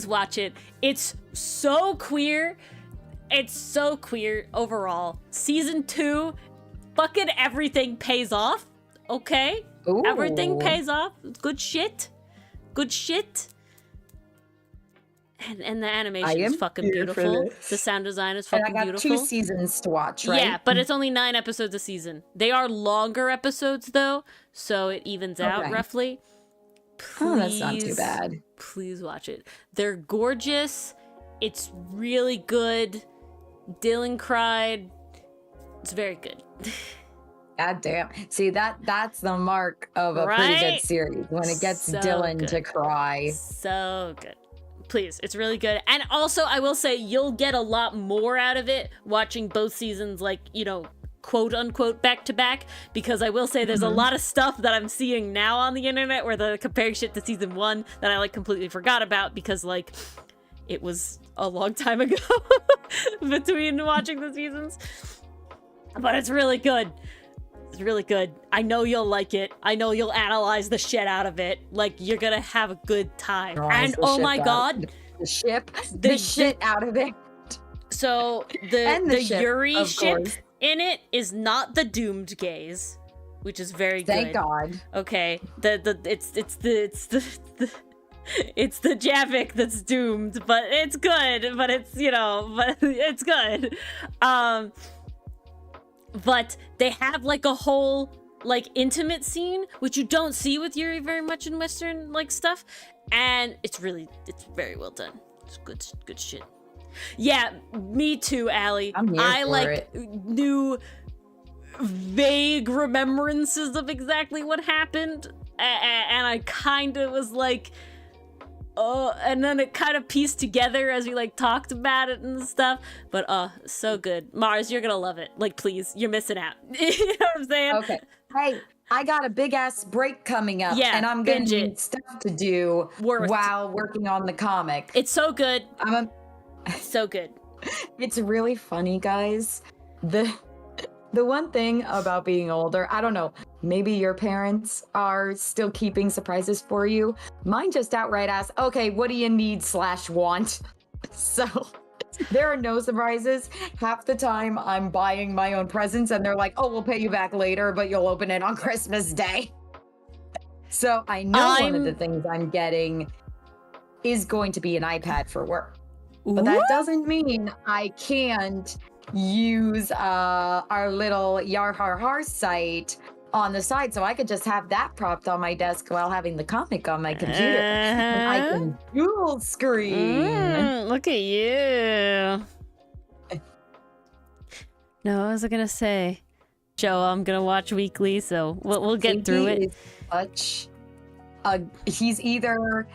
watch it. It's so queer. It's so queer overall. Season 2, fucking everything pays off. Okay? Ooh. Everything pays off. Good shit. And the animation is fucking beautiful. The sound design is fucking beautiful. And I got 2 seasons to watch, right? Yeah, but it's only 9 episodes a season. They are longer episodes though, so it evens out roughly. Please, that's not too bad. Please watch it. They're gorgeous. It's really good. Dylan cried. It's very good. God damn. See, that's the mark of a pretty good series, when it gets So Dylan good. to cry. So good. Please, it's really good. And also, I will say, you'll get a lot more out of it watching both seasons, like, quote unquote back to back, because I will say there's a lot of stuff that I'm seeing now on the internet where they're comparing shit to season 1 that I like completely forgot about because like it was a long time ago between watching the seasons. But it's really good. It's really good. I know you'll like it. I know you'll analyze the shit out of it. Like, you're gonna have a good time. And oh my god, the shit out of it. So the ship, Yuri ship course. in it is not the doomed gaze, which is very good. Thank God. Okay, it's the Javik that's doomed, but it's good. But it's but it's good. But they have like a whole like intimate scene, which you don't see with Yuri very much in Western like stuff, and it's very well done. It's good shit. Yeah, me too, Allie. I'm here I for like it. new vague remembrances of exactly what happened, and I kind of was like, oh, and then it kind of pieced together as we like talked about it and stuff. But so good. Mars, you're gonna love it. Like, please, you're missing out. You know what I'm saying? Okay. Hey, I got a big ass break coming up, Yeah, and I'm gonna binge it. need stuff to do while working on the comic. It's so good. So good. It's really funny, guys. The one thing about being older, I don't know, maybe your parents are still keeping surprises for you. Mine just outright ask, okay, what do you need / want? So there are no surprises. Half the time I'm buying my own presents and they're like, oh, we'll pay you back later, but you'll open it on Christmas Day. So I know one of the things I'm getting is going to be an iPad for work. But that doesn't mean I can't use our little Yar Har Har site on the side, so I could just have that propped on my desk while having the comic on my computer. And I can dual screen. Look at you. No, I was gonna say, show I'm gonna watch weekly, so we'll get through it. He's either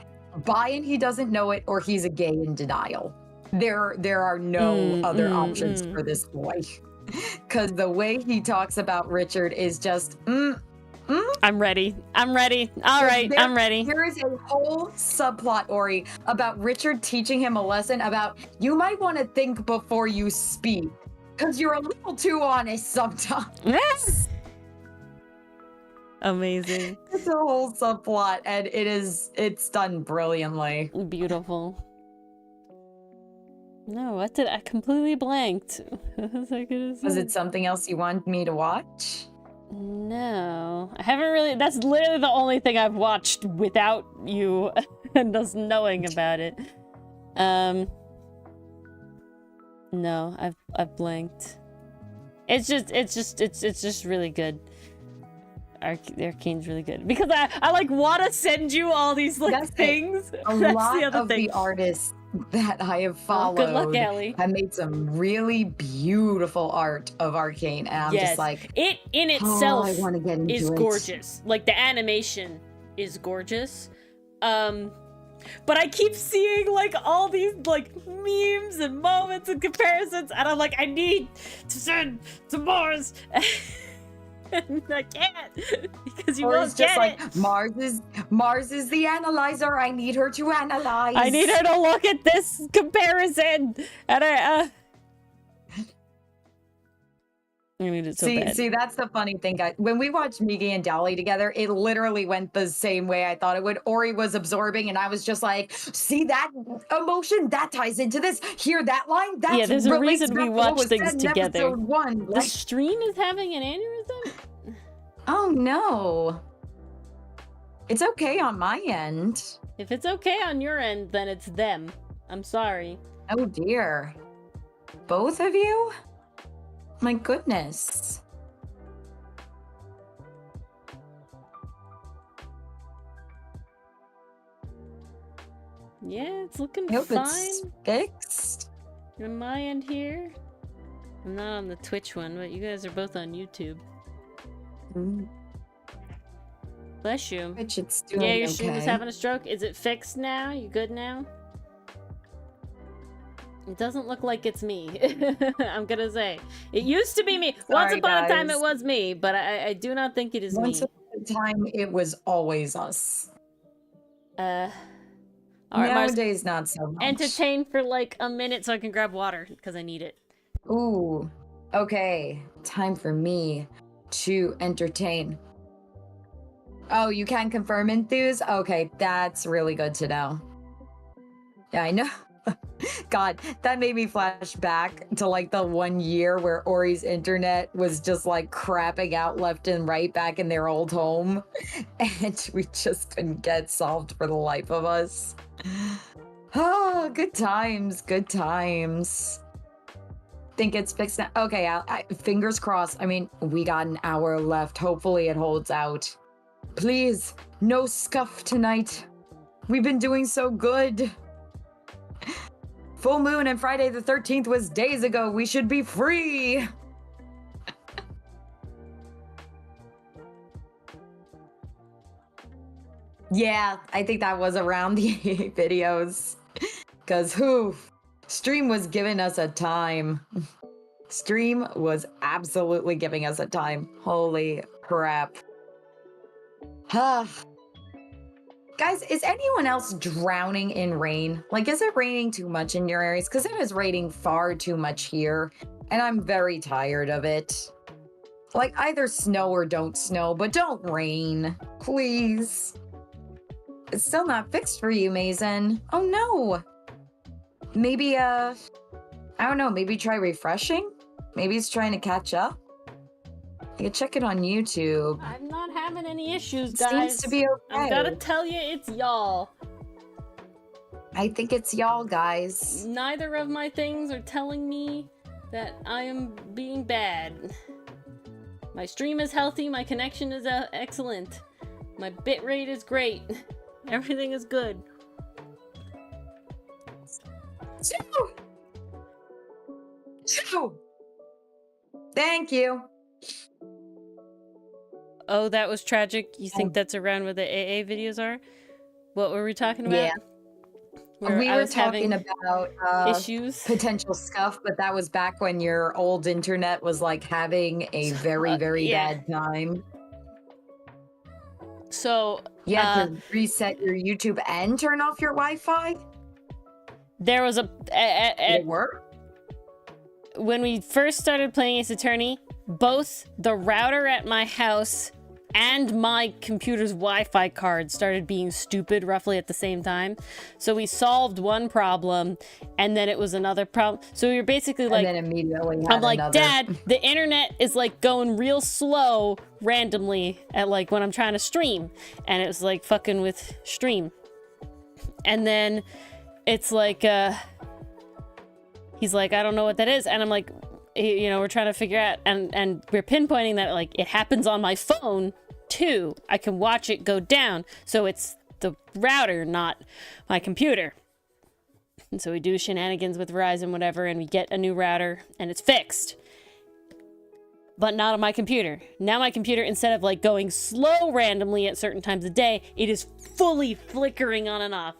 bi and he doesn't know it, or he's a gay in denial. There are no other options for this boy, because the way he talks about Richard is just I'm ready. All right, I'm ready. There is a whole subplot, Ori, about Richard teaching him a lesson about you might want to think before you speak, because you're a little too honest sometimes. Yes. Amazing. It's a whole subplot, and it's done brilliantly. Beautiful. No, what did I completely blanked? What was I gonna say? Was it something else you wanted me to watch? No, I haven't really. That's literally the only thing I've watched without you and us knowing about it. No, I've blanked. It's just really good. Arcane's really good because I like want to send you all these like things. A lot of the artists that I have followed good luck, Allie. have made some really beautiful art of Arcane, and I'm just like, it in itself I want to get into is it. gorgeous. Like the animation is gorgeous. But I keep seeing like all these like memes and moments and comparisons, and I'm like, I need to send to Mars. And I can't because you won't get like, it. Mars is the analyzer. I need her to analyze. I need her to look at this comparison, and I need it so bad. See, that's the funny thing, guys. When we watched Migi and Dolly together, it literally went the same way I thought it would. Ori was absorbing, and I was just like, see that emotion? That ties into this. Hear that line? That's yeah, there's a reason we watch things in together. episode 1. The stream is having an aneurysm? Oh, no. It's okay on my end. If it's okay on your end, then it's them. I'm sorry. Oh, dear. Both of you? My goodness. Yeah, it's looking I hope fine. it's fixed. On my end here. I'm not on the Twitch one, but you guys are both on YouTube. Bless you. Which it's doing Yeah, your okay. stream is having a stroke. Is it fixed now? You good now? It doesn't look like it's me. I'm gonna say. It used to be me. Once upon a time it was me, but I do not think it is Once me. upon a time it was always us. All right, Mars, Nowadays, not so much. entertain for like a minute so I can grab water because I need it. Ooh, okay. Time for me to entertain. Oh, you can confirm enthuse? Okay, that's really good to know. Yeah, I know. God, that made me flash back to like the 1 year where Ori's internet was just like crapping out left and right back in their old home. And we just couldn't get solved for the life of us. Oh, good times, good times. Think it's fixed now? Okay, fingers crossed. I mean, we got an hour left. Hopefully it holds out. Please, no scuff tonight. We've been doing so good. Full moon and Friday the 13th was days ago. We should be free. Yeah, I think that was around the videos. Because stream was giving us a time. Stream was absolutely giving us a time. Holy crap. Guys, is anyone else drowning in rain? Like, is it raining too much in your areas? Because it is raining far too much here, and I'm very tired of it. Like, either snow or don't snow, but don't rain. Please. It's still not fixed for you, Mason. Oh, no. Maybe, I don't know, maybe try refreshing? Maybe it's trying to catch up? You can check it on YouTube. I'm not having any issues, guys. Seems to be okay. I gotta tell you, it's y'all. I think it's y'all, guys. Neither of my things are telling me that I am being bad. My stream is healthy, my connection is excellent. My bitrate is great. Everything is good. Thank you. Oh, that was tragic. You think that's around where the AA videos are? What were we talking about? Yeah. Where we I were was talking having about issues. potential scuff, but that was back when your old internet was like having a very, very yeah. bad time. So You had to reset your YouTube and turn off your Wi-Fi? there was Did it work? when we first started playing Ace Attorney, both the router at my house and my computer's Wi-Fi card started being stupid roughly at the same time. So we solved one problem, and then it was another problem. So we were basically like, and then immediately I'm like, Dad, the internet is like going real slow randomly at like when I'm trying to stream, and it was like fucking with stream. And then it's like, he's like, I don't know what that is, and I'm like, you know, we're trying to figure out, and we're pinpointing that like it happens on my phone too. I can watch it go down, so it's the router, not my computer. And so we do shenanigans with Verizon, whatever, and we get a new router, and it's fixed. But not on my computer. Now my computer, instead of like going slow randomly at certain times of day, it is fully flickering on and off.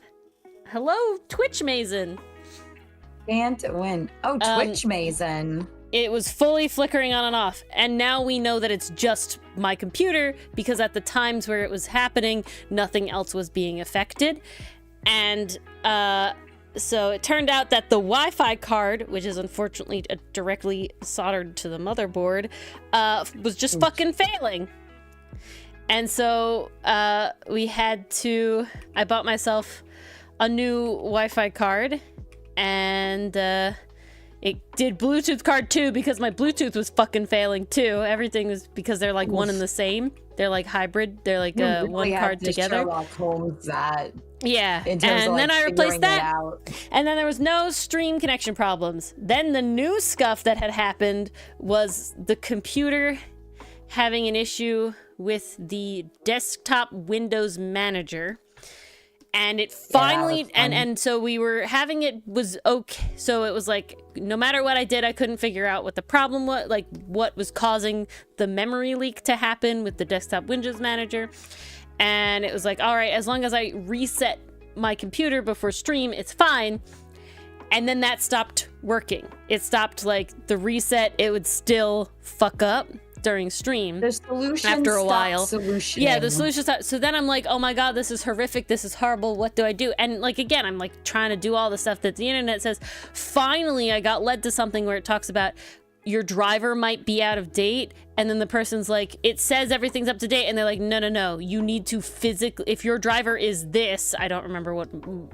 Hello, Twitch Mason. Can't win. Oh, Twitch Mason. It was fully flickering on and off, and now we know that it's just my computer, because at the times where it was happening, nothing else was being affected. And so it turned out that the Wi-Fi card, which is unfortunately directly soldered to the motherboard, was just fucking failing. And so we had to, I bought myself a new Wi-Fi card, and it did Bluetooth card too, because my Bluetooth was fucking failing too. Everything was, because they're like one and the same. They're like hybrid. They're like one card together. Sherlock Holmes that. Yeah, and then I replaced that. And then there was no stream connection problems. Then the new scuff that had happened was the computer having an issue with the desktop Windows Manager. And it finally, and so we were having it was okay. So it was like, no matter what I did, I couldn't figure out what the problem was, like what was causing the memory leak to happen with the desktop Windows Manager. And it was like, all right, as long as I reset my computer before stream, it's fine. And then that stopped working. It stopped, like the reset, it would still fuck up during stream. The solution after a while. Yeah, the solution stopped. So then I'm like, oh my god, this is horrific, this is horrible, what do I do? And like, again, I'm like trying to do all the stuff that the internet says. Finally, I got led to something where it talks about your driver might be out of date, and then the person's like, it says everything's up to date, and they're like, no, you need to physically, if your driver is this, I don't remember what,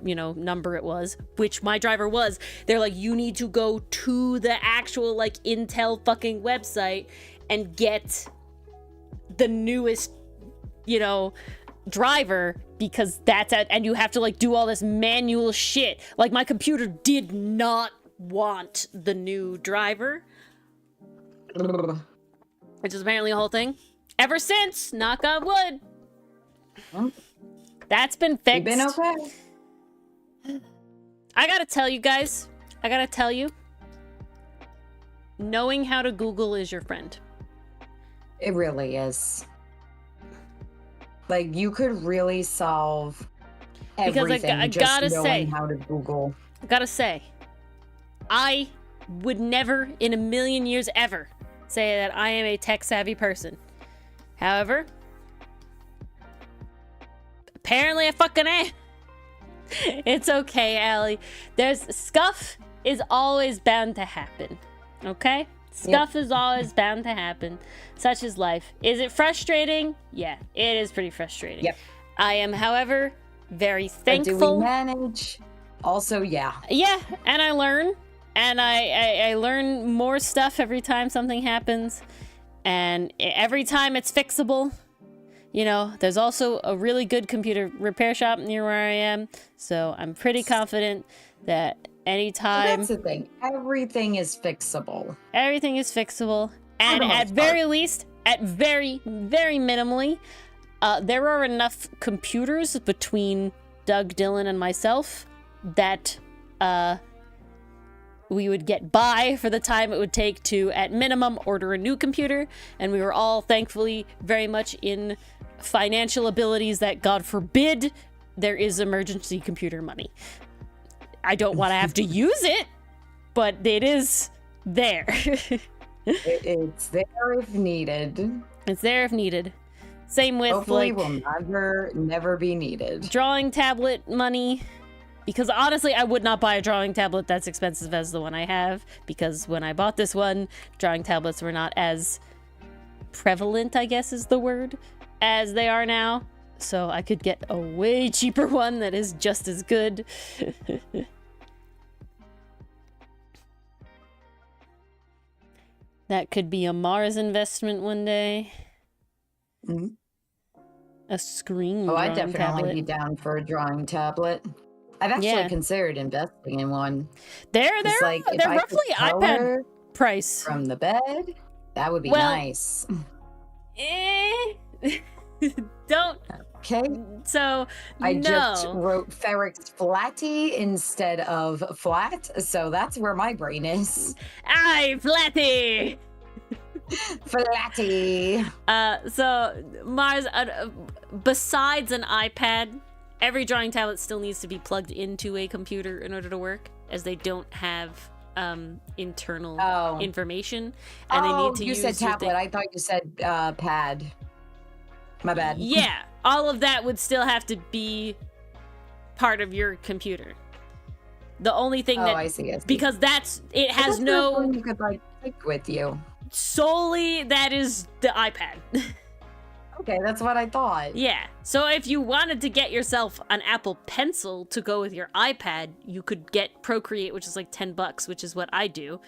you know, number it was, which my driver was, they're like, you need to go to the actual like Intel fucking website and get the newest, you know, driver, because that's at, and you have to like do all this manual shit. Like my computer did not want the new driver, which is apparently a whole thing. Ever since, knock on wood, that's been fixed. You've been okay. I gotta tell you guys, knowing how to Google is your friend. It really is. Like, you could really solve everything because I just gotta knowing say, how to Google. I gotta say, I would never in a million years ever say that I am a tech-savvy person. However, apparently I fucking am. It's okay, Allie. There's scuff is always bound to happen. Okay? Stuff is always bound to happen. Such is life. Is it frustrating? Yeah, it is pretty frustrating. Yep. I am, however, very thankful. But do we manage? Also, yeah. Yeah, and I learn. And I learn more stuff every time something happens. And every time it's fixable. You know, there's also a really good computer repair shop near where I am. So I'm pretty confident that anytime. That's the thing. Everything is fixable. Everything is fixable. And at very least, at very, very minimally, there are enough computers between Doug, Dylan, and myself that we would get by for the time it would take to, at minimum, order a new computer. And we were all thankfully very much in financial abilities that, God forbid, there is emergency computer money. I don't want to have to use it, but it is there. It's there if needed. It's there if needed. Same with, hopefully like, will never be needed. Drawing tablet money. Because honestly, I would not buy a drawing tablet that's expensive as the one I have. Because when I bought this one, drawing tablets were not as prevalent, I guess is the word, as they are now, so I could get a way cheaper one that is just as good. That could be a Mars investment one day. Mm-hmm. A screen Oh, drawing I'd definitely tablet. be down for a drawing tablet. I've actually considered investing in one. They're if I could roughly iPad color price. from the bed, that would be Well, nice. Don't. Okay. So I no. just wrote Ferrex Flatty instead of flat, so that's where my brain is. Aye, Flatty. Flatty. So Mars, besides an iPad, every drawing tablet still needs to be plugged into a computer in order to work, as they don't have internal information, and they need to use. You said tablet. I thought you said pad. My bad. Yeah, all of that would still have to be part of your computer. The only thing that I see. because it has no. You could like take with you. Solely that is the iPad. Okay, that's what I thought. Yeah. So if you wanted to get yourself an Apple Pencil to go with your iPad, you could get Procreate, which is like $10, which is what I do.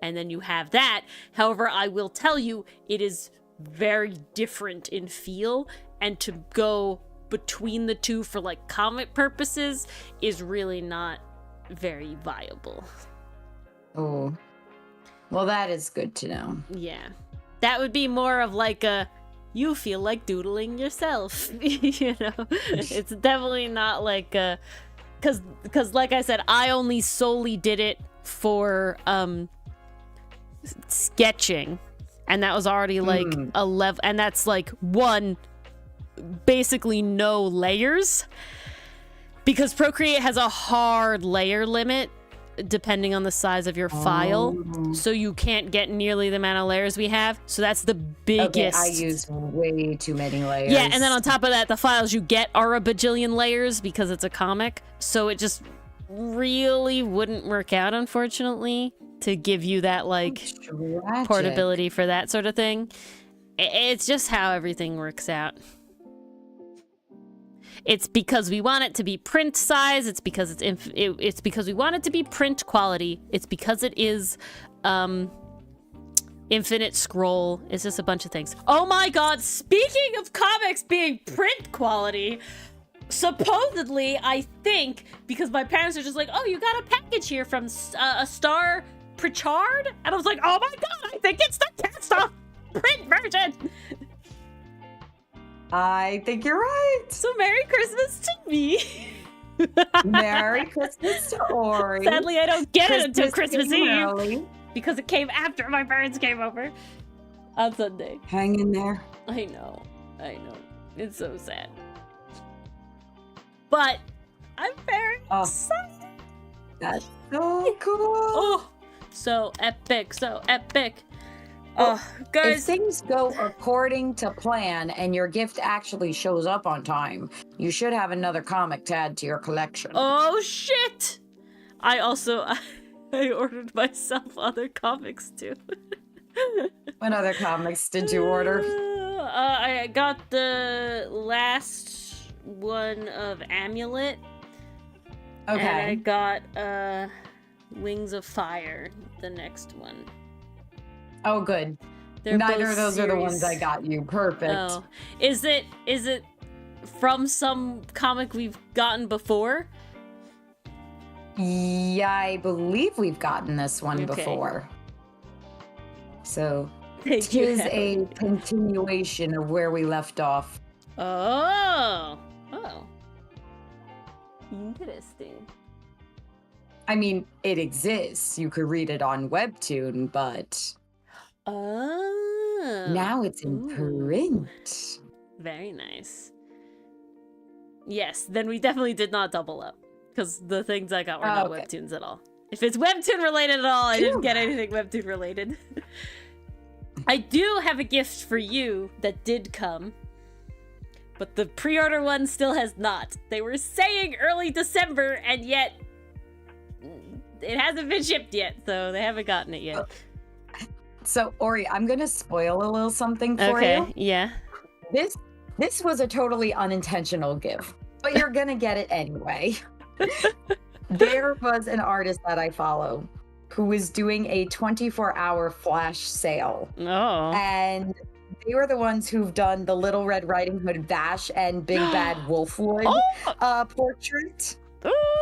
And then you have that. However, I will tell you, it is very different in feel, and to go between the two for like comic purposes is really not very viable. Oh. Well, that is good to know. Yeah. That would be more of like you feel like doodling yourself. You know? It's definitely not like cause like I said, I only solely did it for sketching. And that was already like a level, and that's like basically no layers. Because Procreate has a hard layer limit depending on the size of your file, so you can't get nearly the amount of layers we have. So that's the biggest. Okay, I use way too many layers. Yeah, and then on top of that, the files you get are a bajillion layers because it's a comic. So it just really wouldn't work out, unfortunately, to give you that like portability for that sort of thing. It's just how everything works out. It's because we want it to be print size. It's because it's because we want it to be print quality. It's because it is infinite scroll. It's just a bunch of things. Oh my god, speaking of comics being print quality, supposedly, I think, because my parents are just like, oh, you got a package here from a Star Pritchard? And I was like, oh my god, I think it's the cast off print version. I think you're right. So Merry Christmas to me. Merry Christmas to Ori. Sadly, I don't get it until Christmas Eve. Early. Because it came after my parents came over on Sunday. Hang in there. I know. It's so sad. But I'm very excited. That's so cool. Oh, so epic. Oh, guys. If things go according to plan and your gift actually shows up on time, you should have another comic to add to your collection. Oh, shit. I ordered myself other comics, too. What other comics did you order? I got the last one of Amulet. Okay. And I got Wings of Fire, the next one. Oh, good. They're Neither both of those are the ones I series. got you. Perfect. Oh. Is it from some comic we've gotten before? Yeah, I believe we've gotten this one Okay. before. So, Thank you, tis Emily. a continuation of where we left off. Oh. Interesting. I mean, it exists. You could read it on Webtoon, but Oh. now it's in Ooh. print. Very nice. Yes, then we definitely did not double up. Because the things I got were not Okay. Webtoons at all. If it's Webtoon related at all, I didn't get anything Webtoon related. I do have a gift for you that did come. But the pre-order one still has not. They were saying early December, and yet it hasn't been shipped yet, so they haven't gotten it yet. So, Ori, I'm going to spoil a little something for you. Okay, yeah. This This was a totally unintentional gift, but you're gonna get it anyway. There was an artist that I follow who was doing a 24-hour flash sale. Oh. And they were the ones who've done the Little Red Riding Hood Vash and Big Bad Wolfwood portrait.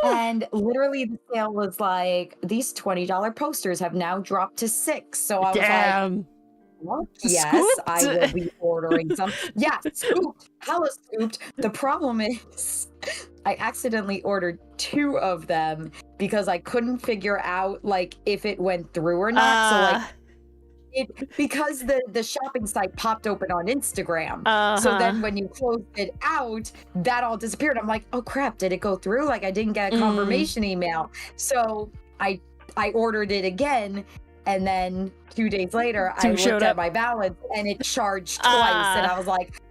And literally the sale was like, these $20 posters have now dropped to $6. So I was like, well, yes, Scooped. I will be ordering some. Yeah, scooped. Hella scooped. The problem is I accidentally ordered 2 of them because I couldn't figure out like if it went through or not. So like because the shopping site popped open on Instagram. So then when you closed it out, that all disappeared. I'm like, oh crap, did it go through? Like I didn't get a confirmation email. So I ordered it again. And then 2 days later, I looked at my balance and it charged twice. And I was like,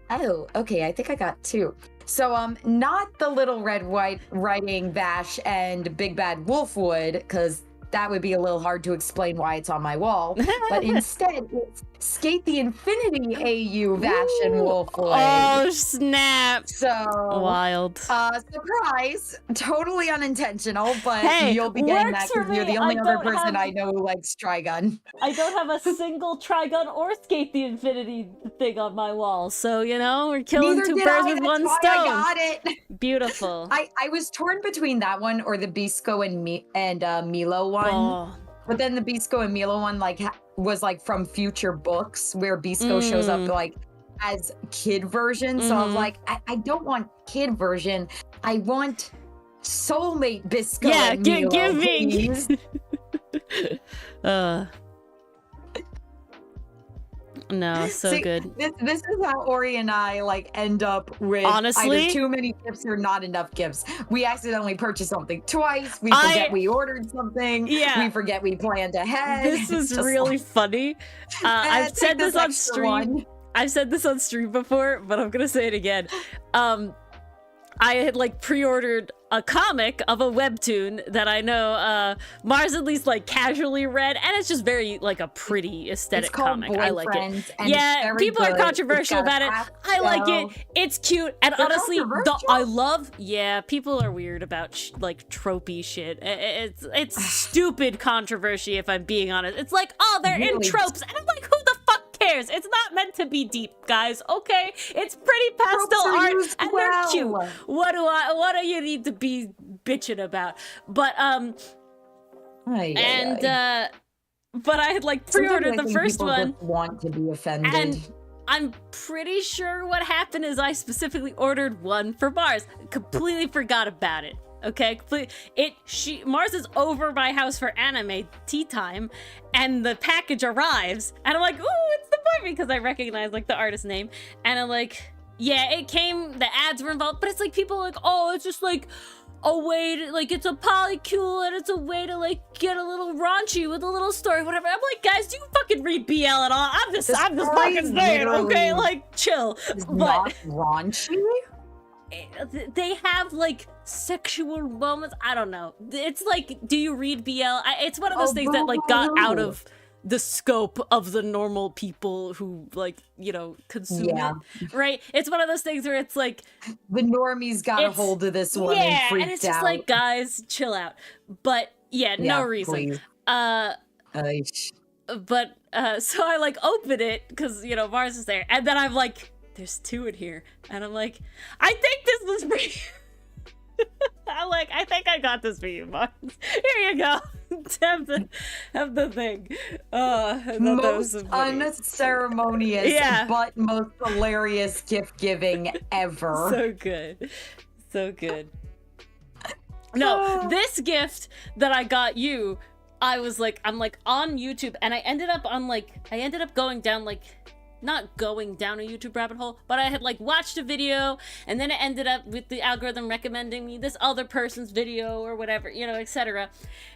oh, okay, I think I got 2. So not the Little Red Riding Vash and Big Bad Wolfwood, because that would be a little hard to explain why it's on my wall. But instead, it's Skate the Infinity AU Vash and Wolfwood. Oh, snap. So wild. Surprise. Totally unintentional, but hey, you'll be getting that because because you're the only other person I know who likes Trigun. I don't have a single Trigun or Skate the Infinity thing on my wall. So, you know, we're killing Neither 2 did birds I, with that's 1 why stone. I got it. Beautiful. I was torn between that one or the Bisco and Milo one. Oh. But then the Bisco and Milo one like was like from future books where Bisco shows up like as kid version. So I was like, I don't want kid version. I want soulmate Bisco. Yeah, and Milo, give me. please. No, so See, good. This is how Ori and I like end up with Honestly, either too many gifts or not enough gifts. We accidentally purchase something twice. We forget we ordered something. Yeah. We forget we planned ahead. This is really funny. I've said this on stream. I've said this on stream before, but I'm gonna say it again. I had like pre-ordered a comic of a webtoon that I know Mars at least like casually read, and it's just very like a pretty aesthetic comic. I like it. Yeah, people are controversial about it. I like it. It's cute, and honestly, I love. Yeah, people are weird about like tropey shit. It's stupid controversy, if I'm being honest. It's like, oh, they're in tropes, and I'm like, who the fuck cares? It's not meant to be deep, guys. Okay, it's pretty pastel art, and they're cute. What do you need to be bitching about? But but I had like pre-ordered the first one. Just want to be offended. And I'm pretty sure what happened is I specifically ordered one for Mars. Completely forgot about it. Okay, Mars is over my house for anime tea time, and the package arrives, and I'm like, ooh, it's the boy, because I recognize like the artist name, and I'm like, yeah, it came, the ads were involved, but it's like people are like, oh, it's just like a way to, like, it's a polycule, and it's a way to like get a little raunchy with a little story, whatever. I'm like, guys, do you fucking read BL at all? I'm just fucking saying, okay, like, chill. But Not raunchy? They have like sexual moments. I don't know. It's like, do you read BL? It's one of those things that like got out of the scope of the normal people who like, you know, consume it, right? It's one of those things where it's like the normies got a hold of this one and freaked and it's just like, guys, chill out. But no reason. Please. But so I like open it because, you know, Mars is there, and then I'm like, there's 2 in here, and I'm like, I think this was for you. I'm like, I think I got this for you, Mars. Here you go. have the thing. Most unceremonious, but most hilarious gift giving ever. So good, so good. No, this gift that I got you, I'm like on YouTube, and I ended up going down like, not going down a YouTube rabbit hole, but I had like watched a video, and then it ended up with the algorithm recommending me this other person's video or whatever, you know, etc.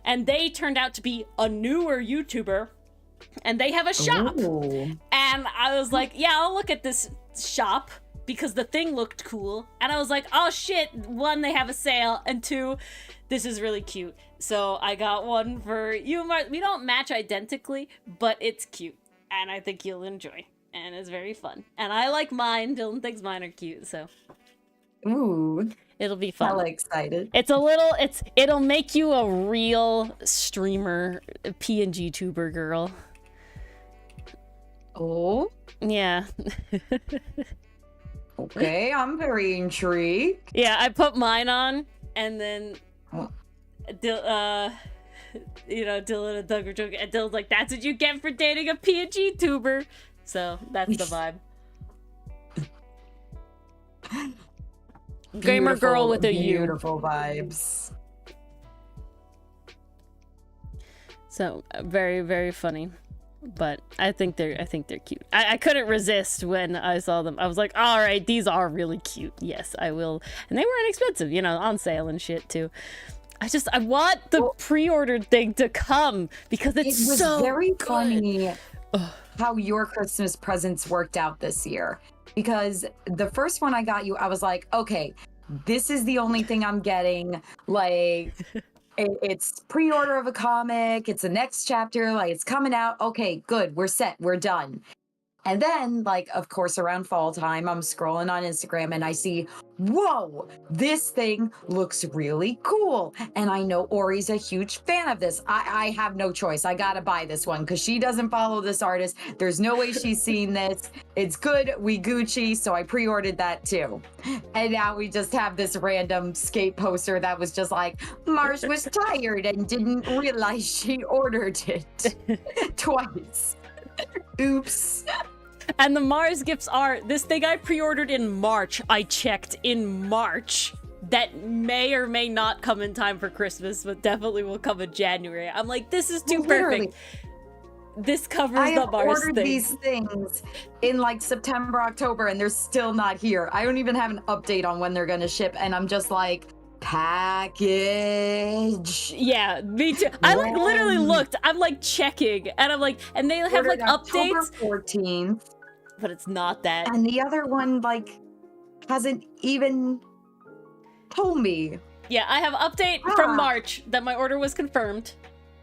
And they turned out to be a newer YouTuber, and they have a shop. Ooh. And I was like, yeah, I'll look at this shop because the thing looked cool. And I was like, oh shit, 1, they have a sale, and 2, this is really cute. So I got one for you, Mars. We don't match identically, but it's cute, and I think you'll enjoy. and it's very fun. And I like mine. Dylan thinks mine are cute, so Ooh, it'll be fun. hella excited. It'll make you a real streamer, PNG tuber girl. Oh, Yeah. okay, I'm very intrigued. Yeah, I put mine on, and then, Oh. Dylan and Doug were joking, and Dylan's like, "That's what you get for dating a PNG tuber." So that's the vibe. Gamer girl with a U. Beautiful vibes. So very, very funny. But I think they're cute. I couldn't resist when I saw them. I was like, all right, these are really cute. Yes, I will. And they were inexpensive, on sale and shit too. I want the pre-ordered thing to come because It was so very good. funny how your Christmas presents worked out this year. Because the first one I got you, I was like, okay, this is the only thing I'm getting. Like, it's pre-order of a comic. It's the next chapter. Like, it's coming out. Okay, good. We're set. We're done. And then, like, of course, around fall time, I'm scrolling on Instagram and I see, whoa, this thing looks really cool. And I know Ori's a huge fan of this. I have no choice. I gotta buy this one because she doesn't follow this artist. There's no way she's seen this. It's good. We Gucci. So I pre-ordered that too. And now we just have this random skate poster that was just like, Mars was tired and didn't realize she ordered it twice. Oops. And the Mars gifts are this thing I pre-ordered in March. I checked in March. That may or may not come in time for Christmas, but definitely will come in January. I'm like, this is too perfect. This covers I the have Mars ordered thing. these things in like September, October, and they're still not here. I don't even have an update on when they're gonna ship, and I'm just like, package. Yeah, me too. I like literally looked. I'm like checking, and I'm like, and they have like Ordered October updates, 14th, but it's not that. and the other one like hasn't even told me. Yeah, I have update from March that my order was confirmed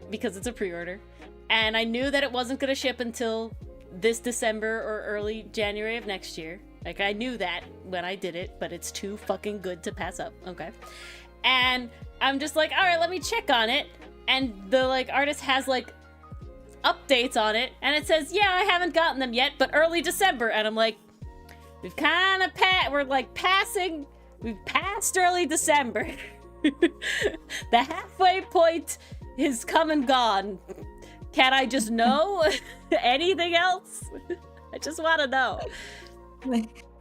because it's a pre-order, and I knew that it wasn't gonna ship until this December or early January of next year. Like, I knew that when I did it, but it's too fucking good to pass up. Okay. And I'm just like, all right, let me check on it. And the, like, artist has, like, updates on it. And it says, yeah, I haven't gotten them yet, but early December. And I'm like, we've kind of we've passed early December. The halfway point is come and gone. Can I just know anything else? I just want to know.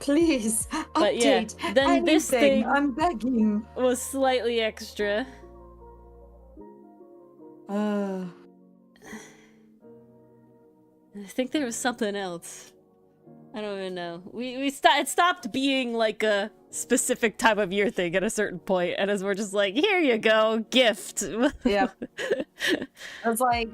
Please, But yeah, update then anything. this thing I'm begging. was slightly extra. Uh, I think there was something else. I don't even know. It stopped being like a specific time of year thing at a certain point, and as we're just like, here you go, gift. yeah. It's like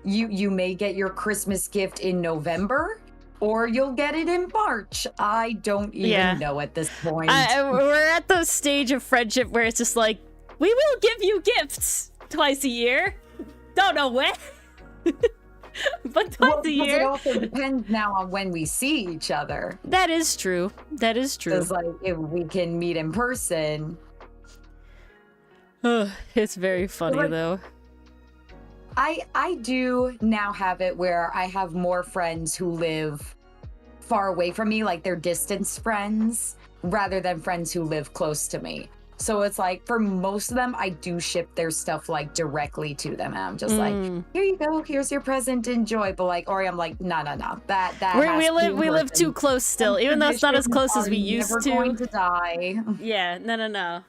you may get your Christmas gift in November, or you'll get it in March. I don't even know at this point. We're at the stage of friendship where it's just like, we will give you gifts twice a year. Don't know when. But twice a year. It also depends now on when we see each other. That is true. That is true. It's like if we can meet in person. It's very funny though. I do now have it where I have more friends who live far away from me, like they're distance friends, rather than friends who live close to me. So it's like, for most of them, I do ship their stuff like directly to them. And I'm just like, here you go, here's your present, enjoy. But like, I'm like, no. We live too close still, even though it's not as close as we used to. Never going to die. Yeah, no.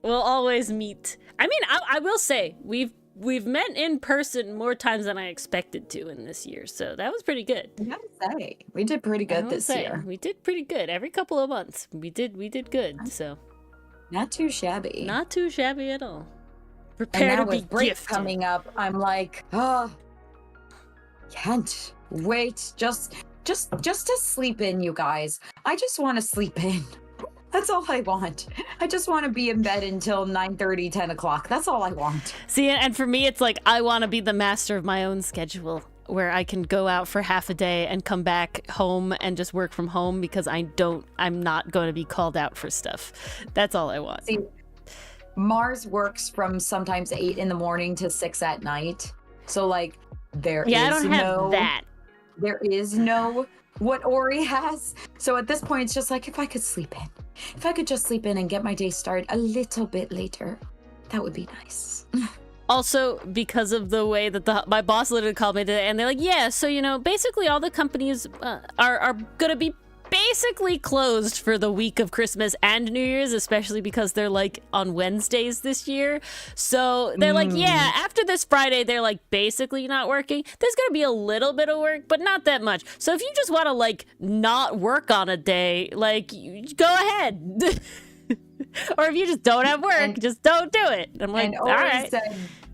We'll always meet. I mean, I will say, we've met in person more times than I expected to in this year, so that was pretty good. I gotta say, we did pretty good this year. We did pretty good. Every couple of months, we did good, so. Not too shabby. Not too shabby at all. Prepare and now to be with break gifted. coming up, I'm like, can't wait. Just to sleep in, you guys. I just want to sleep in. That's all I want. I just want to be in bed until 9:30, 10 o'clock. That's all I want. See, and for me, it's like, I want to be the master of my own schedule. where I can go out for half a day and come back home and just work from home because I'm not going to be called out for stuff. That's all I want. See, Mars works from sometimes 8 in the morning to 6 at night. So like I don't have that. There is no what Ori has. So at this point, it's just like, if I could just sleep in and get my day started a little bit later, that would be nice. Also, because of the way that my boss literally called me today, and they're like, yeah, so, basically all the companies are going to be basically closed for the week of Christmas and New Year's, especially because they're, like, on Wednesdays this year. So they're like, yeah, after this Friday, they're, like, basically not working. There's going to be a little bit of work, but not that much. So if you just want to, like, not work on a day, like, go ahead. Or if you just don't have work, just don't do it. I'm like, all right.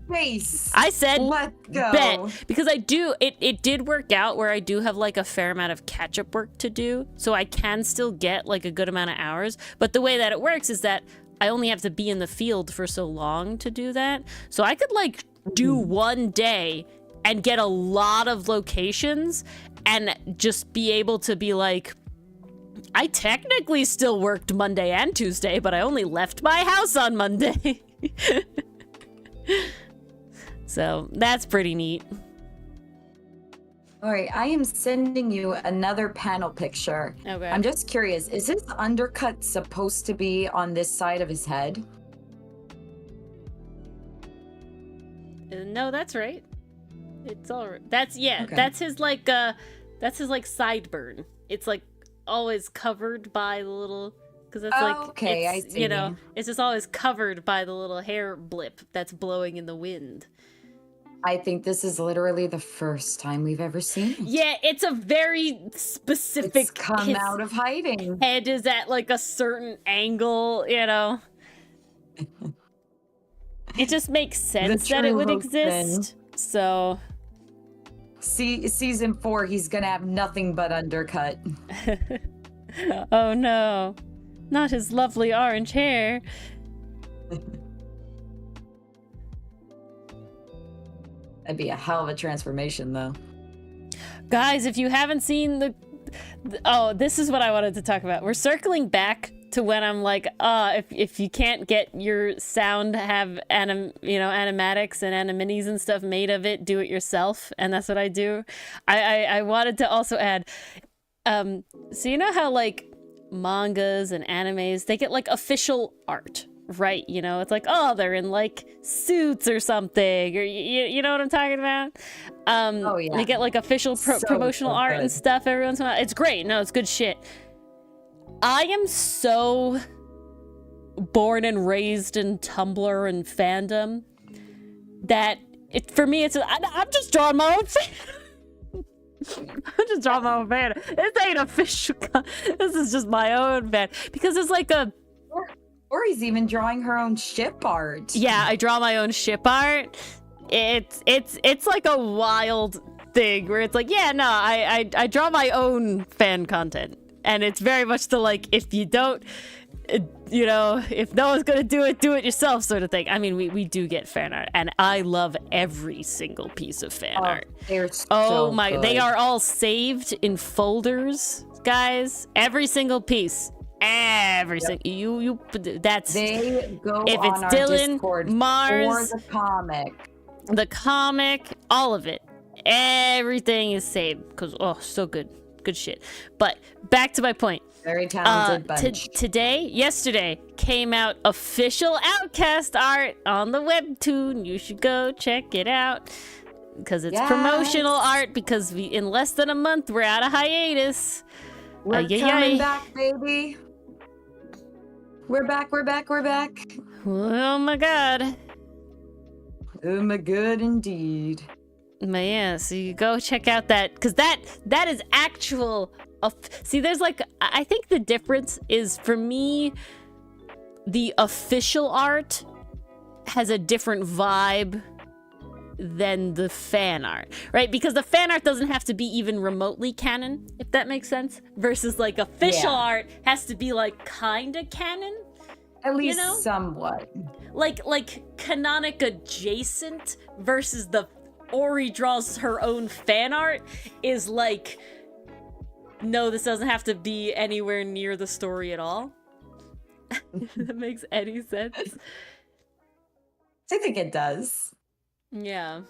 I said, let's go. Bet. Because it did work out where I do have like a fair amount of catch-up work to do. So I can still get like a good amount of hours. But the way that it works is that I only have to be in the field for so long to do that. So I could like do one day and get a lot of locations and just be able to be like, I technically still worked Monday and Tuesday, but I only left my house on Monday. So that's pretty neat. All right, I am sending you another panel picture. Okay. I'm just curious, is his undercut supposed to be on this side of his head? No, that's right. It's all right. That's Okay. that's his like sideburn. It's like always covered by the little, because it's okay, I see. It's just always covered by the little hair blip that's blowing in the wind. I think this is literally the first time we've ever seen it. Yeah, it's a very specific. It's come out of hiding. Head is at like a certain angle, It just makes sense that it would exist. So. Season 4, he's gonna have nothing but undercut. Oh no, not his lovely orange hair. That'd be a hell of a transformation, though. Guys, if you haven't seen oh, this is what I wanted to talk about. We're circling back to when I'm like, if you can't get your sound to have animatics and animinies and stuff made of it, do it yourself, and that's what I do. I wanted to also add, so you know how like mangas and animes, they get like official art, right? It's like, oh, they're in like suits or something, or you know what I'm talking about? Oh yeah. They get like official promotional art and stuff every once in a while. It's great. No, it's good shit. I am so born and raised in Tumblr and fandom that for me, I'm just drawing my own fan. I'm just drawing my own fan. This ain't official. This is just my own fan. Because it's like Or he's even drawing her own ship art. Yeah, I draw my own ship art. It's like a wild thing where it's like, yeah, no, I draw my own fan content. And it's very much the like, if you don't, if no one's gonna do it yourself sort of thing. I mean, we do get fan art, and I love every single piece of fan art. They're so good. They are all saved in folders, guys. Every single piece. Every single that's they go if on it's our Dylan, Discord Mars, or the comic, all of it, everything is saved because so good shit. But back to my point. Very talented bunch. Yesterday came out official Outcast art on the webtoon. You should go check it out because it's promotional art, because in less than a month we're out of hiatus. We're coming back, baby. We're back. Oh my god. Oh my god, indeed. But yeah, so you go check out that, because that is actual. See, there's like, I think the difference is, for me, the official art has a different vibe than the fan art, right? Because the fan art doesn't have to be even remotely canon, if that makes sense, versus like official art has to be like kind of canon, at least somewhat, like canonic adjacent, versus the Ori draws her own fan art is like, no, this doesn't have to be anywhere near the story at all. If that makes any sense. I think it does. Yeah.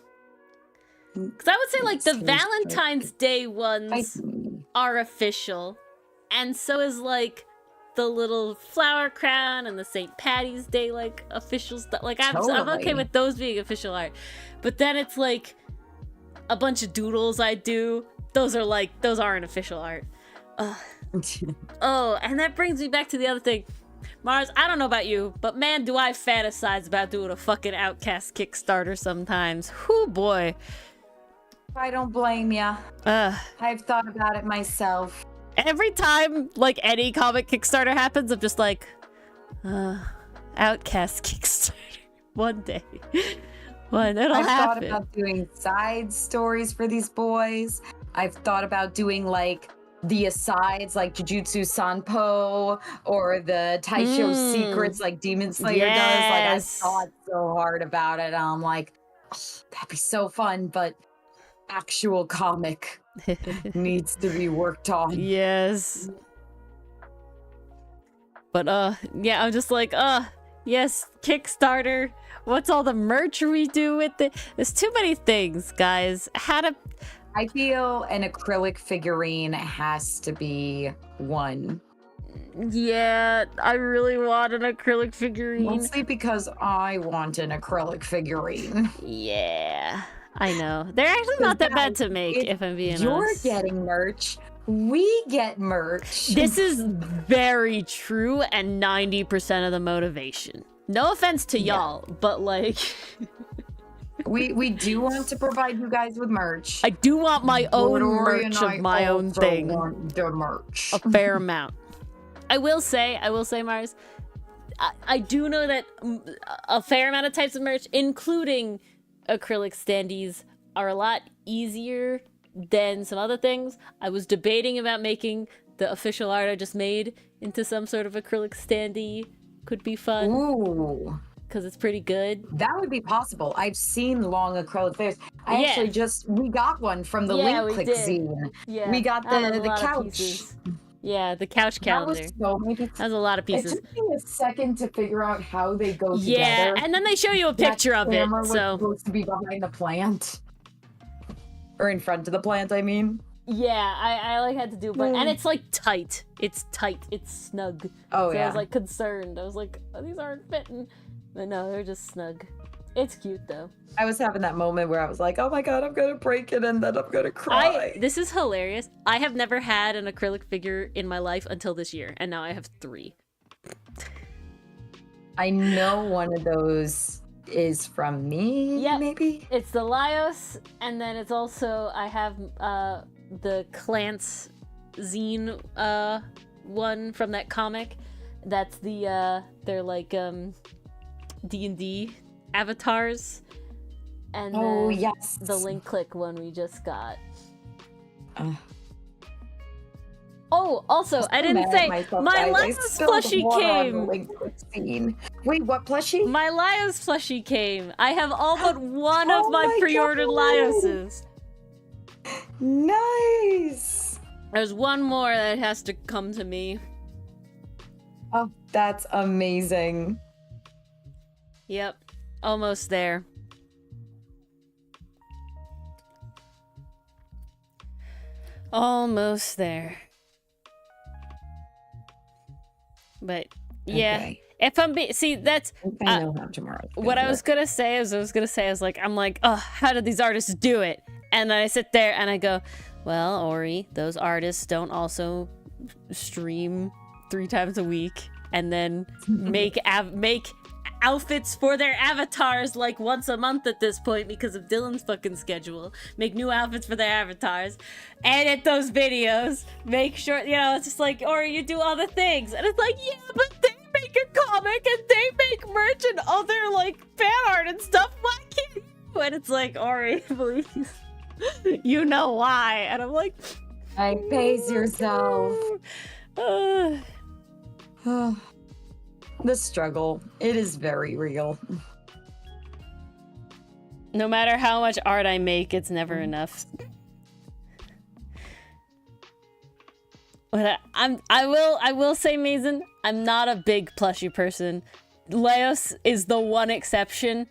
Because I would say, like, the Valentine's Day ones are official. And so is, like, the little flower crown and the St. Patty's Day, like, official stuff. Like, I'm okay with those being official art. But then it's, like, a bunch of doodles I do. Those aren't official art. Oh, and that brings me back to the other thing. Mars, I don't know about you, but man, do I fantasize about doing a fucking Outcast Kickstarter sometimes. Whoo, boy. I don't blame ya. I've thought about it myself. Every time, like, any comic Kickstarter happens, I'm just like, Outcast Kickstarter. One day. It'll happen. I've thought about doing side stories for these boys. I've thought about doing, like, the asides, like Jujutsu Sanpo, or the Taisho Secrets, like Demon Slayer does. Like, I thought so hard about it. I'm like, oh, that'd be so fun, but actual comic needs to be worked on. Yes. But, yeah, I'm just like, yes, Kickstarter. What's all the merch we do with it? There's too many things, guys. I feel an acrylic figurine has to be one. Yeah, I really want an acrylic figurine. Mostly because I want an acrylic figurine. Yeah, I know. They're actually not that bad to make, if I'm being honest. You're getting merch. We get merch. This is very true and 90% of the motivation. No offense to y'all, but like... We do want to provide you guys with merch. I do want my own merch of my own thing. Want the merch. A fair amount. I will say, Mars, I do know that a fair amount of types of merch, including acrylic standees, are a lot easier than some other things. I was debating about making the official art I just made into some sort of acrylic standee. Could be fun. Ooh. Because it's pretty good. That would be possible. I've seen long acrylic figures. We got one from the Link Click zine. Yeah, we got the couch. Yeah, the couch calendar. That was a lot of pieces. It took me a second to figure out how they go together. Yeah, and then they show you a picture of it. Was supposed to be behind the plant. Or in front of the plant, I mean. Yeah, I like had to do, but and it's like tight. It's tight. It's snug. Oh, so yeah. I was like concerned. I was like, oh, these aren't fitting. But no, they're just snug. It's cute though. I was having that moment where I was like, oh my god, I'm gonna break it and then I'm gonna cry. This is hilarious. I have never had an acrylic figure in my life until this year, and now I have 3. I know one of those is from me, maybe? It's the Laios, and then it's also, I have the Clance zine one from that comic. That's the, they're like, D&D avatars, and then the Link Click one we just got. Oh, also, I didn't say my Laios plushie came. Wait, what plushie? My Laios plushie came. I have all but one of my pre-ordered Laioses. Nice. There's one more that has to come to me. Oh, that's amazing. Yep, almost there. Almost there. But yeah, if I'm that's I know how tomorrow. What I was gonna say is I'm like, oh, how did these artists do it? And then I sit there and I go, well, Ori, those artists don't also stream 3 times a week and then make outfits for their avatars like once a month at this point because of Dylan's fucking schedule. Make new outfits for their avatars, edit those videos, make sure, it's just like, or you do all the things. And it's like, yeah, but they make a comic and they make merch and other like fan art and stuff. Why can't you? And it's like, Ori, please. You know why. And I'm like, pace yourself. The struggle, it is very real. No matter how much art I make, it's never enough. But I will say, Mason, I'm not a big plushie person. Leos is the one exception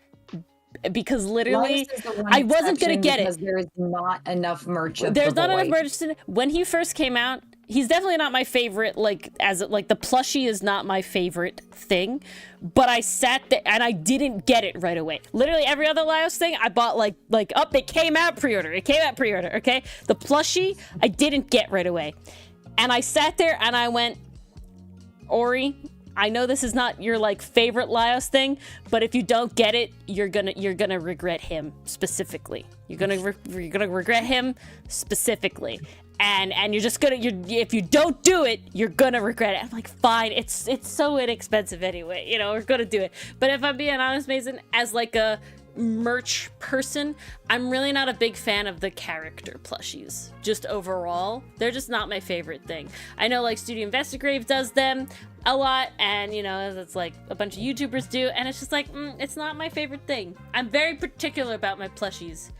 because literally I wasn't gonna get it. There's not enough merch. There's not enough merch. When he first came out, he's definitely not my favorite. Like the plushie is not my favorite thing. But I sat there and I didn't get it right away. Literally every other Leos thing I bought it came out pre-order. It came out pre-order. Okay, the plushie I didn't get right away. And I sat there and I went, Ori, I know this is not your like favorite Leos thing, but if you don't get it, you're gonna regret him specifically. You're gonna regret him specifically, and you're just gonna if you don't do it, you're gonna regret it. I'm like, fine, it's so inexpensive anyway, you know, we're gonna do it. But if I'm being honest, Mason, as like a merch person, I'm really not a big fan of the character plushies. Just overall, they're just not my favorite thing. I know like Studio Investigrave does them a lot, and you know, it's like a bunch of YouTubers do, and it's just like, it's not my favorite thing. I'm very particular about my plushies.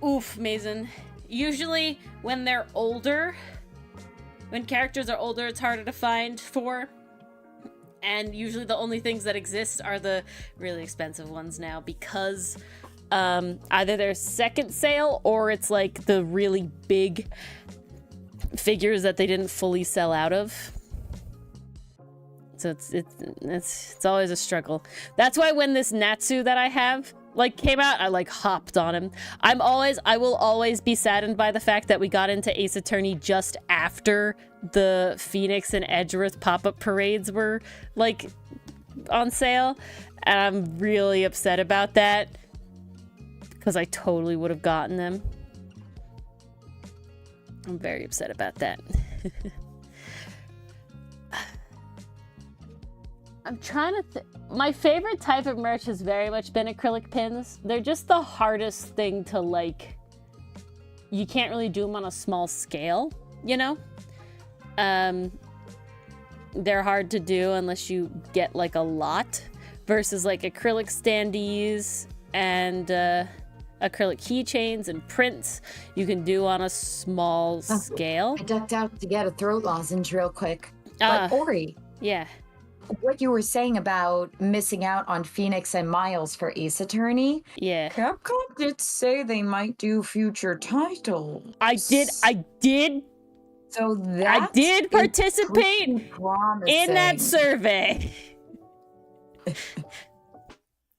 Oof, Mason. Usually when they're older, when characters are older, it's harder to find for. And usually the only things that exist are the really expensive ones now because either they're second sale or it's like the really big figures that they didn't fully sell out of. So it's always a struggle. That's why when this Natsu that I have like came out, I like hopped on him. I will always be saddened by the fact that we got into Ace Attorney just after the Phoenix and Edgeworth pop-up parades were like on sale, and I'm really upset about that because I totally would have gotten them. I'm very upset about that. I'm trying to my favorite type of merch has very much been acrylic pins. They're just the hardest thing to like, you can't really do them on a small scale, you know? They're hard to do unless you get like a lot versus like acrylic standees and acrylic keychains and prints you can do on a small scale. I ducked out to get a throat lozenge real quick. But Ori. Yeah. What you were saying about missing out on Phoenix and Miles for Ace Attorney. Yeah. Capcom did say they might do future titles. I did. So that I did participate in that survey.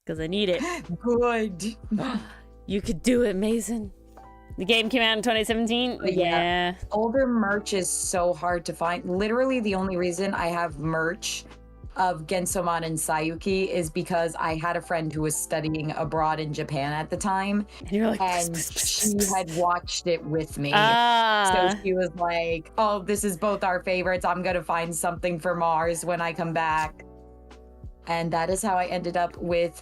Because I need it. Good. You could do it, Mason. The game came out in 2017? Yeah. Older merch is so hard to find. Literally, the only reason I have merch of Gensomon and Sayuki is because I had a friend who was studying abroad in Japan at the time, and you're like, and she had watched it with me. So she was like, oh, this is both our favorites. I'm going to find something for Mars when I come back. And that is how I ended up with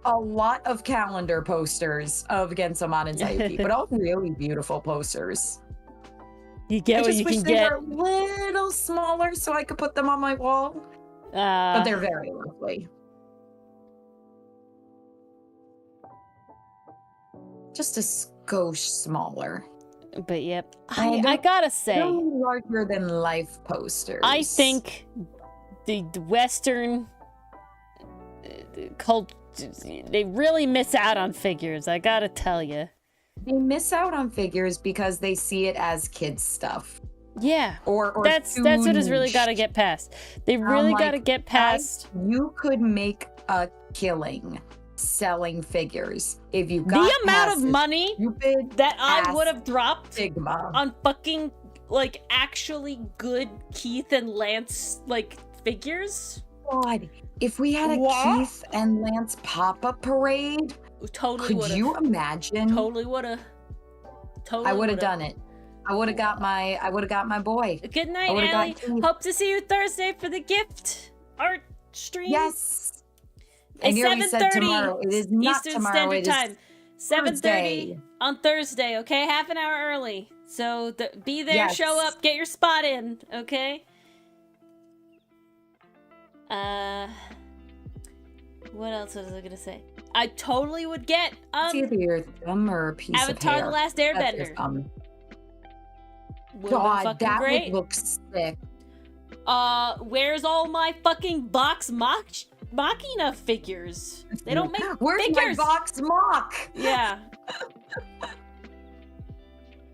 a lot of calendar posters of Gensomon and Sayuki, but all really beautiful posters. You get what you can get. They were a little smaller so I could put them on my wall. But they're very lovely. Just a skosh smaller. But yep, I gotta say, larger than life posters. I think the Western cult, they really miss out on figures. I gotta tell you, they miss out on figures because they see it as kids stuff. Yeah, or that's what has really got to get past. They really got to get past. You could make a killing selling figures if you got the amount of money that I would have dropped Sigma on fucking like actually good Keith and Lance like figures. God, if we had a Keith and Lance pop-up parade, totally would have. Could you imagine? Totally would have. Totally I would have done it. I would have got my boy. Good night, Allie. Hope to see you Thursday for the gift art stream. Yes. It's 7:30. It is not Eastern tomorrow. Standard It is Time. 7:30 on Thursday. Okay, half an hour early. So be there, yes. Show up, get your spot in. Okay. What else was I gonna say? I totally would get It's either your thumb or a piece Avatar: of hair. The Last That's your Airbender. thumb. Would've been God, fucking that great. would look sick. Where's all my fucking Vox Machina figures? They don't make Where's figures. my Vox Mock? Yeah.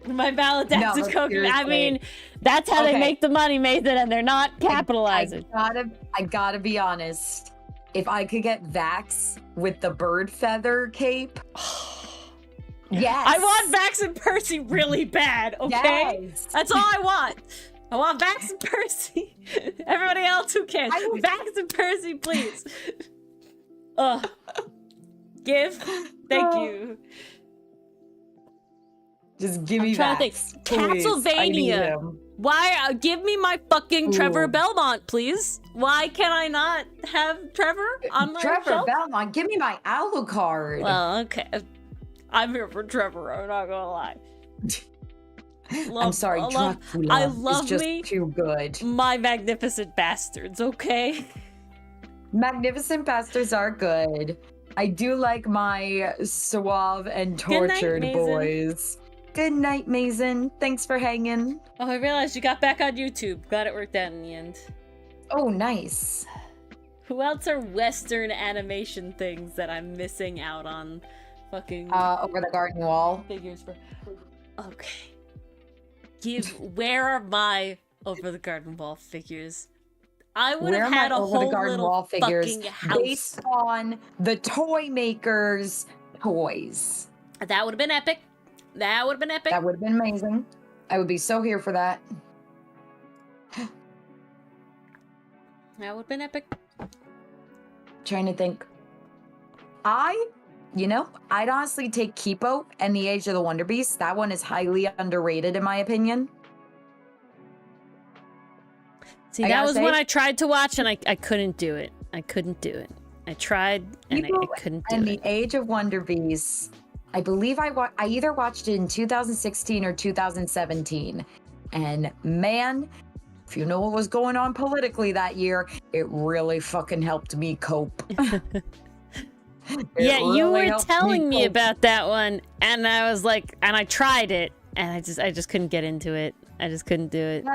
My maladaptive No, Coconut. I seriously. mean, that's how they Okay. make the money, Nathan, and they're not capitalizing. I gotta be honest. If I could get Vax with the bird feather cape, yes. I want Vax and Percy really bad, okay? Yes. That's all I want. I want Vax and Percy. Everybody else, who cares? I would- Vax and Percy, please. Ugh. Give. Thank you. Just give I'm me trying to Vax. think. Please. I need Castlevania. him. Why? Give me my fucking Trevor Ooh. Belmont, please. Why can I not have Trevor on my Trevor shelf? Belmont, give me my Alucard. Well, okay. I'm here for Trevor. I'm not gonna lie. I'm sorry, Dracula I love is just me too good. my magnificent bastards. Okay. Magnificent Bastards are good. I do like my suave and Good night, tortured Mason. boys. Good night, Mason. Thanks for hanging. Oh, I realized you got back on YouTube. Glad it worked out in the end. Oh, nice. Who else are Western animation things that I'm missing out on? Fucking Over the garden wall. figures for. Okay. Where are my over the garden wall figures? I would Where have are had my a over the whole garden little wall figures fucking house. based on the toy makers' toys? That would have been epic. That would have been epic. That would have been amazing. I would be so here for that. That would have been epic. Trying to think. I'd honestly take Kipo and the Age of the Wonder Beast. That one is highly underrated in my opinion. See, I that gotta was say- one I tried to watch and I couldn't do it. I couldn't do it. I tried and I Kipo couldn't do and it. the Age of Wonder Beast. I believe I either watched it in 2016 or 2017. And man, if you know what was going on politically that year, it really fucking helped me cope. Yeah, you really were helped telling me cope. about that one, and I was like, and I tried it, and I just couldn't get into it. I just couldn't do it.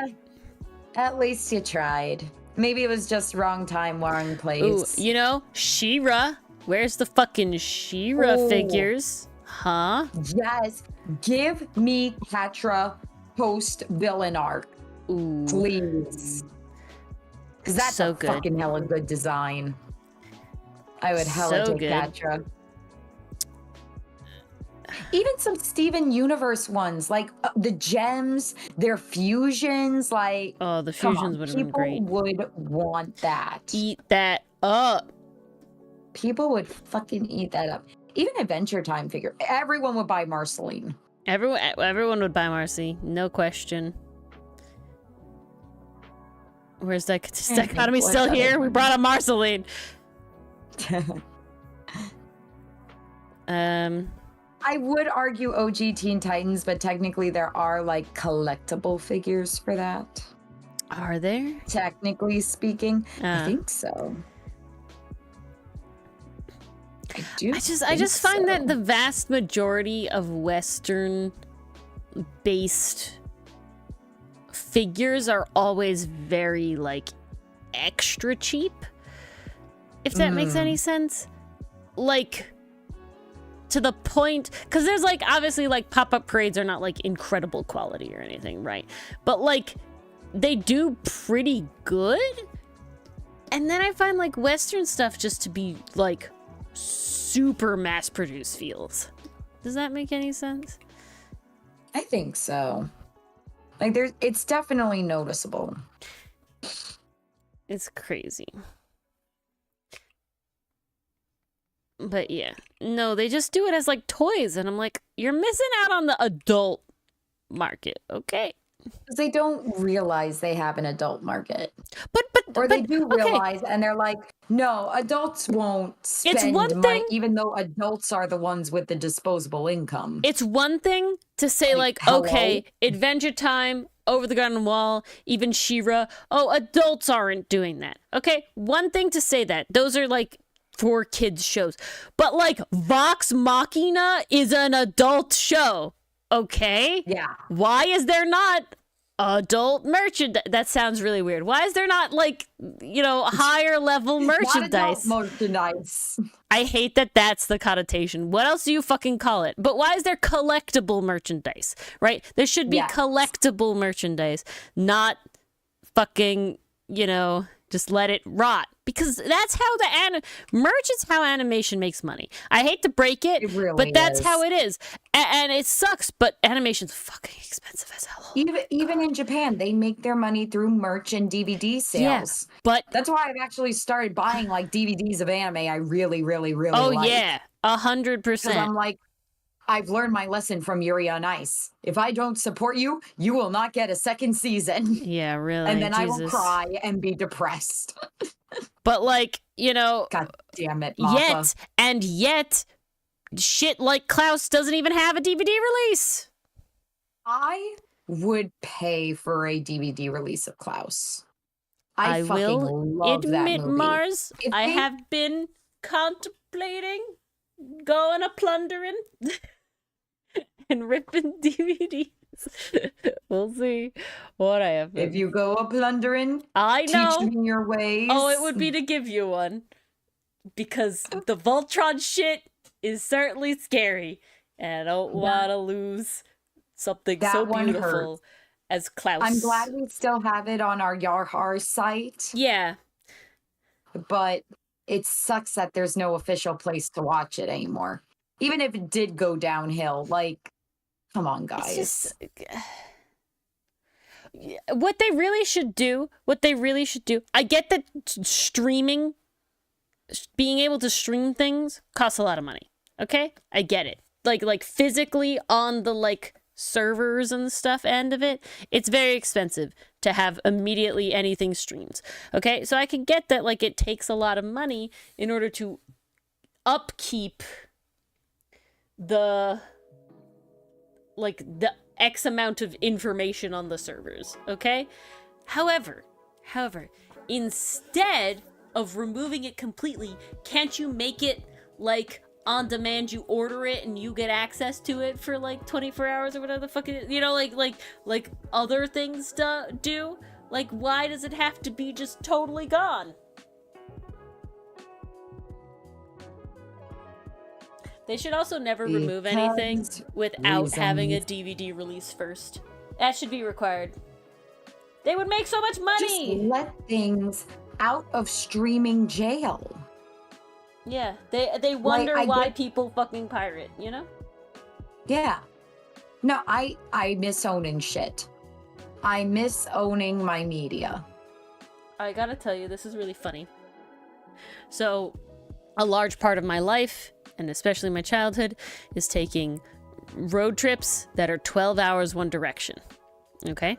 At least you tried. Maybe it was just wrong time, wrong Ooh, place. you know, She-Ra. Where's the fucking She-Ra Ooh. figures? Huh? Yes, give me Catra post villain arc, Ooh. please. Because that's So a good. fucking hella good design. I would hella So take good. Catra. Even some Steven Universe ones, like the gems, their fusions, like Oh, the come fusions on, would have been people great. would want that. Eat that up. People would fucking eat that up. Even Adventure Time figure, everyone would buy Marceline. Everyone would buy Marcy, no question. Where's that dichotomy what still other here? We one? brought a Marceline. I would argue OG Teen Titans, but technically there are like collectible figures for that. Are there? Technically speaking, I Uh. think so. I just find that the vast majority of Western based figures are always very like extra cheap. If that makes any sense. Like to the point, because there's like obviously like pop-up parades are not like incredible quality or anything, right? But like they do pretty good. And then I find like Western stuff just to be like super mass-produced feels. Does that make any sense? I think so. Like it's definitely noticeable. It's crazy. But yeah, no, they just do it as like toys, and I'm like, you're missing out on the adult market, okay? Because they don't realize they have an adult market. But Or they do okay. realize, and they're like, no, adults won't spend one money, thing- even though adults are the ones with the disposable income. It's one thing to say like, hello? okay, Adventure Time, Over the Garden Wall, even She-Ra. Oh, adults aren't doing that. Okay, one thing to say that. Those are like for kids shows. But like Vox Machina is an adult show. Okay? Yeah. Why is there not adult merchandise? That sounds really weird. Why is there not like, higher level merchandise? Not adult merchandise. I hate that that's the connotation. What else do you fucking call it? But why is there collectible merchandise, right? There should be collectible merchandise, not fucking, just let it rot. Because that's how merch is how animation makes money. I hate to break it, but that's how it is. And it sucks, but animation's fucking expensive as hell. Even in Japan, they make their money through merch and DVD sales. Yeah, but that's why I've actually started buying like DVDs of anime I really, really, really like. Oh yeah, 100%. Because I'm like, I've learned my lesson from Yuri on Ice. If I don't support you, you will not get a second season. Yeah, really. And then Jesus. I will cry and be depressed. But like, God damn it, Mappa. Yet, shit like Klaus doesn't even have a DVD release. I would pay for a DVD release of Klaus. I fucking will love that admit, movie. Mars, I have been contemplating going a plundering and ripping DVDs. We'll see what I have. If you go a plundering, I know. Teach me your ways. Oh, it would be to give you one. Because the Voltron shit is certainly scary. And I don't want to lose something so beautiful as Klaus. I'm glad we still have it on our Yarhar site. Yeah. But it sucks that there's no official place to watch it anymore. Even if it did go downhill, like, come on, guys. What they really should do, I get that streaming, being able to stream things costs a lot of money. Okay? I get it. Like physically on the like servers and stuff end of it, it's very expensive to have immediately anything streamed. Okay? So I can get that like it takes a lot of money in order to upkeep the X amount of information on the servers, okay? However, instead of removing it completely, can't you make it like on demand? You order it and you get access to it for like 24 hours or whatever the fuck it is, like other things do? Like, why does it have to be just totally gone? They should also never remove anything without having a DVD release first. That should be required. They would make so much money! Just let things out of streaming jail. Yeah, they wonder why people fucking pirate, Yeah. No, I miss owning shit. I miss owning my media. I gotta tell you, this is really funny. So, a large part of my life, and especially my childhood, is taking road trips that are 12 hours one direction. Okay?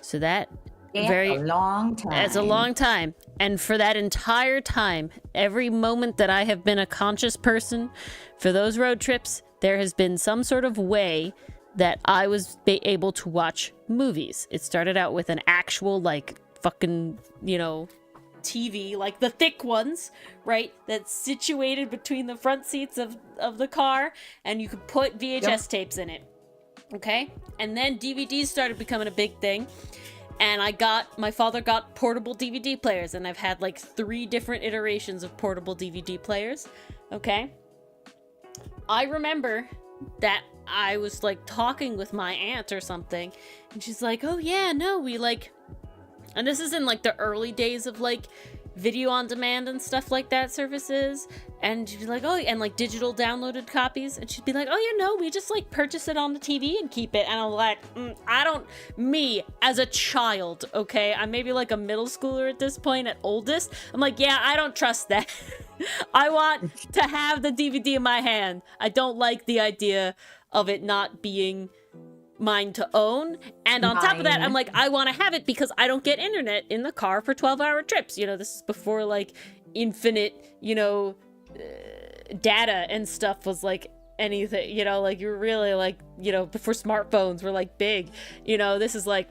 So that a long time. It's a long time. And for that entire time, every moment that I have been a conscious person for those road trips, there has been some sort of way that I was able to watch movies. It started out with an actual, like, fucking, TV, like the thick ones, right? That's situated between the front seats of the car, and you could put VHS tapes in it. Okay? And then DVDs started becoming a big thing, and my father got portable DVD players, and I've had like 3 different iterations of portable DVD players. Okay? I remember that I was like talking with my aunt or something, and she's like, oh yeah, no, we like, and this is in like the early days of like video on demand and stuff like that services, and she'd be like, oh, and like digital downloaded copies, and she'd be like, oh, we just like purchase it on the TV and keep it. And I'm like, me as a child, okay, I'm maybe like a middle schooler at this point at oldest, I'm like, yeah, I don't trust that. I want to have the DVD in my hand. I don't like the idea of it not being mine to own. And on top of that, I'm like, I want to have it because I don't get internet in the car for 12-hour trips. This is before like infinite, data and stuff was like anything, like you're really like, before smartphones were like big, this is like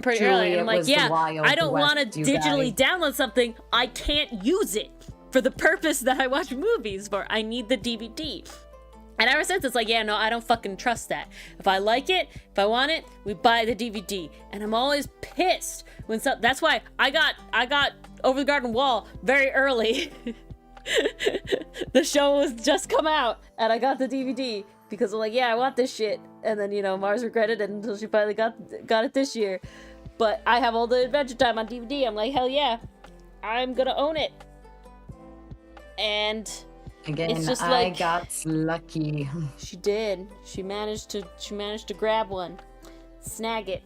pretty early. And I'm like, yeah, I don't want to digitally download something. I can't use it. for the purpose that I watch movies for. I need the DVD. And ever since, it's like, yeah, no, I don't fucking trust that. If I like it, if I want it, we buy the DVD. And I'm always pissed when that's why I got Over the Garden Wall very early. The show was just come out, and I got the DVD because I'm like, yeah, I want this shit. And then, you know, Mars regretted it until she finally got it this year. But I have all the Adventure Time on DVD. I'm like, hell yeah, I'm gonna own it. And again, it's just I like, got lucky. She did. She managed to grab one, snag it.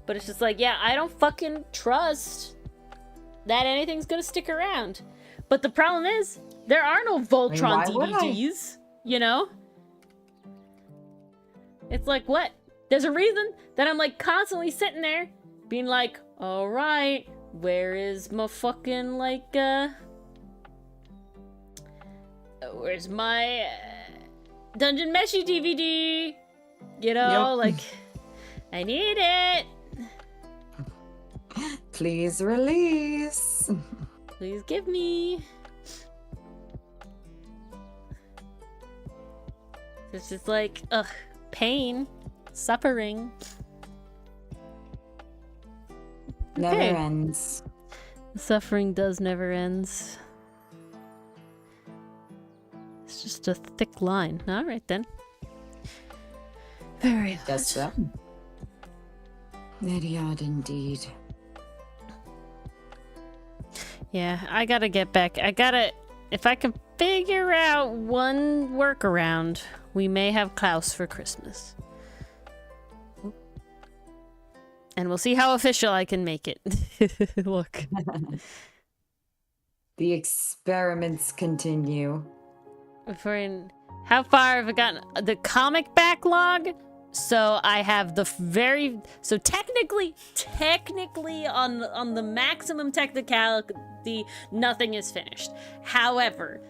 But it's just like, yeah, I don't fucking trust that anything's gonna stick around. But the problem is, there are no Voltron DVDs, you know? It's like, what? There's a reason that I'm like constantly sitting there being like, all right, where is my fucking like, where's my Dungeon Meshi DVD? You know, like, I need it. Please release. Please give me. It's just like, ugh, pain, suffering. Never Okay. ends. Suffering does never ends. It's just a thick line. All right then. Very odd. Yes, sir. Very odd indeed. Yeah, I gotta get back. If I can figure out one workaround, we may have Klaus for Christmas. And we'll see how official I can make it. Look. The experiments continue. How far have I gotten? The comic backlog? So I have so technically on the maximum technicality, nothing is finished. However,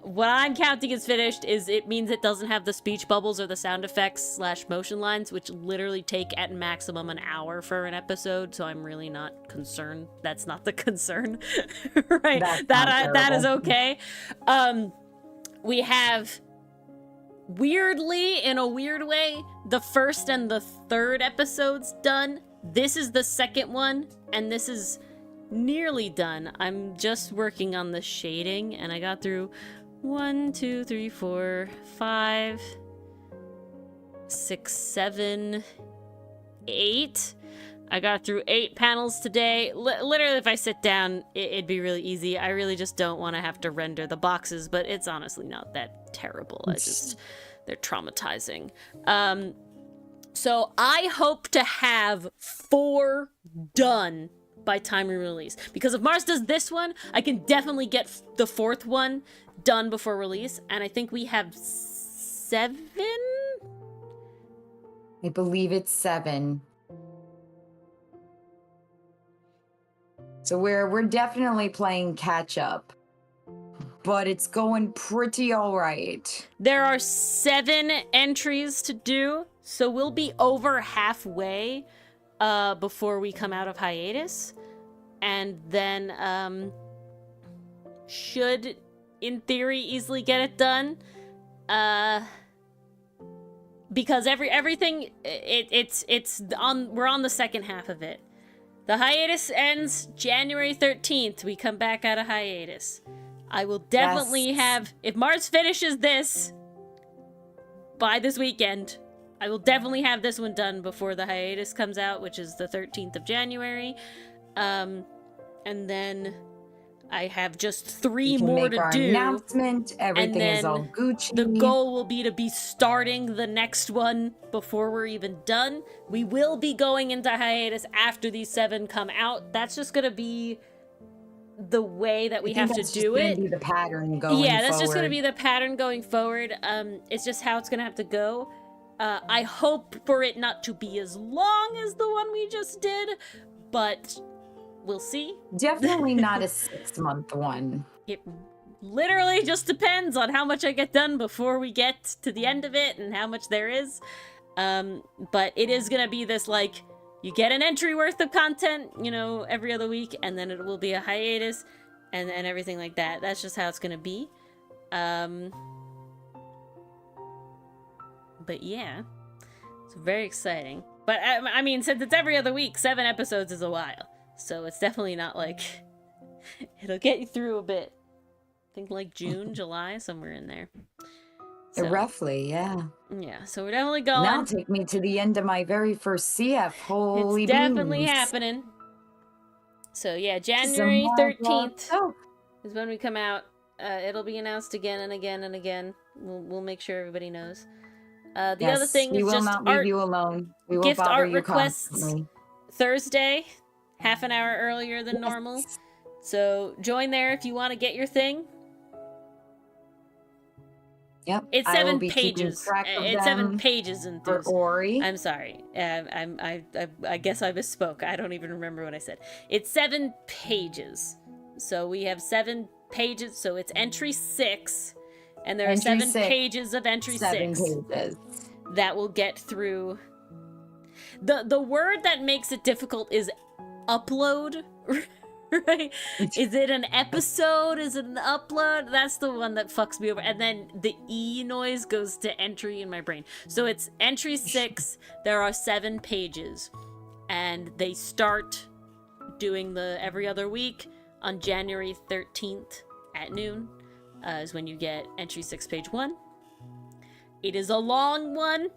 what I'm counting as finished is it means it doesn't have the speech bubbles or the sound effects / motion lines, which literally take at maximum an hour for an episode. So I'm really not concerned. That's not the concern, right? That is okay. We have, weirdly, in a weird way, the first and the third episodes done. This is the second one, and this is nearly done. I'm just working on the shading, and I got through 1, 2, 3, 4, 5, 6, 7, 8. I got through 8 panels today. Literally, if I sit down, it'd be really easy. I really just don't want to have to render the boxes, but it's honestly not that terrible. They're traumatizing. So I hope to have 4 done by time we release. Because if Mars does this one, I can definitely get the 4th one done before release. And I think we have 7? I believe it's 7. So we're definitely playing catch up, but it's going pretty all right. There are 7 entries to do, so we'll be over halfway before we come out of hiatus, and then should, in theory, easily get it done. Because everything we're on the second half of it. The hiatus ends January 13th. We come back out of hiatus. I will definitely have, if Mars finishes this by this weekend, I will definitely have this one done before the hiatus comes out, which is the 13th of January. And then I have just 3 more to do. Announcement. Everything is all Gucci. The goal will be to be starting the next one before we're even done. We will be going into hiatus after these 7 come out. That's just gonna be the way that we have to do it. Be the pattern going forward. Yeah, that's just gonna be the pattern going forward. It's just how it's gonna have to go. I hope for it not to be as long as the one we just did, but we'll see. Definitely not a 6-month one. It literally just depends on how much I get done before we get to the end of it and how much there is. But it is gonna be this, like, you get an entry worth of content, you know, every other week, and then it will be a hiatus, and everything like that. That's just how it's gonna be. But yeah, it's very exciting. But I mean, since it's every other week, 7 episodes is a while, so it's definitely not like it'll get you through a bit. I think like June, July, somewhere in there. So, Roughly, yeah. yeah, so we're definitely going. Now take me to the end of my very first CF. Holy It's definitely beans. happening. So yeah, January 13th is when we come out. It'll be announced again and again and again. We'll make sure everybody knows. The other thing is we will just not art, leave you alone. We will gift bother art you requests constantly. Thursday, half an hour earlier than normal. So join there if you want to get your thing. Yep. It's I will 7 be keeping pages. track of It's them 7 pages in for this. Ori. I'm sorry. I guess I misspoke. I don't even remember what I said. It's 7 pages. So we have 7 pages. So it's entry 6, and there are 7 pages of entry 6 pages that will get through. The word that makes it difficult is upload. Right? Is it an episode? Is it an upload? That's the one that fucks me over. And then the E noise goes to entry in my brain. So it's entry 6. There are 7 pages. And they start doing the every other week on January 13th at noon. Is when you get entry 6, page 1. It is a long one.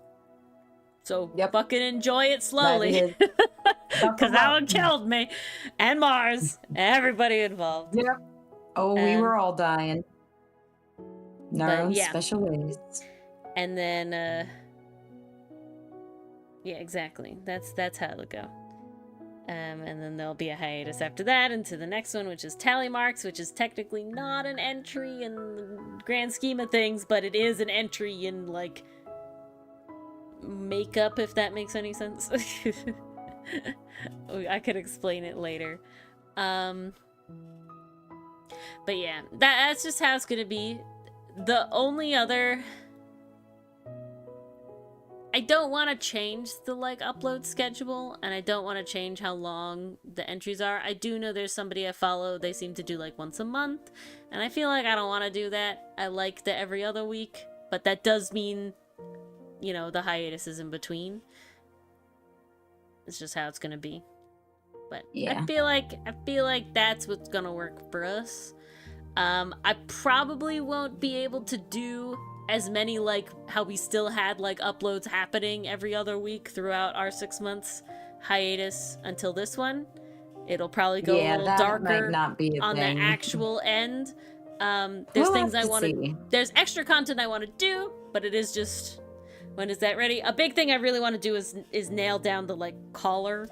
So fucking enjoy it slowly. Because that one killed me. And Mars. Everybody involved. Yep. Oh, we were all dying. In our own special ways. And then, yeah, exactly. That's how it'll go. And then there'll be a hiatus after that into the next one, which is Tally Marks, which is technically not an entry in the grand scheme of things, but it is an entry in, like, makeup, if that makes any sense. I could explain it later. But yeah, that's just how it's gonna be. The only other... I don't want to change the, like, upload schedule, and I don't want to change how long the entries are. I do know there's somebody I follow, they seem to do, like, once a month, and I feel like I don't want to do that. I like the every other week, but that does mean, you know, the hiatus is in between. It's just how it's gonna be. But yeah. I feel like that's what's gonna work for us. I probably won't be able to do as many, like, how we still had, like, uploads happening every other week throughout our 6 months hiatus until this one. It'll probably go a little darker on the actual end. There's things I want to... There's extra content I want to do, but it is just... When is that ready? A big thing I really want to do is nail down the, like, collar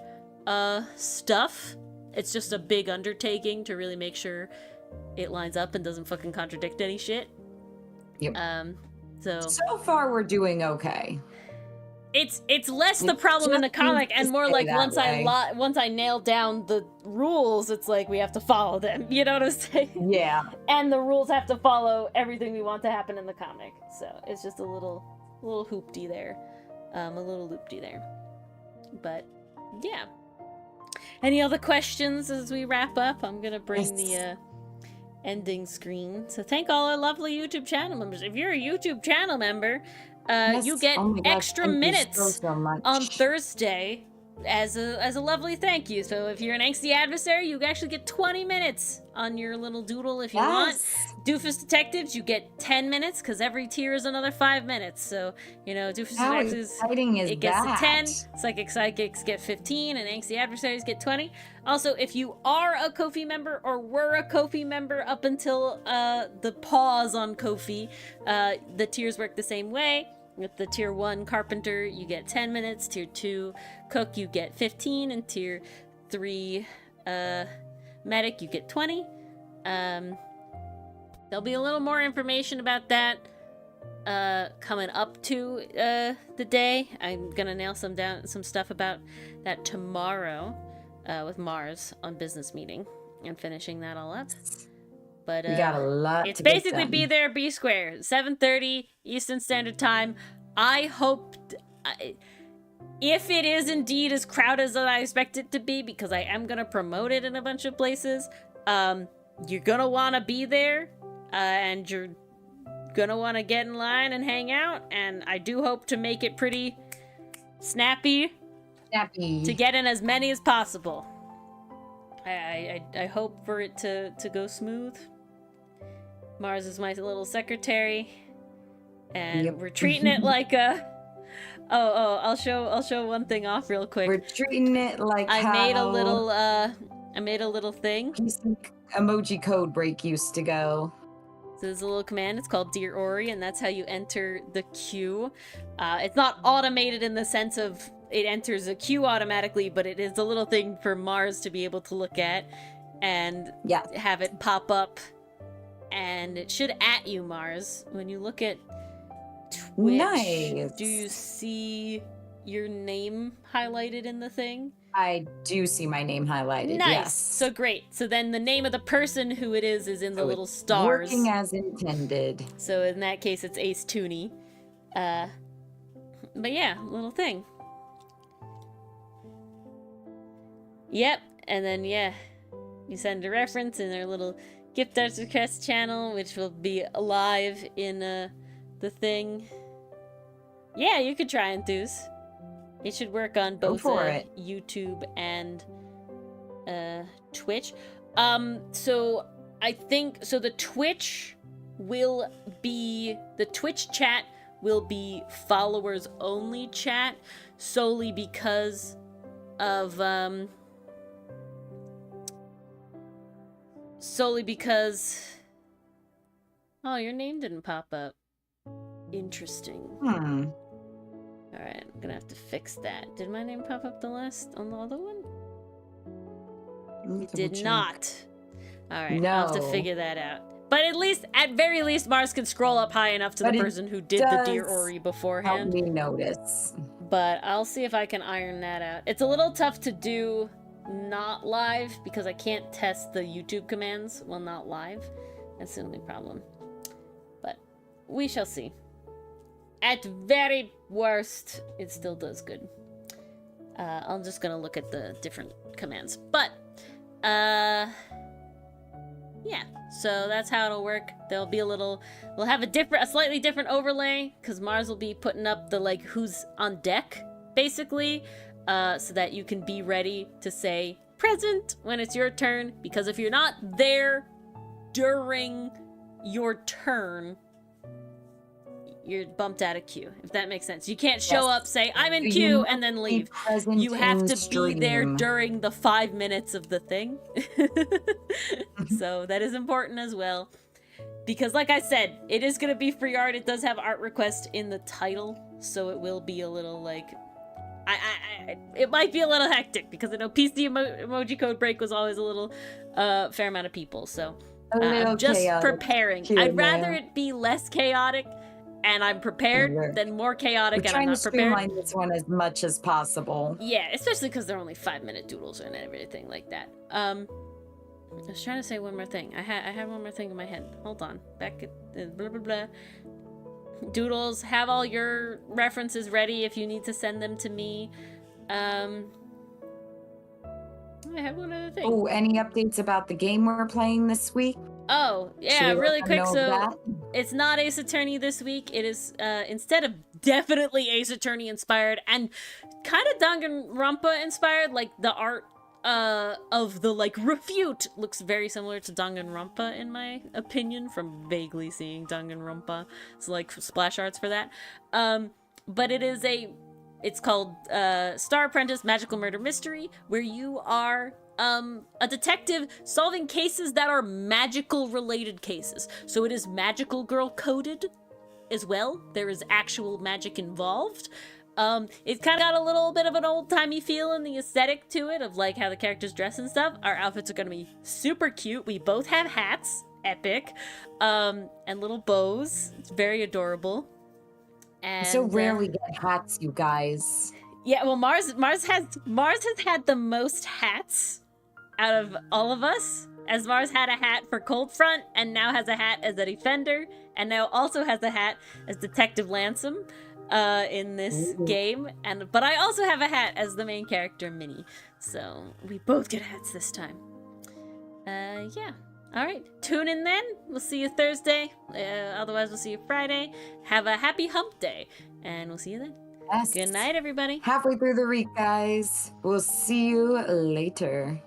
stuff. It's just a big undertaking to really make sure it lines up and doesn't fucking contradict any shit. Yep. So far we're doing okay. It's less the problem in the comic and more like once I nail down the rules, it's like we have to follow them. You know what I'm saying? Yeah. And the rules have to follow everything we want to happen in the comic. So it's just a little hoopty there. A little loopty there. But yeah. Any other questions as we wrap up? I'm gonna bring the ending screen. So thank all our lovely YouTube channel members. If you're a YouTube channel member, you get extra minutes on Thursday as a lovely thank you. So if you're an angsty adversary, you actually get 20 minutes on your little doodle if you want. Doofus Detectives, you get 10 minutes because every tier is another 5 minutes. So, you know, Doofus Detectives, it gets to 10. Psychic Psychics get 15, and angsty adversaries get 20. Also, if you are a Ko-fi member or were a Ko-fi member up until the pause on Ko-fi, the tiers work the same way. With the tier 1 Carpenter, you get 10 minutes. Tier 2 Cook, you get 15. And tier 3 Medic, you get 20. There'll be a little more information about that coming up to the day. I'm gonna nail some stuff about that tomorrow with Mars on business meeting and finishing that all up. But we got a lot. It's basically be there, be square. 7:30 Eastern Standard Time. I hope, if it is indeed as crowded as I expect it to be, because I am gonna promote it in a bunch of places. you're gonna want to be there, and you're gonna want to get in line and hang out, and I do hope to make it pretty snappy to get in as many as possible. I hope for it to go smooth. Mars is my little secretary, and we're treating it like a... I'll show one thing off real quick. We're treating it like I made a little thing. Emoji code break used to go. So there's a little command, it's called Dear Ori, and that's how you enter the queue. It's not automated in the sense of it enters a queue automatically, but it is a little thing for Mars to be able to look at and have it pop up. And it should at you, Mars. When you look at Twitch, nice. Do you see your name highlighted in the thing? I do see my name highlighted, nice. Yes. So great. So then the name of the person who it is in the little stars. Working as intended. So in that case, it's Ace Tooney. But yeah, little thing. Yep, and then you send a reference in their little Gift Arts Request channel, which will be live in the thing. Yeah, you could try Enthuse. It should work on both YouTube and Twitch. So I think the Twitch chat will be followers only chat solely because of oh, your name didn't pop up. Interesting. Alright, I'm gonna have to fix that. Did my name pop up on the other one? It did not. Alright, no. I'll have to figure that out. But at very least, Mars can scroll up high enough to the person who did the Dear Ori beforehand. Help me notice. But I'll see if I can iron that out. It's a little tough to do not live because I can't test the YouTube commands while not live. That's the only problem. But we shall see. At very worst, it still does good. I'm just gonna look at the different commands. But, yeah. So that's how it'll work. There'll be we'll have a slightly different overlay, because Mars will be putting up the, like, who's on deck, basically, so that you can be ready to say present when it's your turn, because if you're not there during your turn, you're bumped out of queue, if that makes sense. You can't show up, say, I'm in queue, and then leave. You have to be there during the 5 minutes of the thing. So that is important as well. Because like I said, it is going to be free art. It does have art request in the title, so it will be a little, like... it might be a little hectic, because I know PC emoji code break was always a little fair amount of people, so... I'm just preparing. I'd rather it be less chaotic, and I'm prepared, than more chaotic and I'm not prepared. We're trying to streamline this one as much as possible. Yeah, especially because they're only 5-minute doodles and everything like that. I was trying to say one more thing. I had one more thing in my head. Hold on. Back at blah blah blah. Doodles, have all your references ready if you need to send them to me. I have one other thing. Oh, any updates about the game we're playing this week? Oh, yeah, really quick. So it's not Ace Attorney this week. It is instead of definitely Ace Attorney inspired and kind of Danganronpa inspired. Like the art of the like refute looks very similar to Danganronpa in my opinion, from vaguely seeing Danganronpa. It's like splash arts for that. But it's called Star Apprentice Magical Murder Mystery, where you are a detective solving cases that are magical related cases. So it is magical girl coded as well. There is actual magic involved. It's kind of got a little bit of an old-timey feel in the aesthetic to it, of like how the characters dress and stuff. Our outfits are going to be super cute. We both have hats, epic, and little bows. It's very adorable. And so rare we get hats, you guys. Yeah, well, Mars has had the most hats out of all of us, as Mars had a hat for Cold Front, and now has a hat as a Defender, and now also has a hat as Detective Lansome in this game. But I also have a hat as the main character, Minnie. So we both get hats this time. Yeah. All right, tune in then. We'll see you Thursday. Otherwise, we'll see you Friday. Have a happy hump day, and we'll see you then. Yes. Good night, everybody. Halfway through the week, guys. We'll see you later.